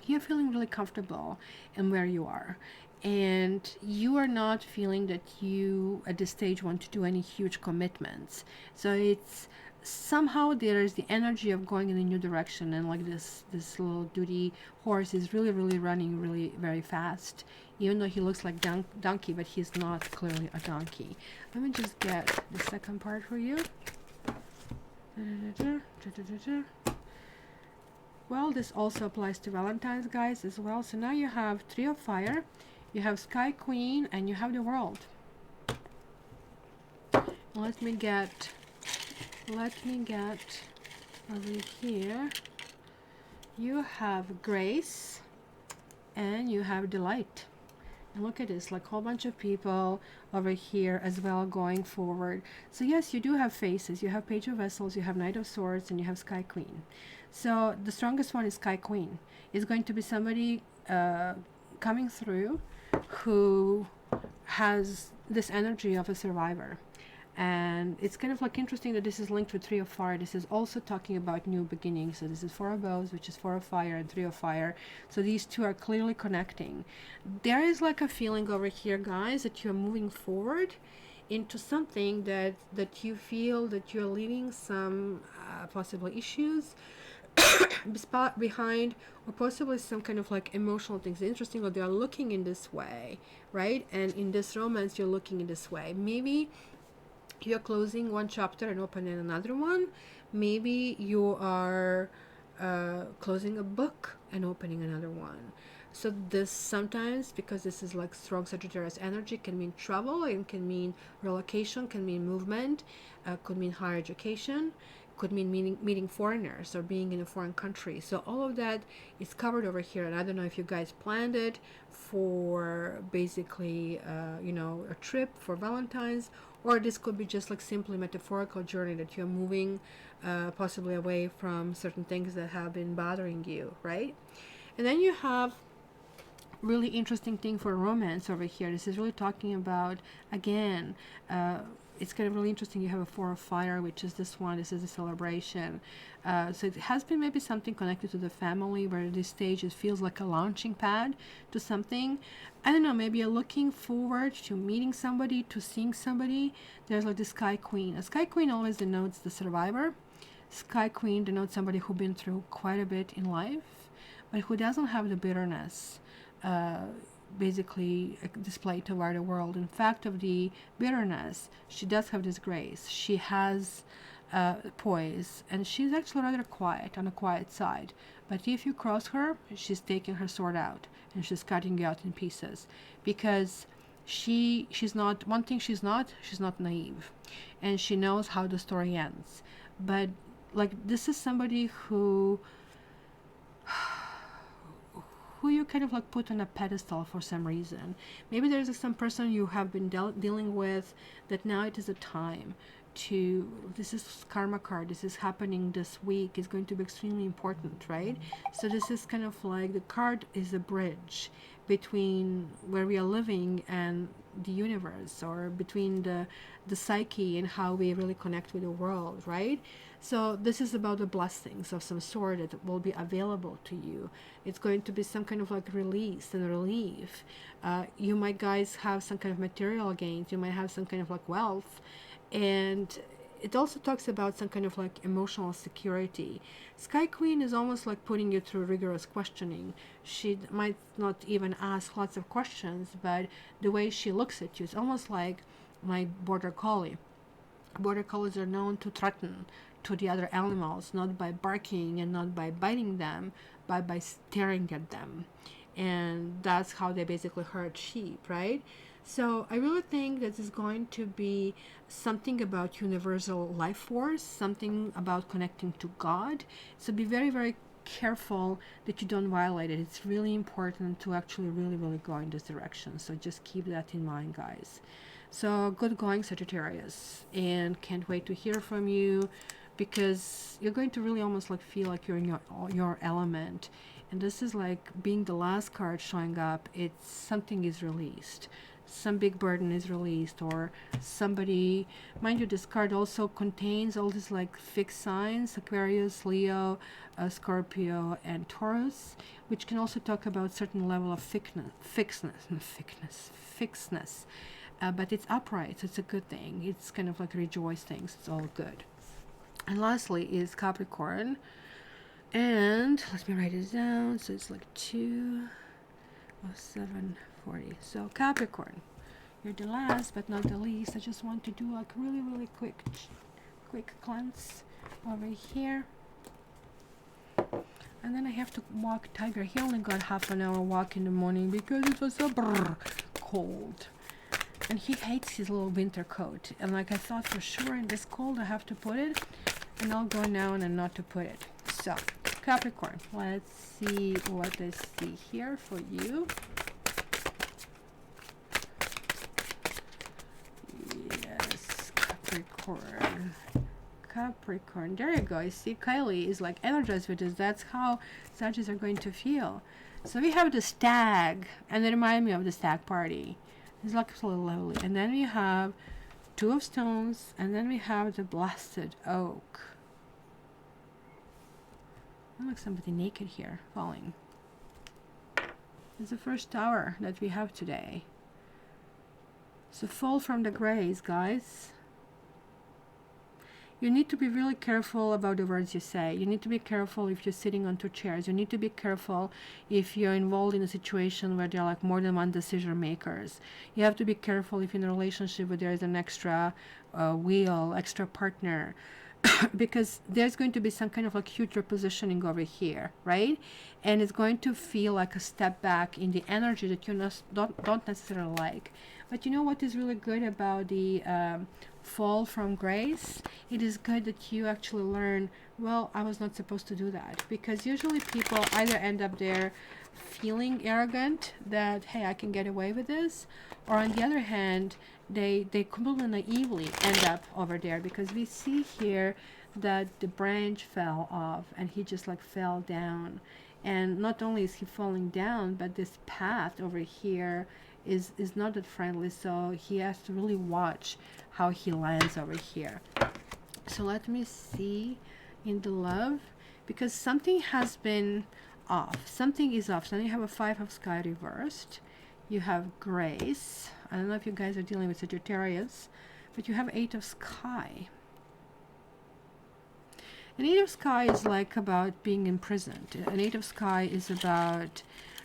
you're feeling really comfortable in where you are. And you are not feeling that you, at this stage, want to do any huge commitments. So it's somehow there is the energy of going in a new direction. And like this little duty horse is really, really running really very fast. Even though he looks like donkey, but he's not clearly a donkey. Let me just get the second part for you. Well, this also applies to Valentine's, guys, as well. So now you have Three of Fire, you have Sky Queen, and you have the World. Let me get over here. You have Grace, and you have Delight. And look at this, like a whole bunch of people over here as well going forward. So yes, you do have faces. You have Page of Vessels, you have Knight of Swords, and you have Sky Queen. So the strongest one is Sky Queen. It's going to be somebody coming through who has this energy of a survivor. And it's kind of like interesting that this is linked with Three of Fire. This is also talking about new beginnings. So this is Four of Bows, which is Four of Fire, and Three of Fire. So these two are clearly connecting. There is like a feeling over here, guys, that you're moving forward into something that you feel that you're leaving some possible issues behind, or possibly some kind of like emotional things. Interesting that they are looking in this way, right? And in this romance, you're looking in this way. Maybe you're closing one chapter and opening another one. Maybe you are closing a book and opening another one. So this sometimes, because this is like strong Sagittarius energy, can mean travel, and can mean relocation, can mean movement, could mean higher education, could mean meeting foreigners or being in a foreign country. So all of that is covered over here. And I don't know if you guys planned it for basically, you know, a trip for Valentine's, or this could be just like simply metaphorical journey that you're moving possibly away from certain things that have been bothering you, right? And then you have really interesting thing for romance over here. This is really talking about, again, it's kind of really interesting. You have a Four of Fire, which is this one. This is a celebration. So it has been maybe something connected to the family, where at this stage it feels like a launching pad to something. I don't know, maybe you're looking forward to meeting somebody, to seeing somebody. There's like the Sky Queen. A Sky Queen always denotes the survivor. Sky Queen denotes somebody who's been through quite a bit in life, but who doesn't have the bitterness basically displayed to the world. In fact, of the bitterness, she does have this grace. She has poise, and she's actually rather quiet, on the quiet side. But if you cross her, she's taking her sword out and she's cutting you out in pieces, because she's not, one thing she's not naive, and she knows how the story ends. But like, this is somebody who you kind of like put on a pedestal for some reason. Maybe there's some person you have been dealing with, that now it is a time to, this is karma card, this is happening this week, is going to be extremely important, right? So this is kind of like, the card is a bridge between where we are living and the universe, or between the psyche and how we really connect with the world, right? So this is about the blessings of some sort that will be available to you. It's going to be some kind of like release and relief. You might, guys, have some kind of material gains. You might have some kind of like wealth. And it also talks about some kind of like emotional security. Sky Queen is almost like putting you through rigorous questioning. She might not even ask lots of questions, but the way she looks at you, it's almost like my border collie. Border collies are known to threaten to the other animals, not by barking and not by biting them, but by staring at them. And that's how they basically herd sheep, right? So I really think that is going to be something about universal life force, something about connecting to God. So be very, very careful that you don't violate it. It's really important to actually really go in this direction. So just keep that in mind, guys. So good going, Sagittarius, and can't wait to hear from you, because you're going to really almost like feel like you're in your element. And this is like being the last card showing up. It's something is released, some big burden is released, or somebody, mind you, this card also contains all these like fixed signs: Aquarius, Leo, Scorpio, and Taurus, which can also talk about certain level of fixedness. But it's upright, so it's a good thing. It's kind of like rejoice things. It's all good. And lastly is Capricorn. And let me write it down. So it's like 20740. So Capricorn, you're the last but not the least. I just want to do like really quick cleanse over here. And then I have to walk Tiger. He only got half an hour walk in the morning because it was so cold. And he hates his little winter coat. And like, I thought for sure in this cold I have to put it. And I'll go now and not to put it. So, Capricorn, let's see what I see here for you. Yes, Capricorn. There you go. You see, Kylie is like energized with this. That's how Sagittarius are going to feel. So we have the stag, and they remind me of the stag party. It's like absolutely lovely. And then we have Two of Stones, and then we have the Blasted Oak. I look somebody naked here, falling. It's the first tower that we have today. So fall from the grace, guys. You need to be really careful about the words you say. You need to be careful if you're sitting on two chairs. You need to be careful if you're involved in a situation where there are like more than one decision makers. You have to be careful if in a relationship where there is an extra wheel, extra partner. Because there's going to be some kind of like huge repositioning over here, right? And it's going to feel like a step back in the energy that you don't necessarily like. But you know what is really good about the fall from grace? It is good that you actually learn, well, I was not supposed to do that. Because usually people either end up there feeling arrogant that, hey, I can get away with this, or on the other hand, they completely naively end up over there, because we see here that the branch fell off and he just like fell down. And not only is he falling down, but this path over here is not that friendly, so he has to really watch how he lands over here. So let me see in the love, because something has been off, something is off. So then you have a 5 of sky reversed, you have grace, I don't know if you guys are dealing with Sagittarius, but you have 8 of sky. An 8 of sky is like about being imprisoned. An 8 of sky is about,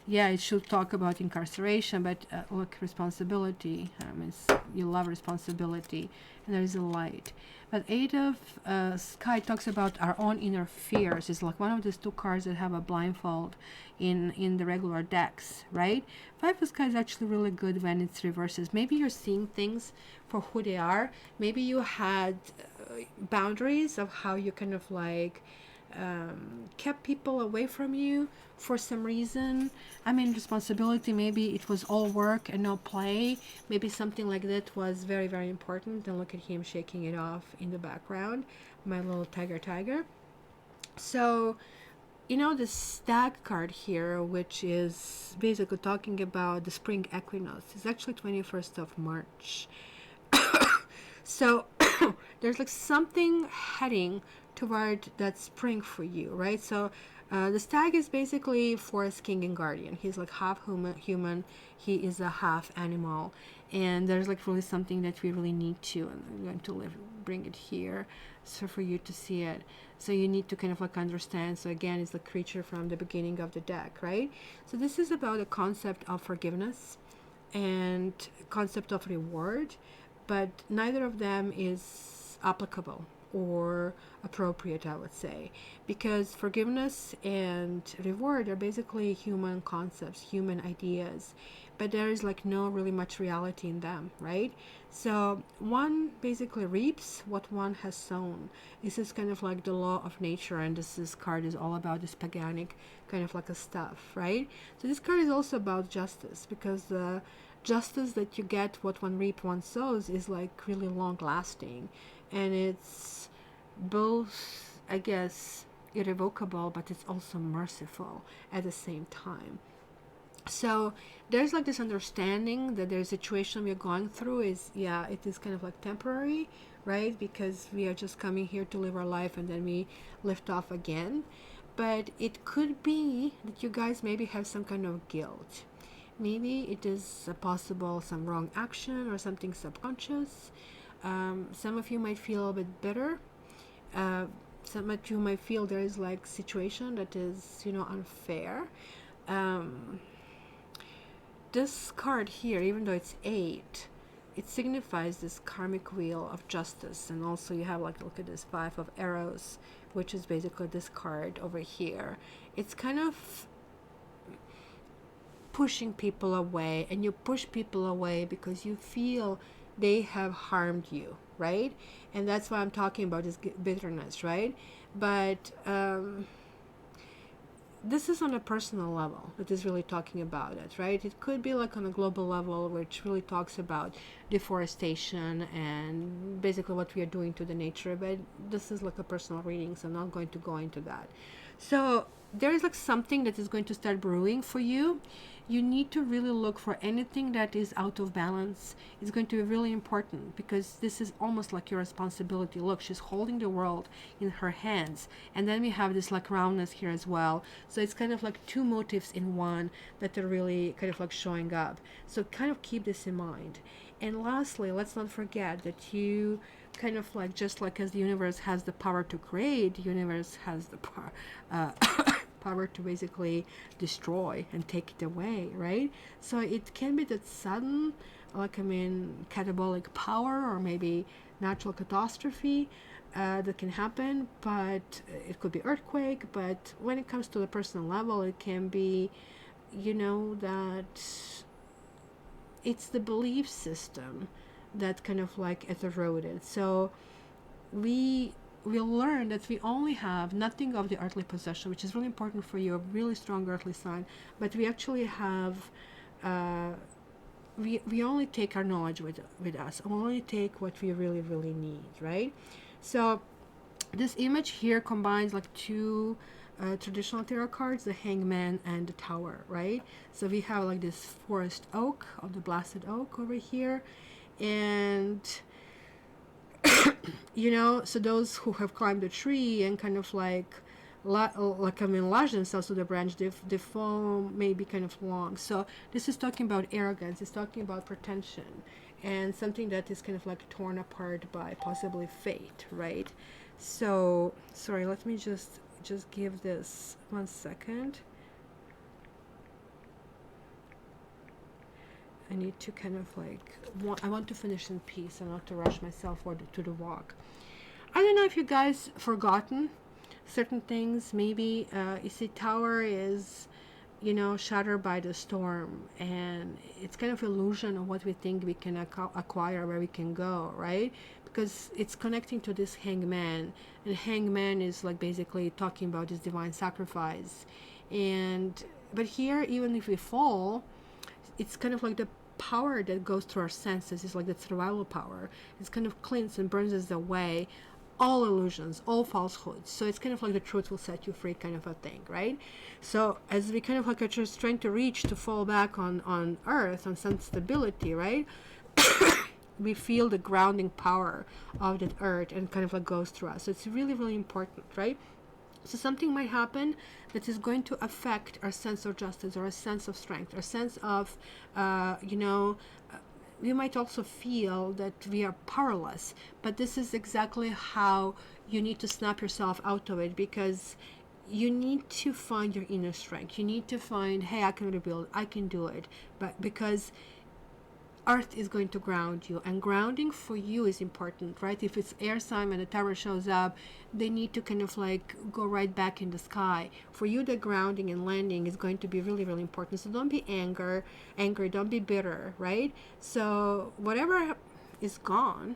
yeah, it should talk about incarceration, but look, responsibility. You love responsibility, and there is a light. But 8 of sky talks about our own inner fears. It's like one of these 2 cards that have a blindfold in the regular decks, right? 5 of sky is actually really good when it's reverses. Maybe you're seeing things for who they are. Maybe you had boundaries of how you kind of like kept people away from you for some reason. I mean, responsibility, maybe it was all work and no play. Maybe something like that was very, very important. And look at him shaking it off in the background, my little tiger. So, you know, the stag card here, which is basically talking about the spring equinox, is actually 21st of March. So there's like something heading toward that spring for you, right? So the stag is basically forest king and guardian. He's like half human, he is a half animal, and there's like really something that we really need to, and I'm going to bring it here so for you to see it. So you need to kind of like understand. So again, it's the creature from the beginning of the deck, right? So this is about the concept of forgiveness and concept of reward, but neither of them is applicable or appropriate, I would say, because forgiveness and reward are basically human concepts, human ideas, but there is like no really much reality in them, right? So one basically reaps what one has sown. This is kind of like the law of nature, and this card is all about this paganic kind of like a stuff, right? So this card is also about justice, because the justice that you get, what one reap one sows, is like really long lasting, and it's both, I guess, irrevocable, but it's also merciful at the same time. So there's like this understanding that there's a situation we're going through is, yeah, it is kind of like temporary, right? Because we are just coming here to live our life and then we lift off again. But it could be that you guys maybe have some kind of guilt. Maybe it is a possible some wrong action or something subconscious. Some of you might feel a bit bitter. Some of you might feel there is like situation that is, you know, unfair. This card here, even though it's 8, it signifies this karmic wheel of justice. And also you have like, look at this 5 of arrows, which is basically this card over here. It's kind of pushing people away, and you push people away because you feel they have harmed you, right? And that's why I'm talking about this bitterness, right? But this is on a personal level that is really talking about it, right? It could be like on a global level, which really talks about deforestation and basically what we are doing to the nature, but this is like a personal reading, so I'm not going to go into that. So there is like something that is going to start brewing for you. You need to really look for anything that is out of balance. It's going to be really important, because this is almost like your responsibility. Look, she's holding the world in her hands, and then we have this like roundness here as well. So it's kind of like 2 motives in one that are really kind of like showing up. So kind of keep this in mind. And lastly, let's not forget that you kind of like, just like as the universe has the power to create, the universe has the power to basically destroy and take it away, right? So it can be that sudden, like, I mean, catabolic power, or maybe natural catastrophe that can happen, but it could be earthquake. But when it comes to the personal level, it can be, you know, that it's the belief system that kind of like is eroded. So we learn that we only have nothing of the earthly possession, which is really important for you, a really strong earthly sign, but we actually have we only take our knowledge with us. We only take what we really need, right? So this image here combines like two traditional tarot cards, the Hangman and the Tower, right? So we have like this forest oak of the blessed oak over here, and you know, so those who have climbed the tree and kind of like lash themselves to the branch, the fall may be kind of long. So this is talking about arrogance. It's talking about pretension and something that is kind of like torn apart by possibly fate, right? So sorry, let me just give this 1 second. I need to kind of like I want to finish in peace and not to rush myself to the walk. I don't know if you guys forgotten certain things. Maybe you see tower is, you know, shattered by the storm, and it's kind of illusion of what we think we can acquire, where we can go, right? Because it's connecting to this hangman, and hangman is like basically talking about this divine sacrifice. And but here, even if we fall, it's kind of like the power that goes through our senses. It's like the survival power. It's kind of cleans and burns us away all illusions, all falsehoods. So it's kind of like the truth will set you free kind of a thing, right? So as we kind of like are just trying to reach to fall back on earth, on some stability, right? We feel the grounding power of that earth and kind of like goes through us. So it's really important, right? So something might happen that is going to affect our sense of justice or a sense of strength, our sense of, you know, we might also feel that we are powerless. But this is exactly how you need to snap yourself out of it, because you need to find your inner strength. You need to find, hey, I can rebuild, I can do it. But because earth is going to ground you, and grounding for you is important, right? If it's air sign and the tower shows up, they need to kind of like go right back in the sky. For you, the grounding and landing is going to be really important. So don't be angry, don't be bitter, right? So whatever is gone,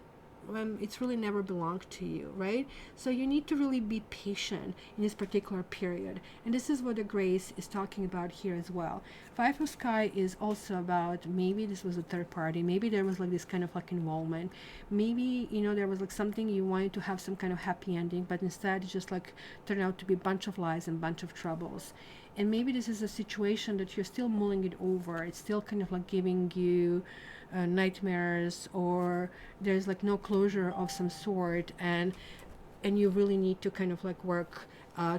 it's really never belonged to you, right? So you need to really be patient in this particular period, and this is what the grace is talking about here as well. Five of Sky is also about, maybe this was a third party, maybe there was like this kind of like involvement, maybe, you know, there was like something you wanted to have some kind of happy ending, but instead it just like turned out to be a bunch of lies and bunch of troubles. And maybe this is a situation that you're still mulling it over. It's still kind of like giving you nightmares, or there's like no closure of some sort, and you really need to kind of like work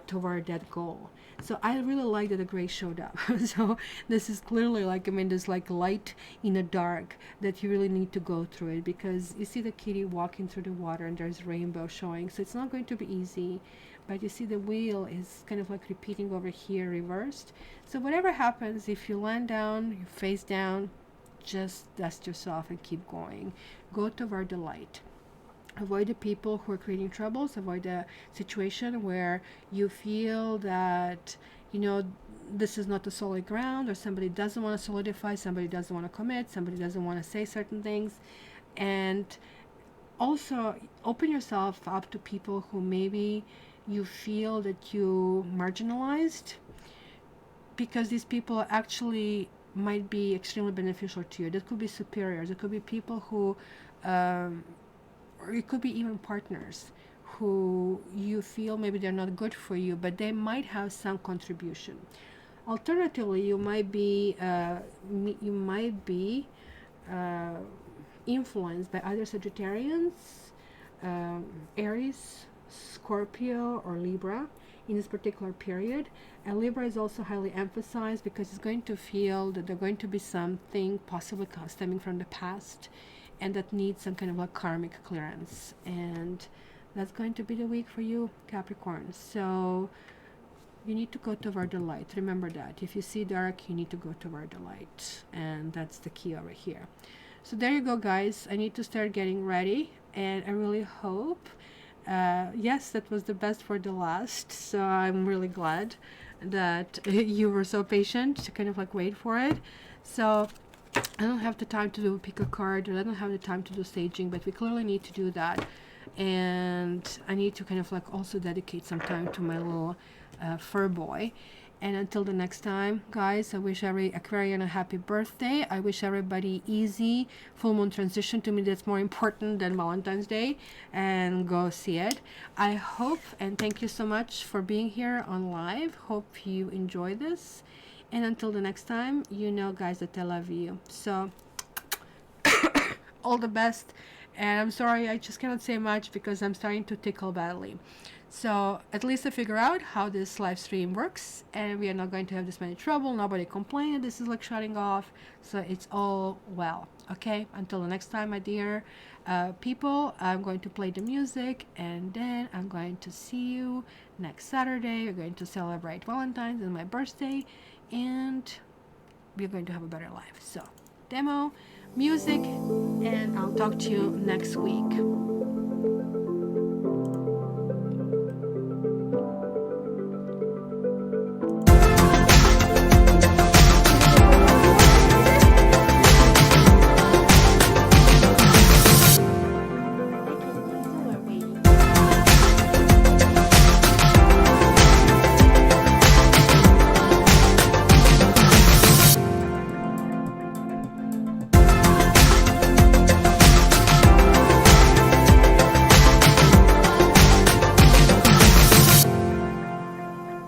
toward that goal. So I really like that the gray showed up. So this is clearly like, I mean, there's like light in the dark that you really need to go through it, because you see the kitty walking through the water and there's rainbow showing. So it's not going to be easy, but you see the wheel is kind of like repeating over here reversed. So whatever happens, if you land down, you face down, just dust yourself and keep going. Go toward the light. Avoid the people who are creating troubles. Avoid the situation where you feel that, you know, this is not a solid ground, or somebody doesn't want to solidify, somebody doesn't want to commit, somebody doesn't want to say certain things. And also open yourself up to people who maybe you feel that you marginalized, because these people actually might be extremely beneficial to you. That could be superiors, it could be people who or it could be even partners who you feel maybe they're not good for you, but they might have some contribution. Alternatively, you might be influenced by other Sagittarians, Aries, Scorpio, or Libra in this particular period. And Libra is also highly emphasized because it's going to feel that there's going to be something possibly stemming from the past, and that needs some kind of like karmic clearance. And that's going to be the week for you, Capricorn. So you need to go toward the light. Remember that. If you see dark, you need to go toward the light. And that's the key over here. So there you go, guys. I need to start getting ready. And I really hope, yes, that was the best for the last. So I'm really glad that you were so patient to kind of like wait for it. So I don't have the time to pick a card, or I don't have the time to do staging, but we clearly need to do that. And I need to kind of like also dedicate some time to my little fur boy. And until the next time, guys, I wish every Aquarian a happy birthday. I wish everybody easy full moon transition. To me, that's more important than Valentine's Day. And go see it. I hope, and thank you so much for being here on live. Hope you enjoy this. And until the next time, you know, guys, that I love you. So, all the best. And I'm sorry, I just cannot say much because I'm starting to tickle badly. So at least I figure out how this live stream works, and we are not going to have this many trouble. Nobody complained this is like shutting off, so it's all well. Okay, until the next time, my dear people, I'm going to play the music, and then I'm going to see you next Saturday. We're going to celebrate Valentine's and my birthday, and we're going to have a better life. So demo, music, and I'll talk to you next week.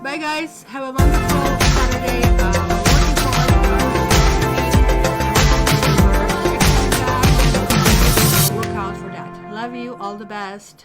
Bye guys, have a wonderful Saturday. Looking forward to look out for that. Love you, all the best.